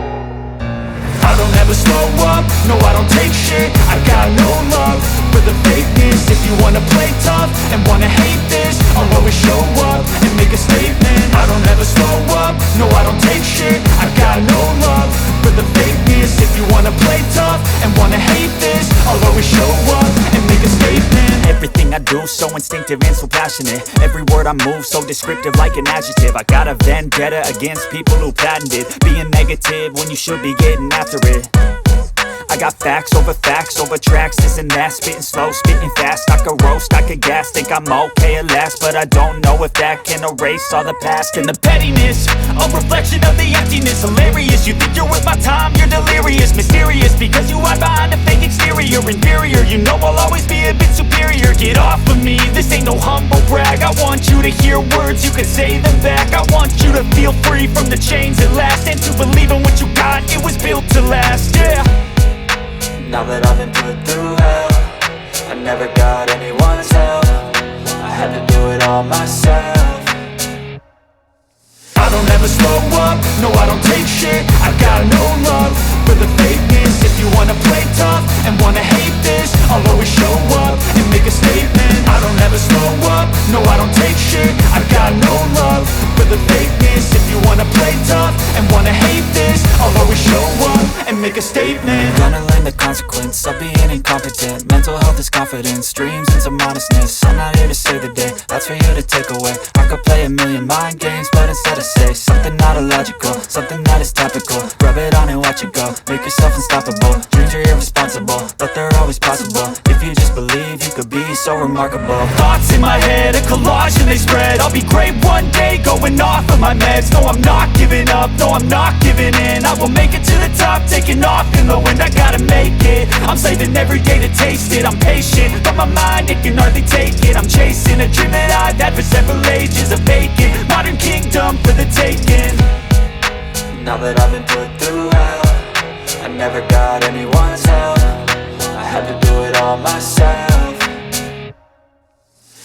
I don't ever slow up, no I don't take shit. I got no love for the fakeness. If you wanna play tough and wanna hate this, I'll always show up and make a statement. I don't ever slow up, no I don't take shit. I got no love for the fakeness. If you wanna play tough and wanna hate this, I'll always show up and make a statement. Everything I do so instinctive and so passionate. Every word I move so descriptive like an adjective. I got a vendetta against people who patented being negative when you should be getting after it. I got facts over tracks, this and that. Spitting slow, spitting fast. I could roast, I could gas. Think I'm okay at last, but I don't know if that can erase all the past. And the pettiness, a reflection of the emptiness. Hilarious, you think you're worth my time, you're delirious. Mysterious, because you hide behind a fake exterior. Inferior, you know I'll always be a bit superior. Get off of me, this ain't no humble brag. I want you to hear words, you can say them back. I want you to feel free from the chains at last, and to believe in what you got, it was built to last, yeah. Now that I've been put through hell, I never got anyone's help. I had to do it all myself. I don't ever slow up, no I don't take shit. I got no love for the fakeness. If you wanna play tough and wanna hate this, I'll always show up and make a statement. I don't ever slow up, no I don't take shit. I got no love for the fakeness. If you wanna play tough and wanna make a statement. Gonna learn the consequence of being incompetent. Mental health is confidence, dreams and some honestness. I'm not here to save the day, that's for you to take away. I could play a million mind games, but instead I say something not illogical, something that is topical. Rub it on and watch it go, make yourself unstoppable. Dreams are irresponsible, but they're always possible. If you just believe, you could be so remarkable. Thoughts in my head, a collage and they spread. I'll be great one day, going off of my meds. No, I'm not giving up, no, I'm not giving in. I will make it to the top, taking off in the wind. I gotta make it, I'm saving every day to taste it. I'm patient, but my mind, it can hardly take it. I'm chasing a dream that I've had for several ages. A vacant, modern kingdom for the taking. Now that I've been put through hell, I never got anyone's help. I had to do it all myself.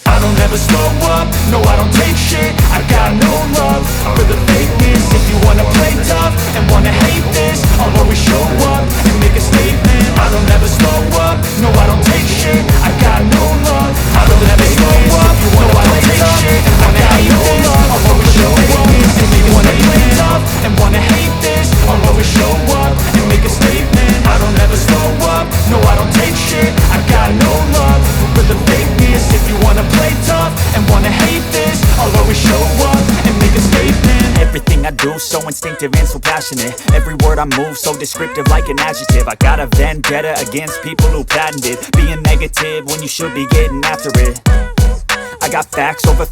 I don't ever slow up, no I don't take shit. I got no love for the fakeness. If you wanna play tough and wanna hate this, I'll always show up and make a statement. I don't ever slow up, no I don't take shit. I got no love for the fakeness. If you wanna play tough and wanna hate this, I'll always show up. If you wanna play tough and wanna hate this, I'll always show up and make a statement. I don't ever slow up, no I don't take shit. I got no love for the fakeness. If you wanna play tough and wanna hate this, I'll always show up and make a statement. Everything I do so instinctive and so passionate. Every word I move so descriptive like an adjective. I got a vendetta against people who patented being negative when you should be getting after it. I got facts over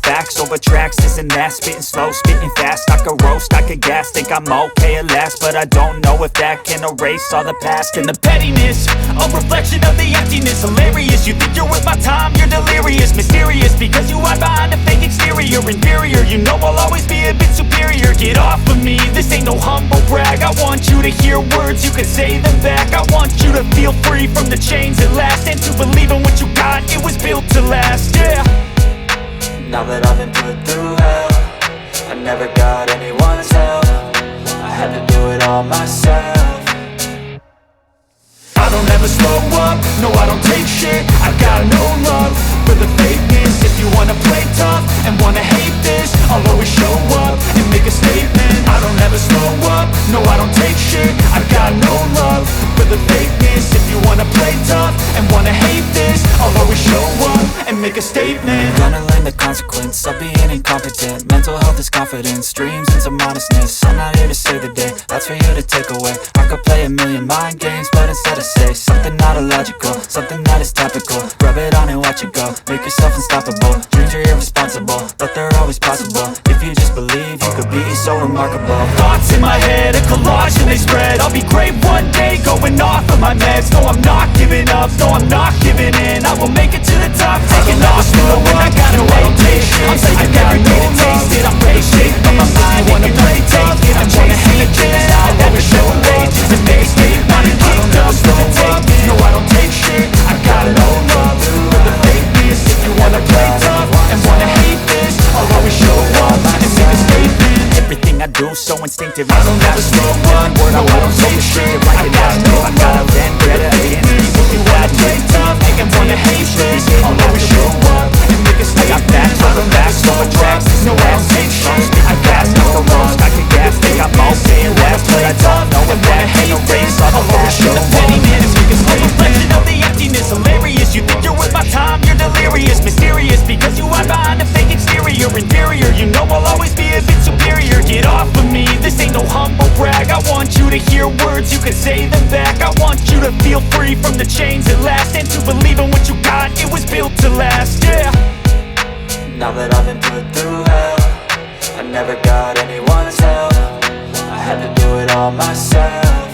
tracks, this and that. Spitting slow, spitting fast, I could roast, I could gas. Think I'm okay at last, but I don't know if that can erase all the past. And the pettiness, a reflection of the emptiness. Hilarious, you think you're worth my time, you're delirious. Mysterious, because you hide behind a fake exterior. Inferior, you know I'll always be a bit superior. Get off of me, this ain't no humble brag. I want you to hear words, you can say them back. I want you to feel free from the chains at last, and to believe in what you got, it was built to last, yeah. Now that I've been put through hell, I never got anyone's help. I had to do it all myself. I don't ever slow up, no I don't take shit. I got no love for the fakeness. If you wanna play tough and wanna hate this, I'll always show up and make a statement. I don't ever slow up, no I don't take shit. I got no love for the fakeness. If you wanna play tough and wanna hate this, I'll always show up and make a statement. Gonna learn the consequence of being incompetent. Mental health is confidence, dreams and some honestness. I'm not here to save the day, that's for you to take away. I could play a million mind games, but instead I say something not illogical, something that is topical. Rub it on and watch it go, make yourself unstoppable. Dreams are irresponsible, but they're always possible. If you just believe, you could be so remarkable. Thoughts in my head, a collage and they spread. I'll be great one day, going off of my meds. No, I'm not giving up, no, I'm not giving in. I will make it to the top, taking off in the wind. I gotta make it, I'm saving every day to taste it. I'm patient, but my mind, it can play tough. I'm wanna hate this, I'll always show ages and make it. Modern kingdom for the taking. No, I don't take shit, I got no love for the fakeness. If you wanna play tough and wanna hate this, I'll always show up and make a statement. Everything I do so instinctive, I don't ever slow up. Word I don't take shit, like an adjective. I got a vendetta against people who play tough and wanna hate this, I'll always show up and make a statement. I got facts over tracks, no I don't take shit. I gas, I can roast, I can gas. Think I'm all saying last, but I don't know if that ain't no race. I'll always show up and make a statement. Reflection of the emptiness, hilarious. You think you're worth my time, you're delirious. Mysterious, because you hide behind a fake exterior. Inferior, you know I'll always be a bit superior. Get off of me, this ain't no humble brag. I want you to hear words, you can say them back. I want you to feel free from the chains at last, and to believe in what you got, it was built to last, yeah. Now that I've been put through hell, I never got anyone's help. I had to do it all myself.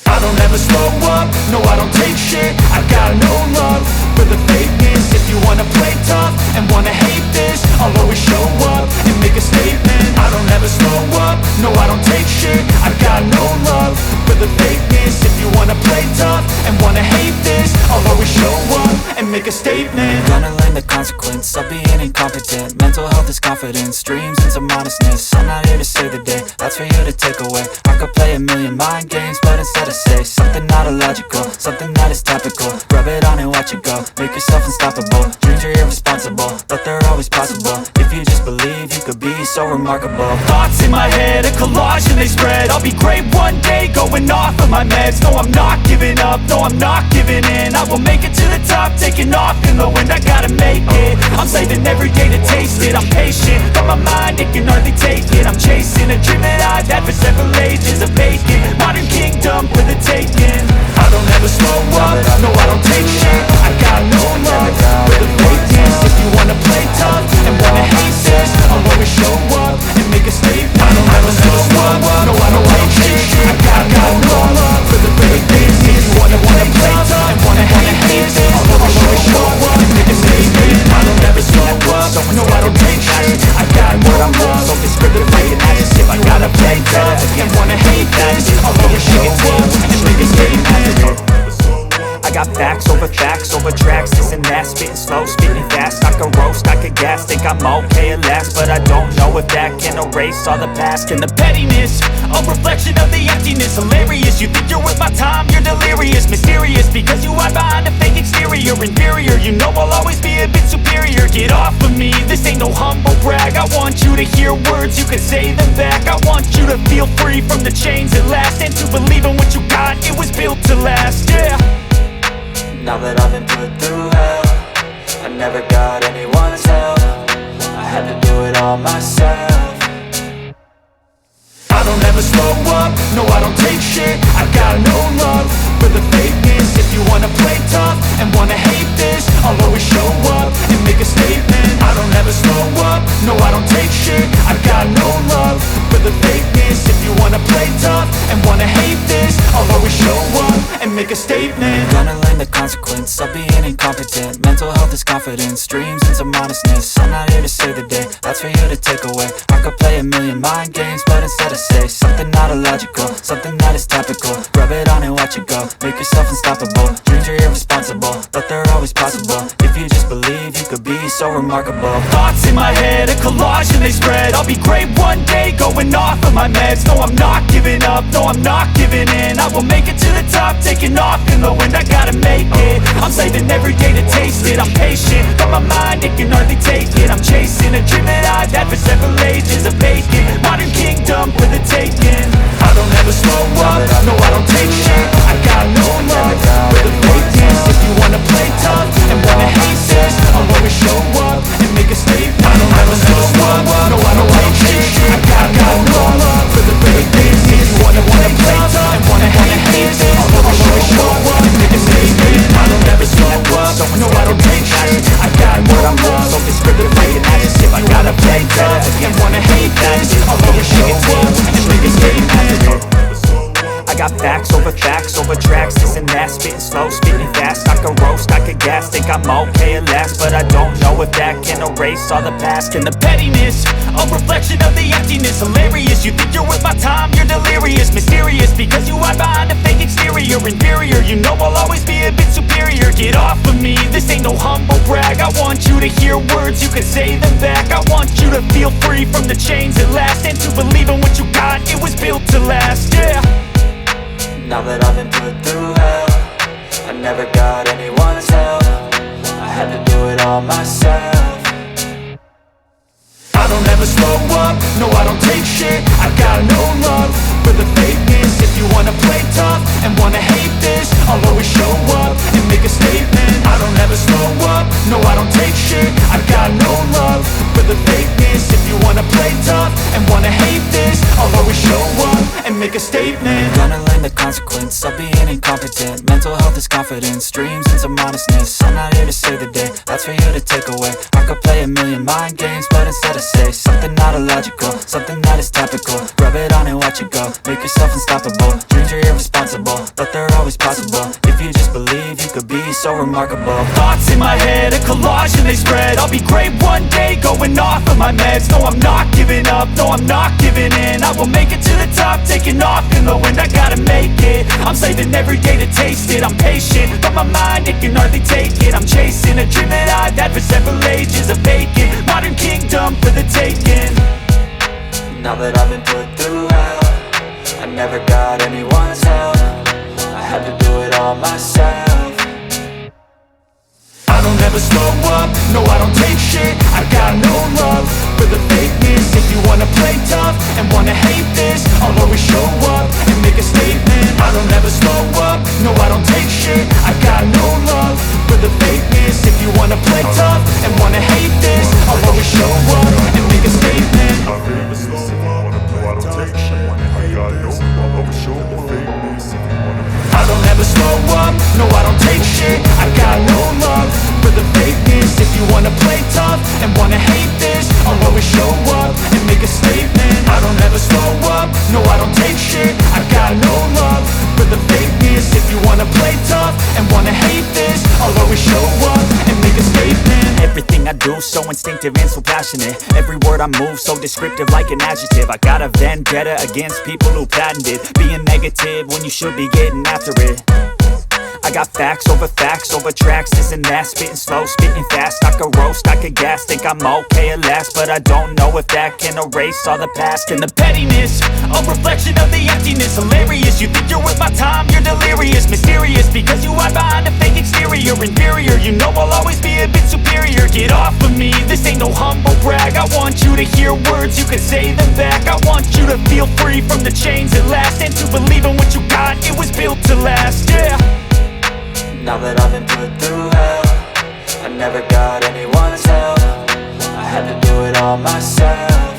I don't ever slow up, no I don't take shit. I got no love for the fakeness. If you wanna play tough and wanna hate this, I'll always show up and make a statement. I don't ever slow up, no I don't take shit. I got no love for the fakeness. If you wanna play tough and wanna hate this, I'll always show up and make a statement. Gonna learn the consequence of being incompetent. Mental health is confidence, dreams and some honestness. I'm not here to save the day, that's for you to take away. I could play a million mind games, but instead I say something not illogical, something that is topical. Rub it on and watch it go, make yourself unstoppable. Dreams are irresponsible, but they're always possible. If you just believe, you could be so remarkable. Thoughts in my head, a collage and they spread. I'll be great one day, going off of my meds. No, I'm not giving up, no, I'm not giving in. I will make it to the top, taking off in the wind. I gotta make it, I'm saving every day to taste it. I'm patient, but my mind, it can hardly take it. I'm chasing a dream that I've had for several ages. A vacant, modern kingdom for the taking. I don't ever slow up, no, I don't take shit. I got no love for the fakeness. If you wanna play tough and wanna hate this, I'll always show up and make a statement. I don't ever slow up, no, I don't take shit. I got no love for the fakeness. If you wanna play tough and wanna hate this, I'll always show up and make a statement. I don't ever slow up, no, I don't take shit. I got no love for the fakeness. If I gotta play tough and wanna hate this, I'll always show up and make a statement. I got facts over tracks, this and that, spitting slow, spitting fast. I can roast, I can gas, think I'm okay at last, but I don't know if that can erase all the past. And the pettiness, a reflection of the emptiness. Hilarious, you think you're worth my time, you're delirious. Mysterious, because you hide behind a fake exterior. Inferior, you know I'll always be a bit superior. Get off of me, this ain't no humble brag. I want you to hear words, you can say them back. I want you to feel free from the chains at last, and to believe in what you got, it was built to last, yeah. Now that I've been put through hell, I never got anyone's help. I had to do it all myself. I don't ever slow up, no, I don't take shit. I got no love for the fakeness. If you wanna play tough and wanna hate this, I'll always show up and make a statement. I don't ever slow up, no, I don't take shit. I got no love for the fakeness. If you wanna play tough and wanna hate this, I'll always show up and make a statement. Gonna learn the consequence of being incompetent. Mental health is confidence, dreams and some honestness. I'm not here to save the day, that's for you to take away. I could play a million mind games, but instead I say something not illogical, something that is topical. Rub it on and watch it go, make yourself unstoppable. Dreams are irresponsible, but they're always possible. If you just believe, you could be so remarkable. Thoughts in my head, a collage and they spread. I'll be great one day, going off of my meds. No, I'm not giving up, no, I'm not giving in. I will make it to the top, taking off in the wind. I gotta make it, I'm saving every day to taste it. I'm patient, but my mind, it can hardly take it. I'm chasing a dream that I've had for several ages. A vacant, modern kingdom for the taking. I don't ever slow up, no, I don't take shit. I got no love for the fakeness. If you wanna play tough and wanna hate this, I'll always show up and make a statement. I don't ever slow up, no, I don't take shit. I got no love for the fakeness. If you wanna play tough and wanna hate this, I'll always show up and make a statement. I don't ever slow up, no, I don't take shit. I got no love for the fakeness. If I gotta play tough and wanna hate this, I'll always show up and make a statement. I got facts over tracks, this and that, spitting slow, spitting fast. I can roast, I can gas, think I'm okay at last, but I don't know if that can erase all the past. And the pettiness, a reflection of the emptiness. Hilarious, you think you're worth my time, you're delirious. Mysterious, because you hide behind a fake exterior. Inferior, you know I'll always be a bit superior. Get off of me, this ain't no humble brag. I want you to hear words, you can say them back. I want you to feel free from the chains at last, and to believe in what you got, it was built to last, yeah. Now that I've been put through hell, I never got anyone's help. I had to do it all myself. I don't ever slow up, no, I don't take shit. I got no love for the fakeness. If you wanna play tough and wanna hate this, I'll always show up and make a statement. I don't ever slow up, no, I don't take shit. I got no love for the fakeness. If you wanna play tough and wanna hate this, I'll always show up and make a statement. Gonna learn the consequence of being incompetent. Mental health is confidence, dreams and some honestness. I'm not here to save the day, that's for you to take away. I could play a million mind games, but instead I say something not illogical, something that is topical. Rub it on and watch it go, make yourself unstoppable. Dreams are irresponsible, but they're always possible. If you just believe, you could be so remarkable. Thoughts in my head, a collage and they spread. I'll be great one day, going off of my meds. No, I'm not giving up, no, I'm not giving in. I will make it to the top, taking off in the wind. I gotta make it, I'm saving every day to taste it. I'm patient, but my mind, it can hardly take it. I'm chasing a dream that I've had for several ages. A vacant, modern kingdom for the taking. Now that I've been put through hell, I never got anyone's help. I had to do it all myself. I don't ever slow up, no, I don't take shit. I got no love for the fakeness. If you wanna play tough and wanna hate this, I'll always show up and make a statement. I don't ever slow up, no I don't take shit. I got no love for the fakeness. If you wanna play tough and wanna hate this, I'll always show up and make a statement. I never slow up, no I don't take shit. I got no love, I'll always show the fakeness. If you wanna I don't ever slow up, no I don't take shit. I got no love for the fakeness. If you wanna play tough and wanna hate this, I'll always show up and make a statement. I don't ever slow up, no I don't take shit. I got no love for the fakeness. If you wanna play tough and wanna hate this, I'll always show up and make a statement. Everything I do so instinctive and so passionate. Every word I move so descriptive like an adjective. I got a vendetta against people who patented being negative when you should be getting after it. I got facts over tracks, this and that. Spitting slow, spitting fast, I could roast, I could gas. Think I'm okay at last, but I don't know if that can erase all the past. And the pettiness, a reflection of the emptiness. Hilarious, you think you're worth my time, you're delirious. Mysterious, because you hide behind a fake exterior. Inferior, you know I'll always be a bit superior. Get off of me, this ain't no humble brag. I want you to hear words, you can say them back. I want you to feel free from the chains at last, and to believe in what you got, it was built to last, yeah. Now that I've been put through hell, I never got anyone's help. I had to do it all myself.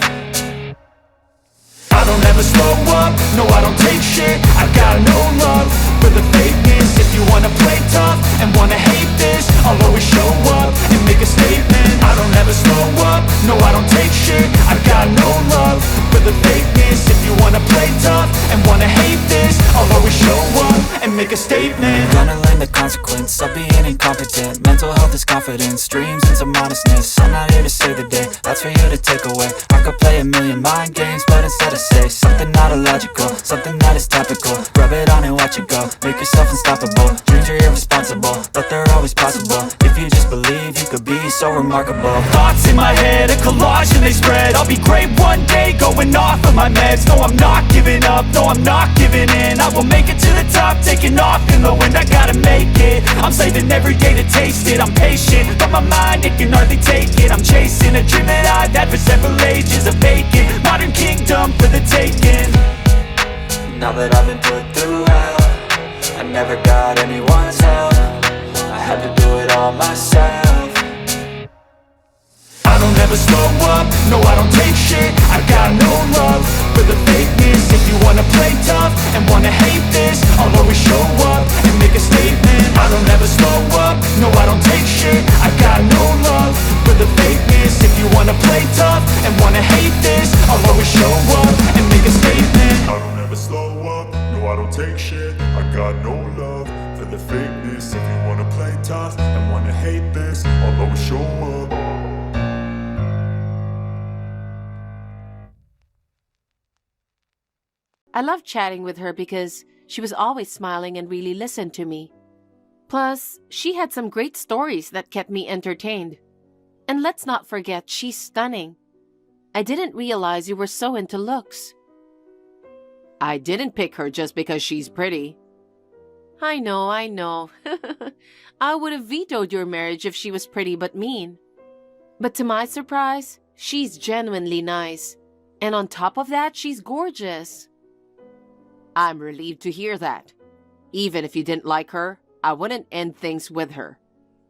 I don't ever slow up, no I don't take shit. I got no love for the fakeness. If you wanna play tough and wanna hate this, I'll always show up and make a statement. I don't ever slow up, no I don't take shit. I got no love for the fakeness. If you wanna play tough and wanna hate this, I'll always show up and make a statement. Gonna learn the consequence of being incompetent. Mental health is confidence, dreams and some honestness. I'm not here to save the day, that's for you to take away. I could play a million mind games, but instead I say something not illogical, something that is topical. Rub it on and watch it go, make yourself unstoppable. Dreams are irresponsible, but they're always possible. If you just believe, you could be so remarkable. Thoughts in my head, a collage and they spread. I'll be great one day, going off of my meds. No, I'm not giving up, no, I'm not giving in. I will make it to the top, taking off in the wind. I gotta make it, I'm saving every day to taste it. I'm patient, but my mind, it can hardly take it. I'm chasing a dream that I've had for several ages. A vacant, modern kingdom for the taking. Now that I've been put through hell, I never got anyone's help. I had to do it all myself. I don't ever slow up, no I don't take shit. I got no love for the fakeness. If you wanna play tough and wanna hate this, I'll always show up and make a statement. I don't ever slow up, no I don't take shit. I got no love for the fakeness. If you wanna play tough and wanna hate this, I'll always show up and make a statement. I don't ever slow up, no I don't take shit. I got no love for the fakeness. If you wanna play tough and wanna hate this, I'll always show up. I loved chatting with her because she was always smiling and really listened to me. Plus, she had some great stories that kept me entertained. And let's not forget, she's stunning. I didn't realize you were so into looks. I didn't pick her just because she's pretty. I know. I would have vetoed your marriage if she was pretty but mean. But to my surprise, she's genuinely nice. And on top of that, she's gorgeous. I'm relieved to hear that. Even if you didn't like her, I wouldn't end things with her.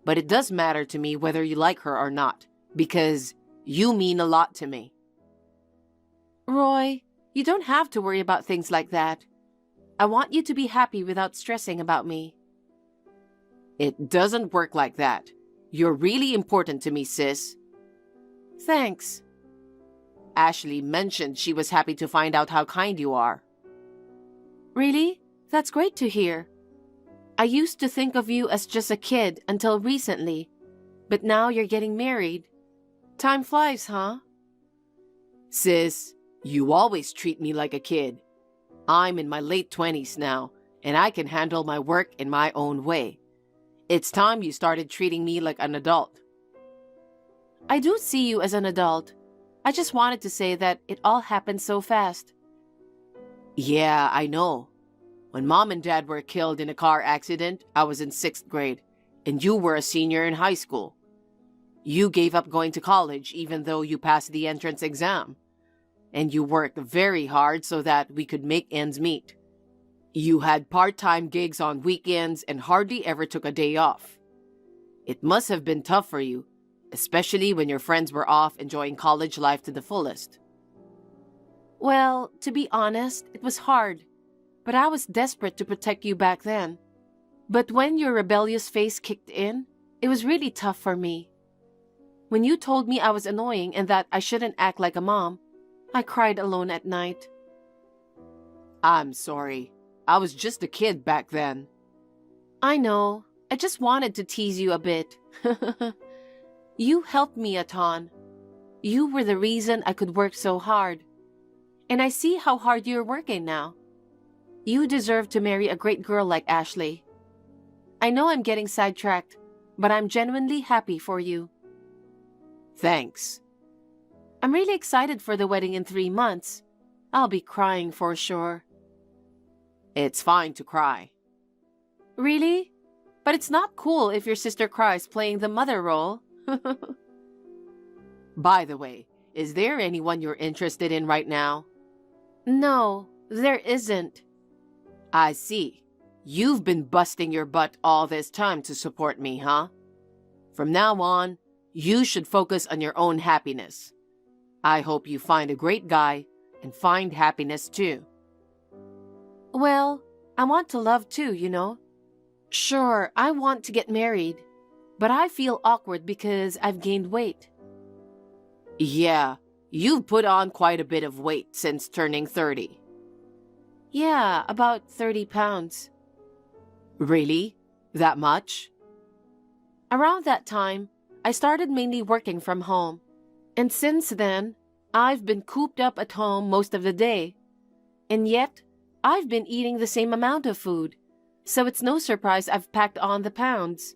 But it does matter to me whether you like her or not, because you mean a lot to me. Roy, you don't have to worry about things like that. I want you to be happy without stressing about me. It doesn't work like that. You're really important to me, sis. Thanks. Ashley mentioned she was happy to find out how kind you are. Really? That's great to hear. I used to think of you as just a kid until recently, but now you're getting married. Time flies, huh? Sis, you always treat me like a kid. I'm in my late 20s now, and I can handle my work in my own way. It's time you started treating me like an adult. I do see you as an adult. I just wanted to say that it all happened so fast. Yeah, I know. When Mom and Dad were killed in a car accident, I was in 6th grade, and you were a senior in high school. You gave up going to college even though you passed the entrance exam. And you worked very hard so that we could make ends meet. You had part-time gigs on weekends and hardly ever took a day off. It must have been tough for you, especially when your friends were off enjoying college life to the fullest. Well, to be honest, it was hard, but I was desperate to protect you back then. But when your rebellious face kicked in, it was really tough for me. When you told me I was annoying and that I shouldn't act like a mom, I cried alone at night. I'm sorry. I was just a kid back then. I know. I just wanted to tease you a bit. You helped me a ton. You were the reason I could work so hard. And I see how hard you're working now. You deserve to marry a great girl like Ashley. I know I'm getting sidetracked, but I'm genuinely happy for you. Thanks. I'm really excited for the wedding in 3 months. I'll be crying for sure. It's fine to cry. Really? But it's not cool if your sister cries playing the mother role. By the way, is there anyone you're interested in right now? No, there isn't. I see. You've been busting your butt all this time to support me, huh? From now on, you should focus on your own happiness. I hope you find a great guy and find happiness too. Well, I want to love too, you know. Sure, I want to get married, but I feel awkward because I've gained weight. Yeah, you've put on quite a bit of weight since turning 30. Yeah, about 30 pounds. Really? That much? Around that time, I started mainly working from home. And since then, I've been cooped up at home most of the day. And yet, I've been eating the same amount of food, so it's no surprise I've packed on the pounds.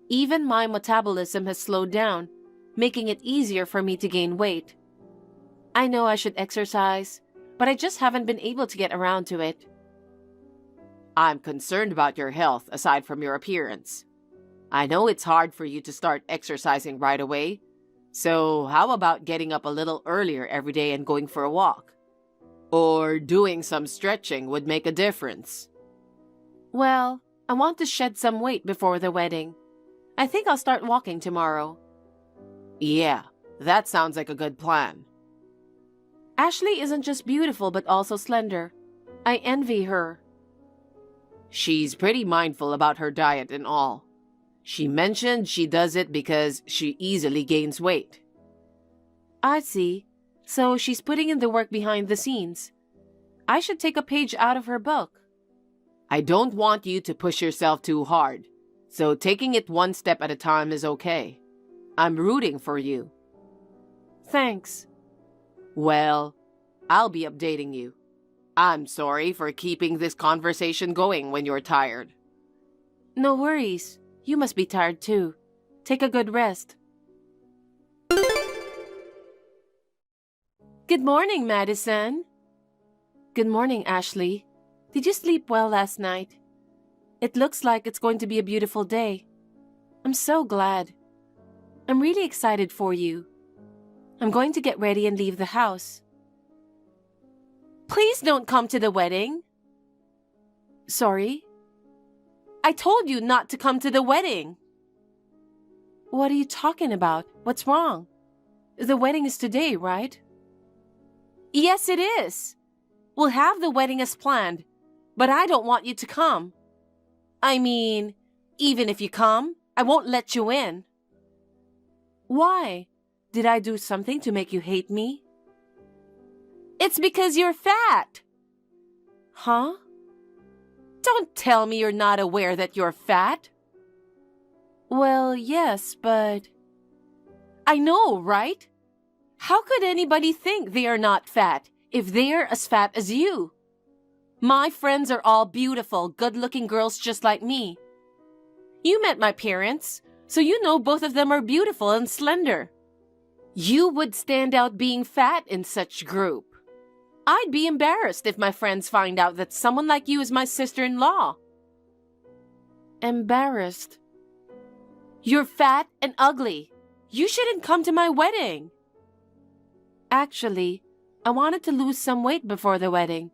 Even my metabolism has slowed down, making it easier for me to gain weight. I know I should exercise, but I just haven't been able to get around to it. I'm concerned about your health aside from your appearance. I know it's hard for you to start exercising right away, so how about getting up a little earlier every day and going for a walk? Or doing some stretching would make a difference. Well, I want to shed some weight before the wedding. I think I'll start walking tomorrow. Yeah, that sounds like a good plan. Ashley isn't just beautiful but also slender. I envy her. She's pretty mindful about her diet and all. She mentioned she does it because she easily gains weight. I see. So she's putting in the work behind the scenes. I should take a page out of her book. I don't want you to push yourself too hard, so taking it one step at a time is okay. I'm rooting for you. Thanks. Well, I'll be updating you. I'm sorry for keeping this conversation going when you're tired. No worries. You must be tired too. Take a good rest. Good morning, Madison. Good morning, Ashley. Did you sleep well last night? It looks like it's going to be a beautiful day. I'm so glad. I'm really excited for you. I'm going to get ready and leave the house. Please don't come to the wedding. Sorry? I told you not to come to the wedding. What are you talking about? What's wrong? The wedding is today, right? Yes, it is. We'll have the wedding as planned, but I don't want you to come. I mean, even if you come, I won't let you in. Why? Did I do something to make you hate me? It's because you're fat. Huh? Don't tell me you're not aware that you're fat. Well, yes, but... I know, right? How could anybody think they are not fat if they're as fat as you? My friends are all beautiful, good-looking girls just like me. You met my parents, so you know both of them are beautiful and slender. You would stand out being fat in such group. I'd be embarrassed if my friends find out that someone like you is my sister-in-law. Embarrassed? You're fat and ugly. You shouldn't come to my wedding. Actually, I wanted to lose some weight before the wedding.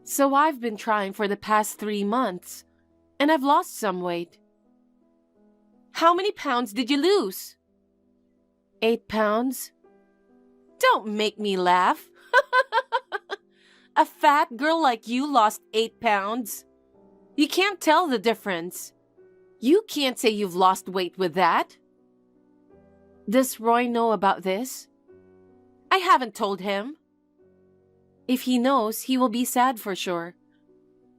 So I've been trying for the past 3 months, and I've lost some weight. How many pounds did you lose? 8 pounds. Don't make me laugh. A fat girl like you lost 8 pounds. You can't tell the difference. You can't say you've lost weight with that. Does Roy know about this? I haven't told him. If he knows, he will be sad for sure.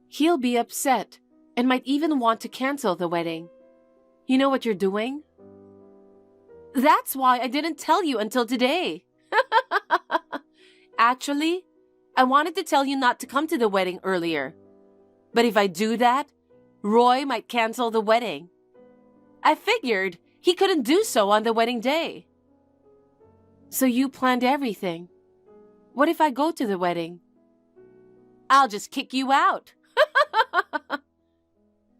He'll be upset and might even want to cancel the wedding. You know what you're doing? That's why I didn't tell you until today. Actually, I wanted to tell you not to come to the wedding earlier. But if I do that, Roy might cancel the wedding. I figured he couldn't do so on the wedding day. So you planned everything. What if I go to the wedding? I'll just kick you out.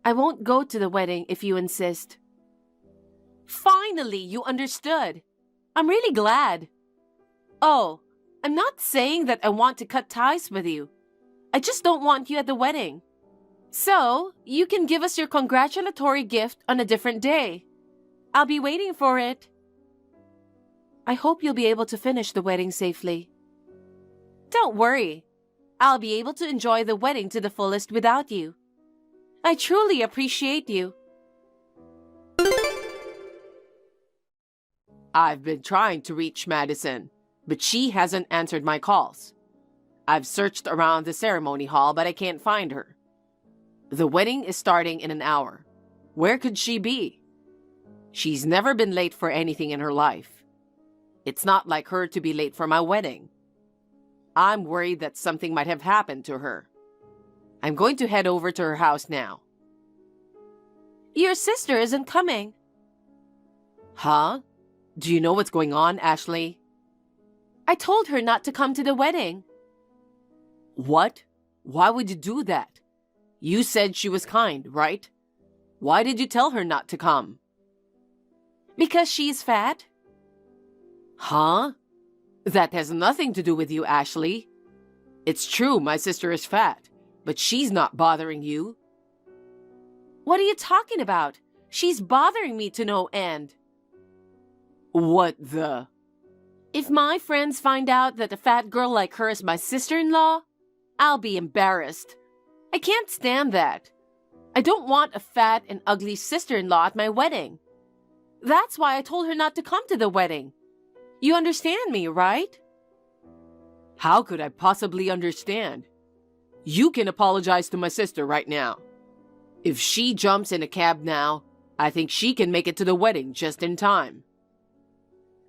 I won't go to the wedding if you insist. Finally, you understood. I'm really glad. Oh, I'm not saying that I want to cut ties with you. I just don't want you at the wedding. So, you can give us your congratulatory gift on a different day. I'll be waiting for it. I hope you'll be able to finish the wedding safely. Don't worry. I'll be able to enjoy the wedding to the fullest without you. I truly appreciate you. I've been trying to reach Madison, but she hasn't answered my calls. I've searched around the ceremony hall, but I can't find her. The wedding is starting in an hour. Where could she be? She's never been late for anything in her life. It's not like her to be late for my wedding. I'm worried that something might have happened to her. I'm going to head over to her house now. Your sister isn't coming. Huh? Do you know what's going on, Ashley? I told her not to come to the wedding. What? Why would you do that? You said she was kind, right? Why did you tell her not to come? Because she's fat. Huh? That has nothing to do with you, Ashley. It's true my sister is fat, but she's not bothering you. What are you talking about? She's bothering me to no end. What the? If my friends find out that a fat girl like her is my sister-in-law, I'll be embarrassed. I can't stand that. I don't want a fat and ugly sister-in-law at my wedding. That's why I told her not to come to the wedding. You understand me, right? How could I possibly understand? You can apologize to my sister right now. If she jumps in a cab now, I think she can make it to the wedding just in time.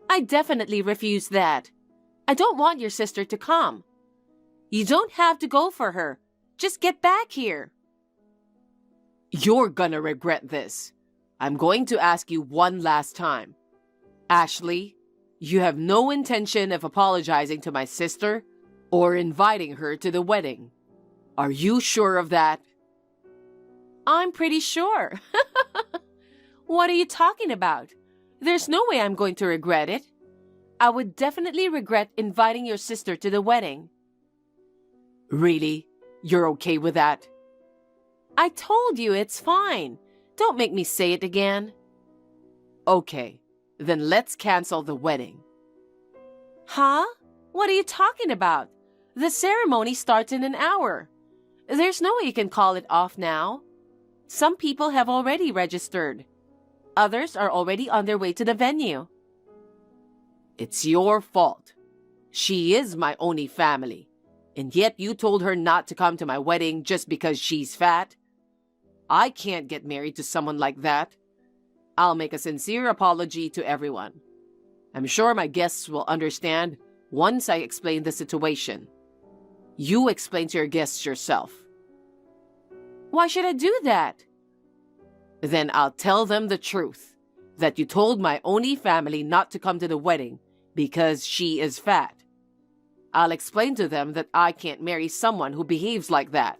I definitely refuse that. I don't want your sister to come. You don't have to go for her. Just get back here. You're gonna regret this. I'm going to ask you one last time. Ashley, you have no intention of apologizing to my sister or inviting her to the wedding. Are you sure of that? I'm pretty sure. What are you talking about? There's no way I'm going to regret it. I would definitely regret inviting your sister to the wedding. Really? You're okay with that? I told you it's fine. Don't make me say it again. Okay, then let's cancel the wedding. Huh? What are you talking about? The ceremony starts in an hour. There's no way you can call it off now. Some people have already registered. Others are already on their way to the venue. It's your fault. She is my only family. And yet you told her not to come to my wedding just because she's fat? I can't get married to someone like that. I'll make a sincere apology to everyone. I'm sure my guests will understand once I explain the situation. You explain to your guests yourself. Why should I do that? Then I'll tell them the truth, that you told my only family not to come to the wedding because she is fat. I'll explain to them that I can't marry someone who behaves like that.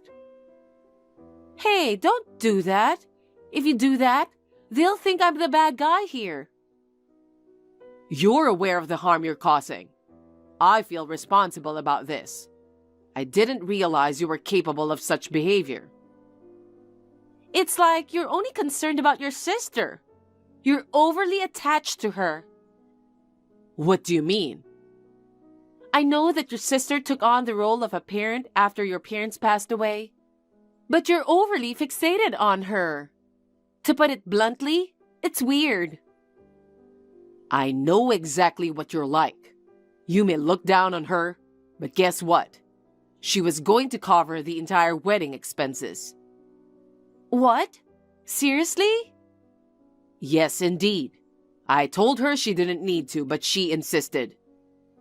Hey, don't do that. If you do that, they'll think I'm the bad guy here. You're aware of the harm you're causing. I feel responsible about this. I didn't realize you were capable of such behavior. It's like you're only concerned about your sister. You're overly attached to her. What do you mean? I know that your sister took on the role of a parent after your parents passed away, but you're overly fixated on her. To put it bluntly, it's weird. I know exactly what you're like. You may look down on her, but guess what? She was going to cover the entire wedding expenses. What? Seriously? Yes, indeed. I told her she didn't need to, but she insisted.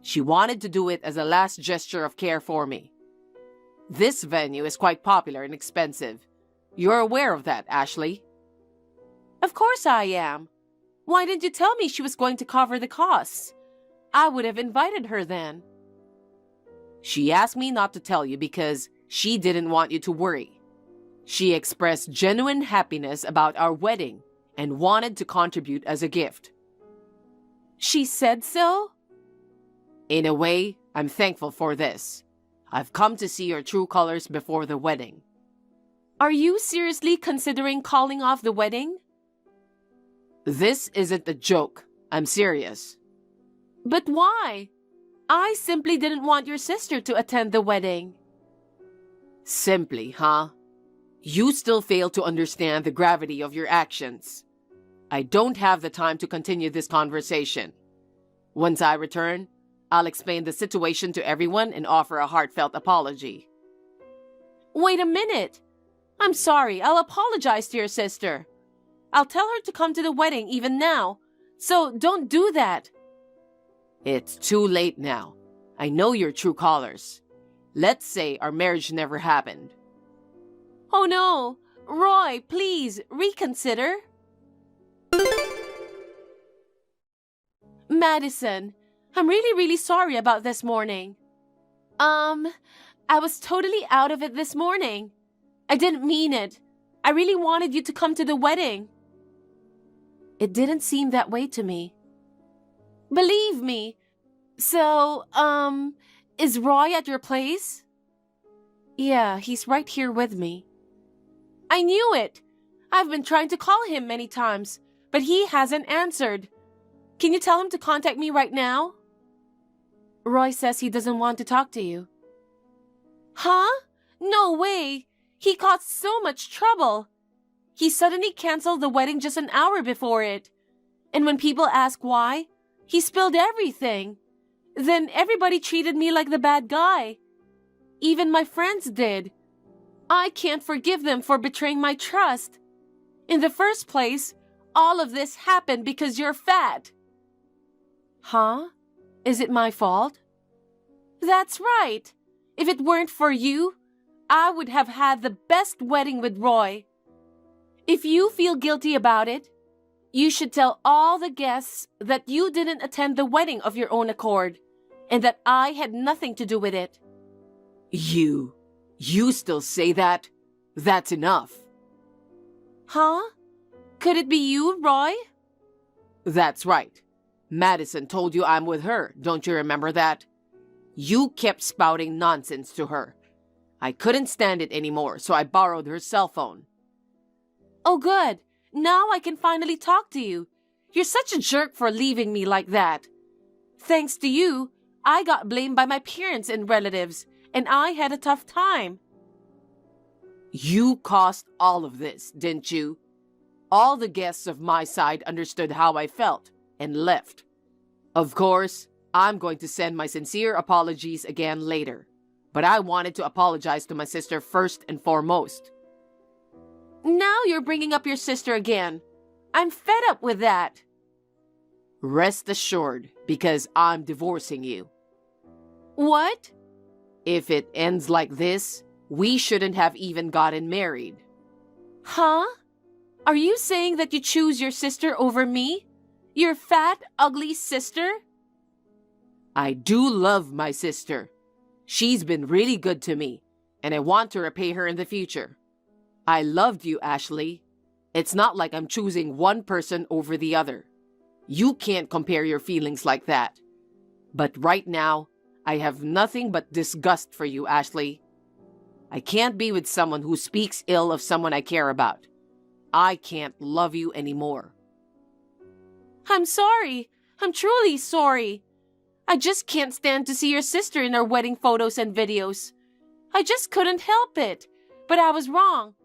She wanted to do it as a last gesture of care for me. This venue is quite popular and expensive. You're aware of that, Ashley? Of course I am. Why didn't you tell me she was going to cover the costs? I would have invited her then. She asked me not to tell you because she didn't want you to worry. She expressed genuine happiness about our wedding and wanted to contribute as a gift. She said so? In a way, I'm thankful for this. I've come to see your true colors before the wedding. Are you seriously considering calling off the wedding? This isn't a joke. I'm serious. But why? I simply didn't want your sister to attend the wedding. Simply, huh? You still fail to understand the gravity of your actions. I don't have the time to continue this conversation. Once I return, I'll explain the situation to everyone and offer a heartfelt apology. Wait a minute. I'm sorry. I'll apologize to your sister. I'll tell her to come to the wedding even now. So don't do that. It's too late now. I know your true colors. Let's say our marriage never happened. Oh no. Roy, please reconsider. Madison, I'm really sorry about this morning. I was totally out of it this morning. I didn't mean it. I really wanted you to come to the wedding. It didn't seem that way to me. Believe me. So, is Roy at your place? Yeah, he's right here with me. I knew it. I've been trying to call him many times, but he hasn't answered. Can you tell him to contact me right now? Roy says he doesn't want to talk to you. Huh? No way. He caused so much trouble. He suddenly canceled the wedding just an hour before it. And when people ask why, he spilled everything. Then everybody treated me like the bad guy. Even my friends did. I can't forgive them for betraying my trust. In the first place, all of this happened because you're fat. Huh? Is it my fault? That's right. If it weren't for you, I would have had the best wedding with Roy. If you feel guilty about it, you should tell all the guests that you didn't attend the wedding of your own accord, and that I had nothing to do with it. You still say that? That's enough. Huh? Could it be you, Roy? That's right. Madison told you I'm with her, don't you remember that? You kept spouting nonsense to her. I couldn't stand it anymore, so I borrowed her cell phone. Oh good, now I can finally talk to you. You're such a jerk for leaving me like that. Thanks to you, I got blamed by my parents and relatives, and I had a tough time. You caused all of this, didn't you? All the guests of my side understood how I felt and left. Of course, I'm going to send my sincere apologies again later, but I wanted to apologize to my sister first and foremost. Now you're bringing up your sister again. I'm fed up with that. Rest assured, because I'm divorcing you. What? If it ends like this, we shouldn't have even gotten married. Huh? Are you saying that you choose your sister over me? Your fat, ugly sister? I do love my sister. She's been really good to me, and I want to repay her in the future. I loved you, Ashley. It's not like I'm choosing one person over the other. You can't compare your feelings like that. But right now, I have nothing but disgust for you, Ashley. I can't be with someone who speaks ill of someone I care about. I can't love you anymore. I'm sorry. I'm truly sorry. I just can't stand to see your sister in her wedding photos and videos. I just couldn't help it. But I was wrong.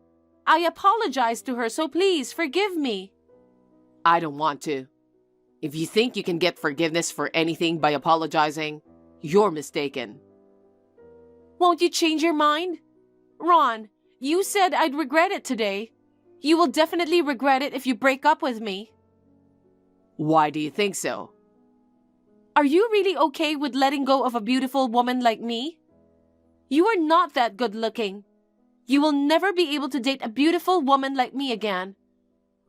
I apologized to her, so please forgive me. I don't want to. If you think you can get forgiveness for anything by apologizing, you're mistaken. Won't you change your mind? Ron, you said I'd regret it today. You will definitely regret it if you break up with me. Why do you think so? Are you really okay with letting go of a beautiful woman like me? You are not that good looking. You will never be able to date a beautiful woman like me again.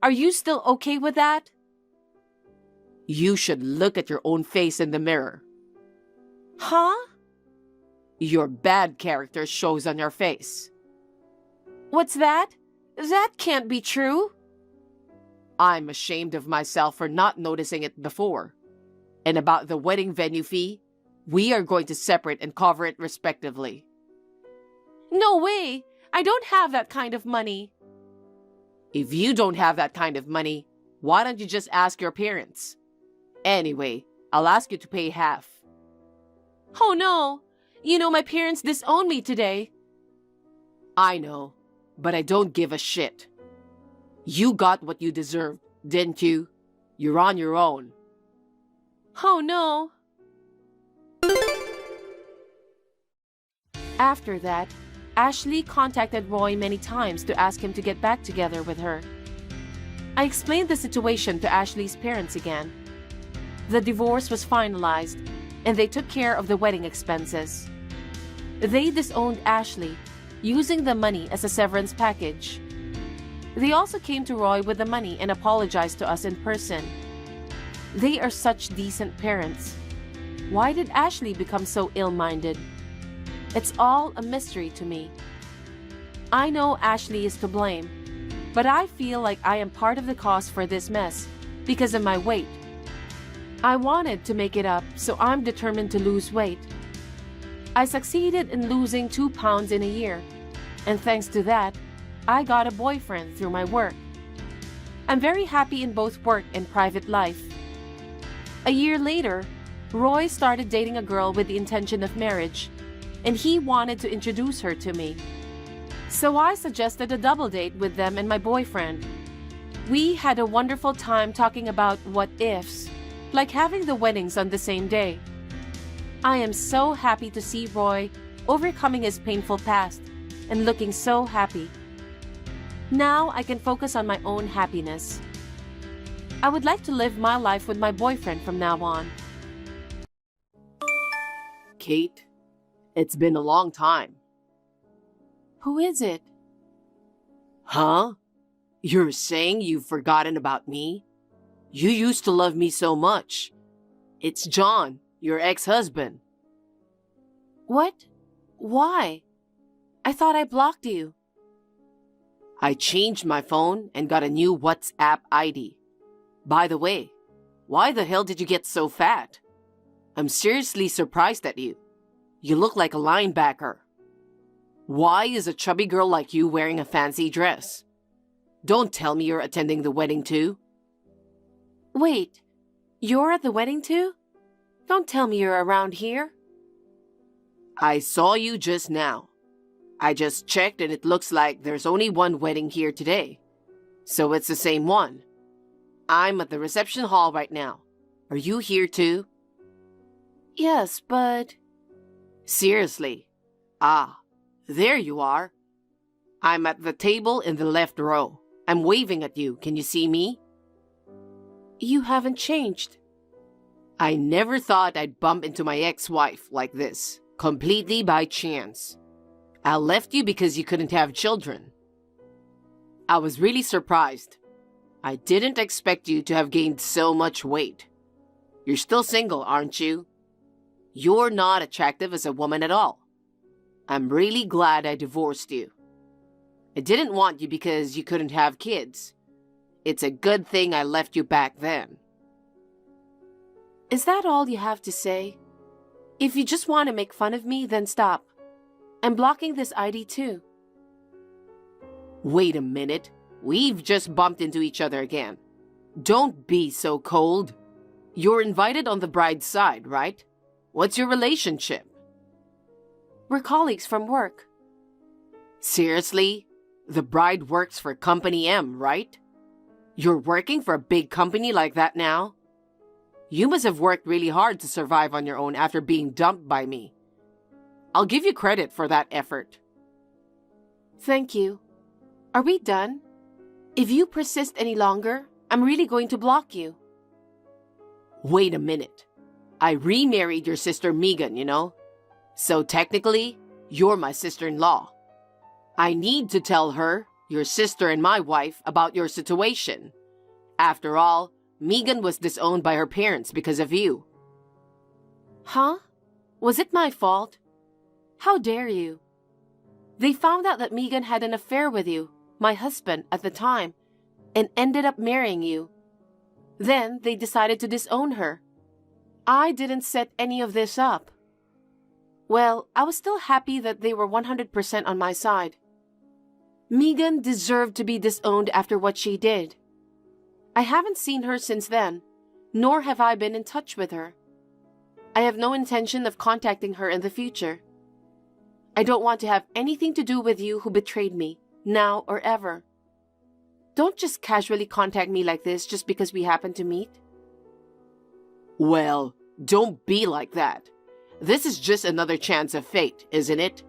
Are you still okay with that? You should look at your own face in the mirror. Huh? Your bad character shows on your face. What's that? That can't be true. I'm ashamed of myself for not noticing it before. And about the wedding venue fee, we are going to separate and cover it respectively. No way! I don't have that kind of money. If you don't have that kind of money, why don't you just ask your parents? Anyway, I'll ask you to pay half. Oh no! You know my parents disowned me today. I know, but I don't give a shit. You got what you deserved, didn't you? You're on your own. Oh no! After that, Ashley contacted Roy many times to ask him to get back together with her. I explained the situation to Ashley's parents again. The divorce was finalized, and they took care of the wedding expenses. They disowned Ashley, using the money as a severance package. They also came to Roy with the money and apologized to us in person. They are such decent parents. Why did Ashley become so ill-minded? It's all a mystery to me. I know Ashley is to blame, but I feel like I am part of the cause for this mess because of my weight. I wanted to make it up, so I'm determined to lose weight. I succeeded in losing 2 pounds in a year, and thanks to that, I got a boyfriend through my work. I'm very happy in both work and private life. A year later, Roy started dating a girl with the intention of marriage, and he wanted to introduce her to me. So I suggested a double date with them and my boyfriend. We had a wonderful time talking about what ifs, like having the weddings on the same day. I am so happy to see Roy overcoming his painful past and looking so happy. Now I can focus on my own happiness. I would like to live my life with my boyfriend from now on. Kate, it's been a long time. Who is it? Huh? You're saying you've forgotten about me? You used to love me so much. It's John, your ex-husband. What? Why? I thought I blocked you. I changed my phone and got a new WhatsApp ID. By the way, why the hell did you get so fat? I'm seriously surprised at you. You look like a linebacker. Why is a chubby girl like you wearing a fancy dress? Don't tell me you're attending the wedding too. Wait, you're at the wedding too? Don't tell me you're around here. I saw you just now. I just checked and it looks like there's only one wedding here today. So it's the same one. I'm at the reception hall right now. Are you here too? Yes, but... Seriously? Ah, there you are. I'm at the table in the left row. I'm waving at you. Can you see me? You haven't changed. I never thought I'd bump into my ex-wife like this, completely by chance. I left you because you couldn't have children. I was really surprised. I didn't expect you to have gained so much weight. You're still single, aren't you? You're not attractive as a woman at all. I'm really glad I divorced you. I didn't want you because you couldn't have kids. It's a good thing I left you back then. Is that all you have to say? If you just want to make fun of me, then stop. I'm blocking this ID too. Wait a minute. We've just bumped into each other again. Don't be so cold. You're invited on the bride's side, right? What's your relationship? We're colleagues from work. Seriously? The bride works for Company M, right? You're working for a big company like that now? You must have worked really hard to survive on your own after being dumped by me. I'll give you credit for that effort. Thank you. Are we done? If you persist any longer, I'm really going to block you. Wait a minute. I remarried your sister Megan, you know? So technically, you're my sister-in-law. I need to tell her, your sister and my wife, about your situation. After all, Megan was disowned by her parents because of you. Huh? Was it my fault? How dare you? They found out that Megan had an affair with you, my husband, at the time, and ended up marrying you. Then they decided to disown her. I didn't set any of this up. Well, I was still happy that they were 100% on my side. Megan deserved to be disowned after what she did. I haven't seen her since then, nor have I been in touch with her. I have no intention of contacting her in the future. I don't want to have anything to do with you who betrayed me, now or ever. Don't just casually contact me like this just because we happen to meet. Well, don't be like that. This is just another chance of fate, isn't it?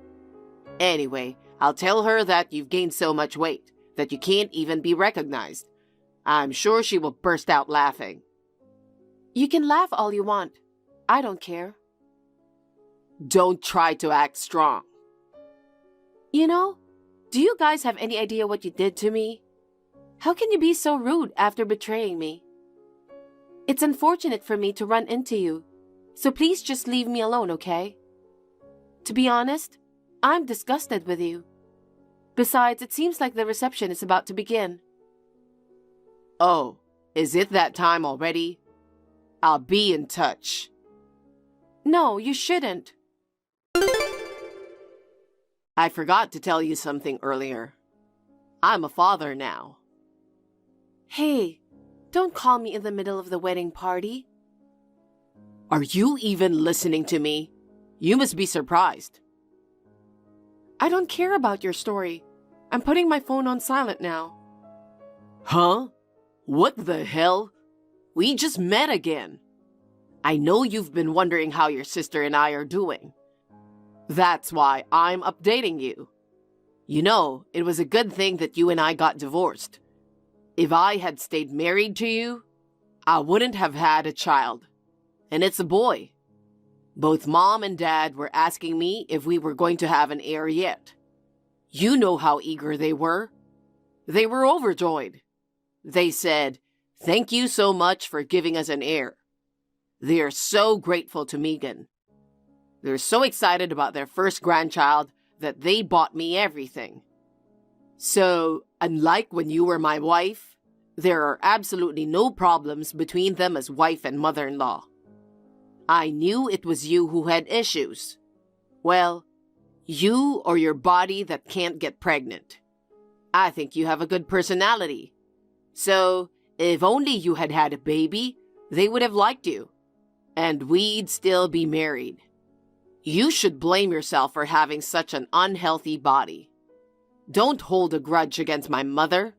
Anyway, I'll tell her that you've gained so much weight that you can't even be recognized. I'm sure she will burst out laughing. You can laugh all you want. I don't care. Don't try to act strong. You know, do you guys have any idea what you did to me? How can you be so rude after betraying me? It's unfortunate for me to run into you, so please just leave me alone, okay? To be honest, I'm disgusted with you. Besides, it seems like the reception is about to begin. Oh, is it that time already? I'll be in touch. No, you shouldn't. I forgot to tell you something earlier. I'm a father now. Hey, don't call me in the middle of the wedding party. Are you even listening to me? You must be surprised. I don't care about your story. I'm putting my phone on silent now. Huh? What the hell? We just met again. I know you've been wondering how your sister and I are doing. That's why I'm updating you. You know, it was a good thing that you and I got divorced. If I had stayed married to you, I wouldn't have had a child. And it's a boy. Both Mom and Dad were asking me if we were going to have an heir yet. You know how eager they were. They were overjoyed. They said, "Thank you so much for giving us an heir." They are so grateful to Megan. They're so excited about their first grandchild that they bought me everything. So, unlike when you were my wife, there are absolutely no problems between them as wife and mother-in-law. I knew it was you who had issues. Well, you or your body that can't get pregnant. I think you have a good personality. So, if only you had had a baby, they would have liked you. And we'd still be married. You should blame yourself for having such an unhealthy body. Don't hold a grudge against my mother.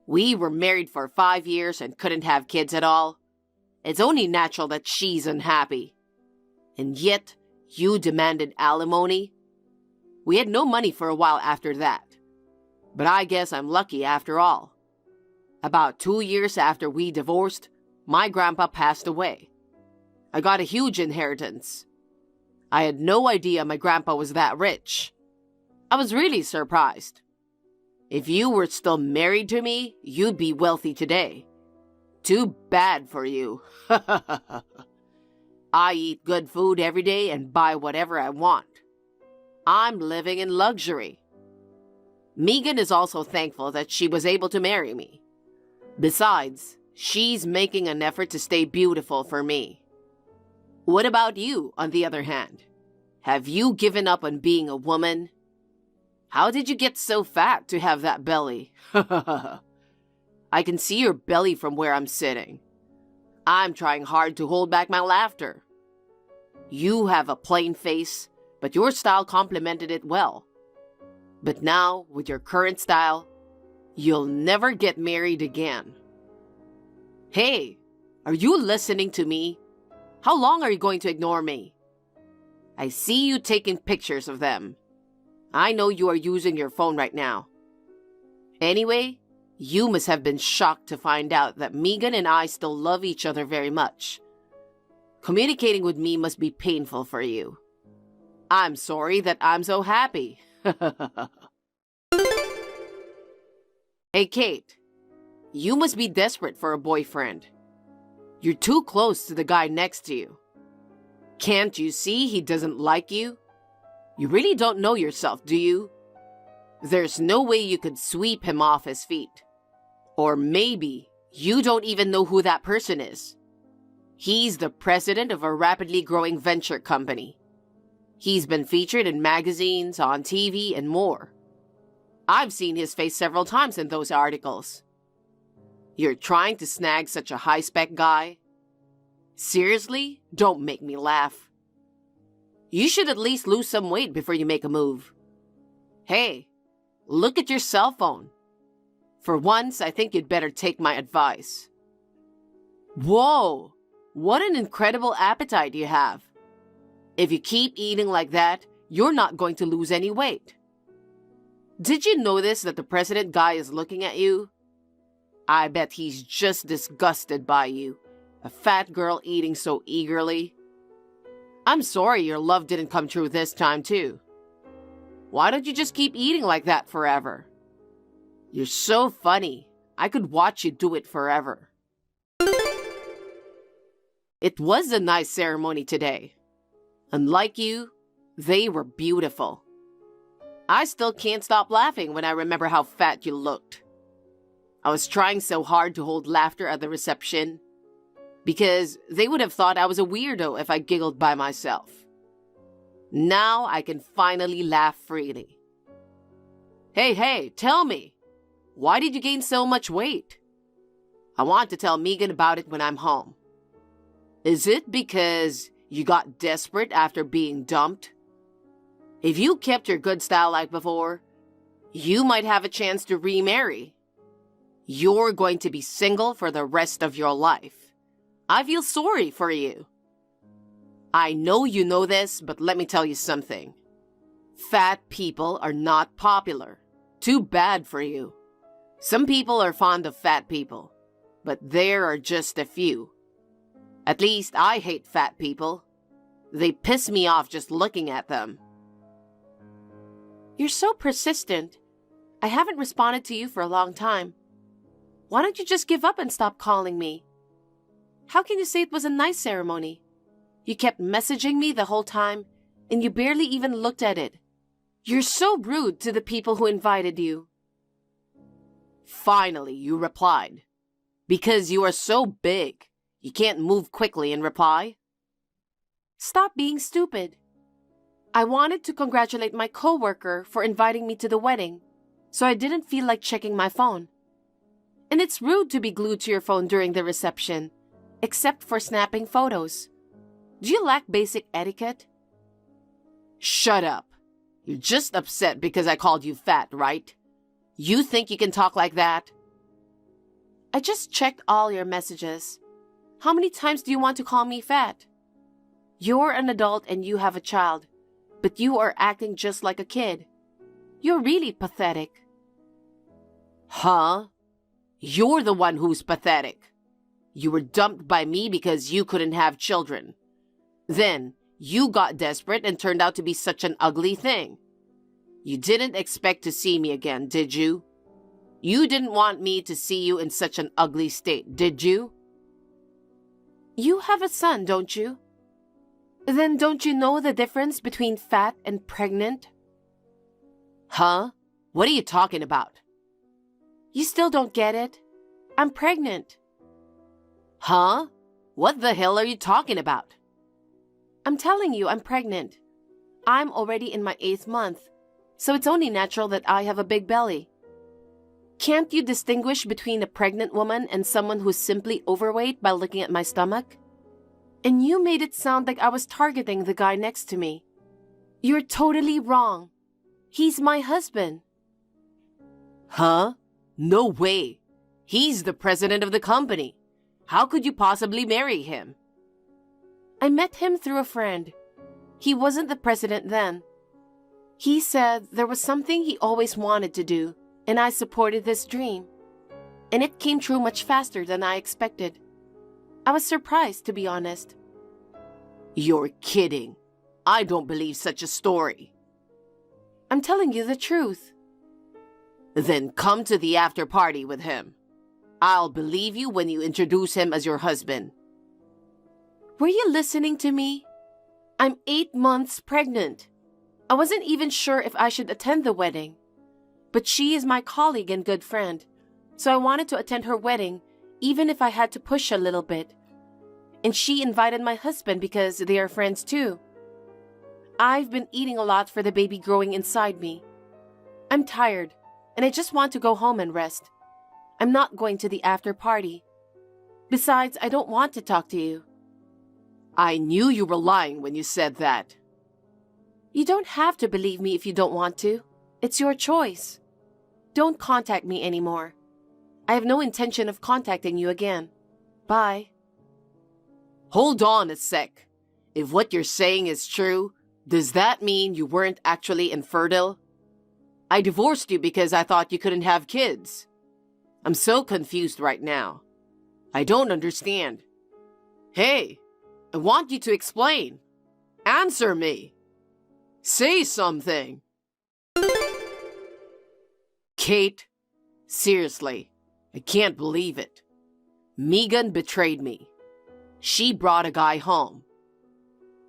We were married for 5 years and couldn't have kids at all. It's only natural that she's unhappy. And yet, you demanded alimony. We had no money for a while after that. But I guess I'm lucky after all. About 2 years after we divorced, my grandpa passed away. I got a huge inheritance. I had no idea my grandpa was that rich. I was really surprised. If you were still married to me, you'd be wealthy today. Too bad for you. I eat good food every day and buy whatever I want. I'm living in luxury. Megan is also thankful that she was able to marry me. Besides, she's making an effort to stay beautiful for me. What about you, on the other hand? Have you given up on being a woman? How did you get so fat to have that belly? I can see your belly from where I'm sitting. I'm trying hard to hold back my laughter. You have a plain face, but your style complemented it well. But now, with your current style, you'll never get married again. Hey, are you listening to me? How long are you going to ignore me? I see you taking pictures of them. I know you are using your phone right now. Anyway, you must have been shocked to find out that Megan and I still love each other very much. Communicating with me must be painful for you. I'm sorry that I'm so happy. Hey, Kate. You must be desperate for a boyfriend. You're too close to the guy next to you. Can't you see he doesn't like you? You really don't know yourself, do you? There's no way you could sweep him off his feet. Or maybe you don't even know who that person is. He's the president of a rapidly growing venture company. He's been featured in magazines, on TV, and more. I've seen his face several times in those articles. You're trying to snag such a high-spec guy? Seriously? Don't make me laugh. You should at least lose some weight before you make a move. Hey, look at your cell phone. For once, I think you'd better take my advice. Whoa! What an incredible appetite you have. If you keep eating like that, you're not going to lose any weight. Did you notice that the president guy is looking at you? I bet he's just disgusted by you, a fat girl eating so eagerly. I'm sorry your love didn't come true this time too. Why don't you just keep eating like that forever? You're so funny. I could watch you do it forever. It was a nice ceremony today. Unlike you, they were beautiful. I still can't stop laughing when I remember how fat you looked. I was trying so hard to hold laughter at the reception because they would have thought I was a weirdo if I giggled by myself. Now I can finally laugh freely. Hey, tell me, why did you gain so much weight? I want to tell Megan about it when I'm home. Is it because you got desperate after being dumped? If you kept your good style like before, you might have a chance to remarry. You're going to be single for the rest of your life. I feel sorry for you. I know you know this, but let me tell you something. Fat people are not popular. Too bad for you. Some people are fond of fat people, but there are just a few. At least I hate fat people. They piss me off just looking at them. You're so persistent. I haven't responded to you for a long time. Why don't you just give up and stop calling me? How can you say it was a nice ceremony? You kept messaging me the whole time, and you barely even looked at it. You're so rude to the people who invited you. Finally, you replied. Because you are so big, you can't move quickly and reply. Stop being stupid. I wanted to congratulate my coworker for inviting me to the wedding, so I didn't feel like checking my phone. And it's rude to be glued to your phone during the reception, except for snapping photos. Do you lack basic etiquette? Shut up. You're just upset because I called you fat, right? You think you can talk like that? I just checked all your messages. How many times do you want to call me fat? You're an adult and you have a child, but you are acting just like a kid. You're really pathetic. Huh? You're the one who's pathetic. You were dumped by me because you couldn't have children. Then, you got desperate and turned out to be such an ugly thing. You didn't expect to see me again, did you? You didn't want me to see you in such an ugly state, did you? You have a son, don't you? Then don't you know the difference between fat and pregnant? Huh? What are you talking about? You still don't get it? I'm pregnant. Huh? What the hell are you talking about? I'm telling you, I'm pregnant. I'm already in my 8th month, so it's only natural that I have a big belly. Can't you distinguish between a pregnant woman and someone who's simply overweight by looking at my stomach? And you made it sound like I was targeting the guy next to me. You're totally wrong. He's my husband. Huh? No way. He's the president of the company. How could you possibly marry him? I met him through a friend. He wasn't the president then. He said there was something he always wanted to do, and I supported this dream. And it came true much faster than I expected. I was surprised, to be honest. You're kidding. I don't believe such a story. I'm telling you the truth. Then come to the after party with him. I'll believe you when you introduce him as your husband. Were you listening to me? I'm 8 months pregnant. I wasn't even sure if I should attend the wedding. But she is my colleague and good friend, so I wanted to attend her wedding, even if I had to push a little bit. And she invited my husband because they are friends too. I've been eating a lot for the baby growing inside me. I'm tired, and I just want to go home and rest. I'm not going to the after party. Besides, I don't want to talk to you. I knew you were lying when you said that. You don't have to believe me if you don't want to. It's your choice. Don't contact me anymore. I have no intention of contacting you again. Bye. Hold on a sec. If what you're saying is true, does that mean you weren't actually infertile? I divorced you because I thought you couldn't have kids. I'm so confused right now. I don't understand. Hey, I want you to explain. Answer me. Say something. Kate, seriously, I can't believe it. Megan betrayed me. She brought a guy home.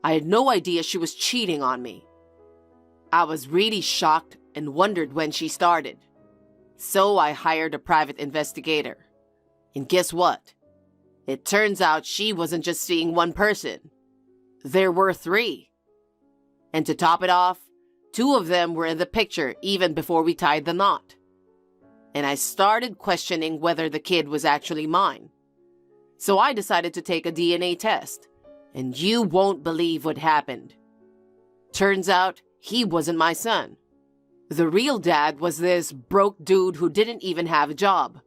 I had no idea she was cheating on me. I was really shocked and wondered when she started. So I hired a private investigator. And guess what? It turns out she wasn't just seeing one person. There were 3. And to top it off, 2 of them were in the picture even before we tied the knot. And I started questioning whether the kid was actually mine. So I decided to take a DNA test. And you won't believe what happened. Turns out he wasn't my son. The real dad was this broke dude who didn't even have a job.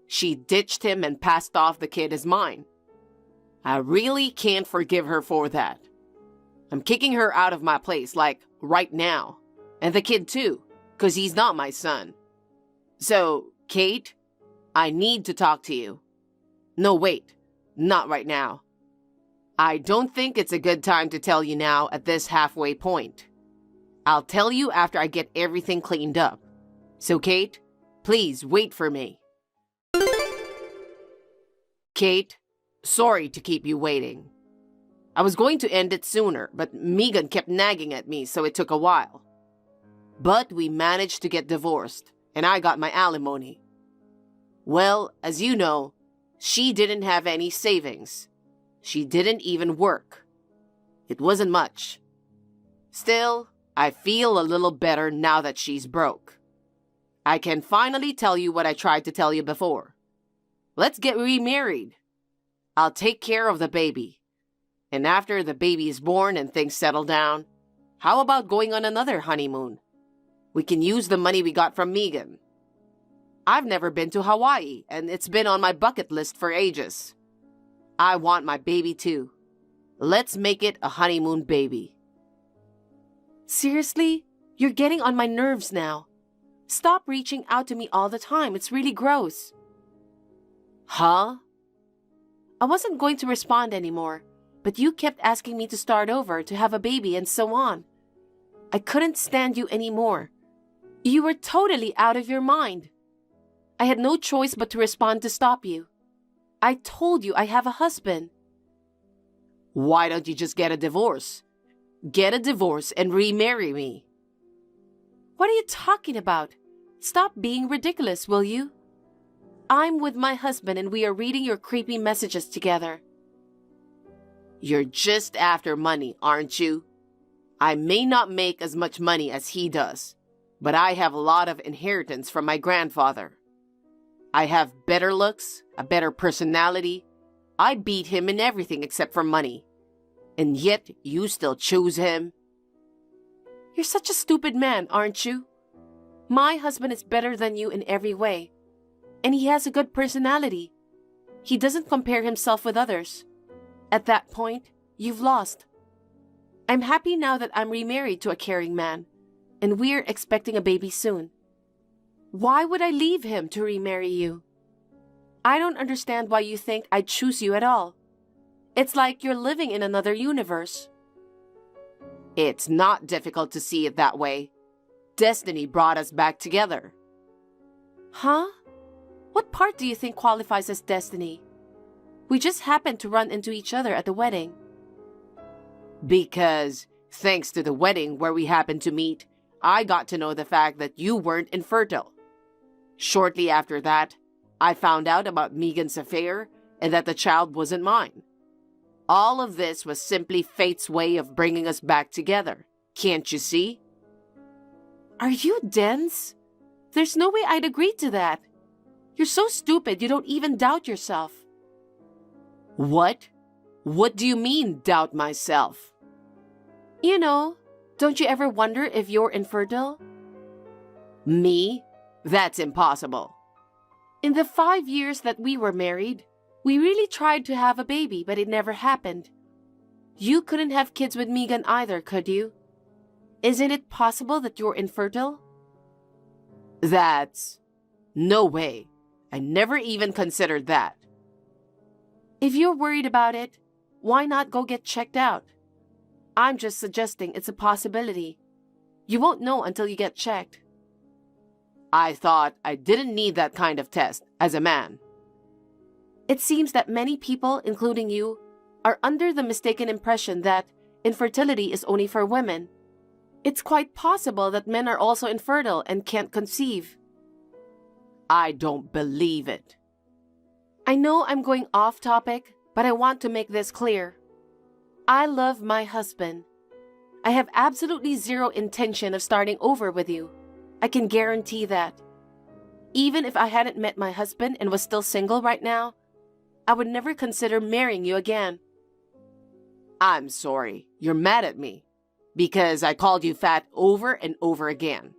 She ditched him and passed off the kid as mine. I really can't forgive her for that. I'm kicking her out of my place, like, right now. And the kid too, 'cause he's not my son. So, Kate, I need to talk to you. No, wait, not right now. I don't think it's a good time to tell you now at this halfway point. I'll tell you after I get everything cleaned up. So, Kate, please wait for me. Kate, sorry to keep you waiting. I was going to end it sooner, but Megan kept nagging at me, so it took a while. But we managed to get divorced, and I got my alimony. Well, as you know, she didn't have any savings. She didn't even work. It wasn't much. Still, I feel a little better now that she's broke. I can finally tell you what I tried to tell you before. Let's get remarried. I'll take care of the baby. And after the baby is born and things settle down, how about going on another honeymoon? We can use the money we got from Megan. I've never been to Hawaii, and it's been on my bucket list for ages. I want my baby too. Let's make it a honeymoon baby. Seriously? You're getting on my nerves now. Stop reaching out to me all the time. It's really gross. Huh? I wasn't going to respond anymore, but you kept asking me to start over, to have a baby, and so on. I couldn't stand you anymore. You were totally out of your mind. I had no choice but to respond to stop you. I told you I have a husband. Why don't you just get a divorce? Get a divorce and remarry me. What are you talking about? Stop being ridiculous, will you? I'm with my husband and we are reading your creepy messages together. You're just after money, aren't you? I may not make as much money as he does, but I have a lot of inheritance from my grandfather. I have better looks, a better personality. I beat him in everything except for money. And yet you still choose him? You're such a stupid man, aren't you? My husband is better than you in every way. And he has a good personality. He doesn't compare himself with others. At that point, you've lost. I'm happy now that I'm remarried to a caring man, and we're expecting a baby soon. Why would I leave him to remarry you? I don't understand why you think I'd choose you at all. It's like you're living in another universe. It's not difficult to see it that way. Destiny brought us back together. Huh? What part do you think qualifies as destiny? We just happened to run into each other at the wedding. Because, thanks to the wedding where we happened to meet, I got to know the fact that you weren't infertile. Shortly after that, I found out about Megan's affair and that the child wasn't mine. All of this was simply fate's way of bringing us back together. Can't you see? Are you dense? There's no way I'd agree to that. You're so stupid you don't even doubt yourself. What? What do you mean, doubt myself? You know, don't you ever wonder if you're infertile? Me? That's impossible. In the 5 years that we were married, we really tried to have a baby, but it never happened. You couldn't have kids with Megan either, could you? Isn't it possible that you're infertile? That's... no way. I never even considered that. If you're worried about it, why not go get checked out? I'm just suggesting it's a possibility. You won't know until you get checked. I thought I didn't need that kind of test as a man. It seems that many people, including you, are under the mistaken impression that infertility is only for women. It's quite possible that men are also infertile and can't conceive. I don't believe it. I know I'm going off topic, but I want to make this clear. I love my husband. I have absolutely zero intention of starting over with you. I can guarantee that. Even if I hadn't met my husband and was still single right now, I would never consider marrying you again. I'm sorry, you're mad at me because I called you fat over and over again.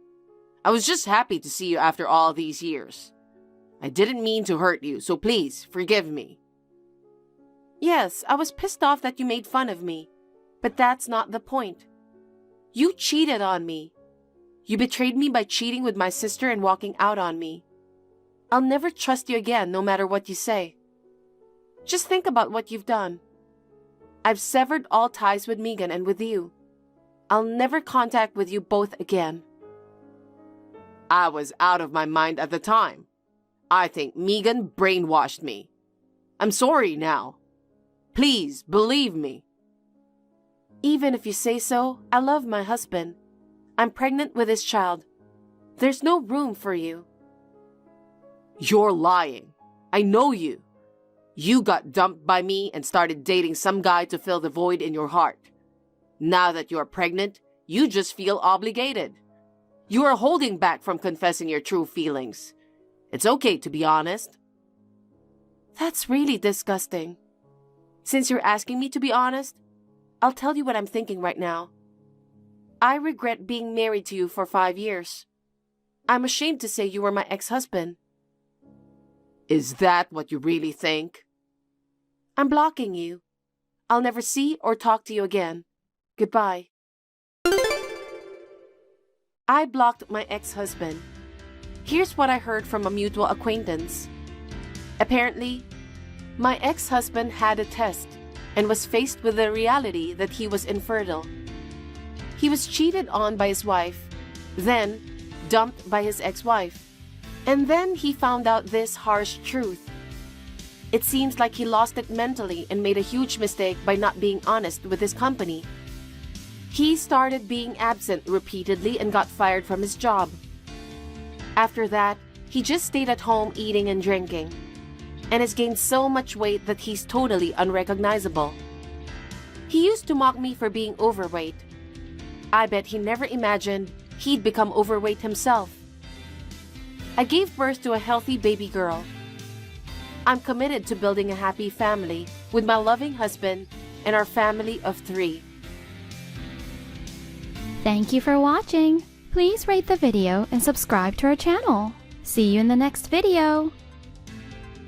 I was just happy to see you after all these years. I didn't mean to hurt you, so please forgive me. Yes, I was pissed off that you made fun of me, but that's not the point. You cheated on me. You betrayed me by cheating with my sister and walking out on me. I'll never trust you again, no matter what you say. Just think about what you've done. I've severed all ties with Megan and with you. I'll never contact with you both again. I was out of my mind at the time. I think Megan brainwashed me. I'm sorry now. Please believe me. Even if you say so, I love my husband. I'm pregnant with his child. There's no room for you. You're lying. I know you. You got dumped by me and started dating some guy to fill the void in your heart. Now that you're pregnant, you just feel obligated. You are holding back from confessing your true feelings. It's okay to be honest. That's really disgusting. Since you're asking me to be honest, I'll tell you what I'm thinking right now. I regret being married to you for 5 years. I'm ashamed to say you were my ex-husband. Is that what you really think? I'm blocking you. I'll never see or talk to you again. Goodbye. I blocked my ex-husband. Here's what I heard from a mutual acquaintance. Apparently, my ex-husband had a test and was faced with the reality that he was infertile. He was cheated on by his wife, then dumped by his ex-wife. And then he found out this harsh truth. It seems like he lost it mentally and made a huge mistake by not being honest with his company. He started being absent repeatedly and got fired from his job. After that, he just stayed at home eating and drinking, and has gained so much weight that he's totally unrecognizable. He used to mock me for being overweight. I bet he never imagined he'd become overweight himself. I gave birth to a healthy baby girl. I'm committed to building a happy family with my loving husband and our family of 3. Thank you for watching. Please rate the video and subscribe to our channel. See you in the next video.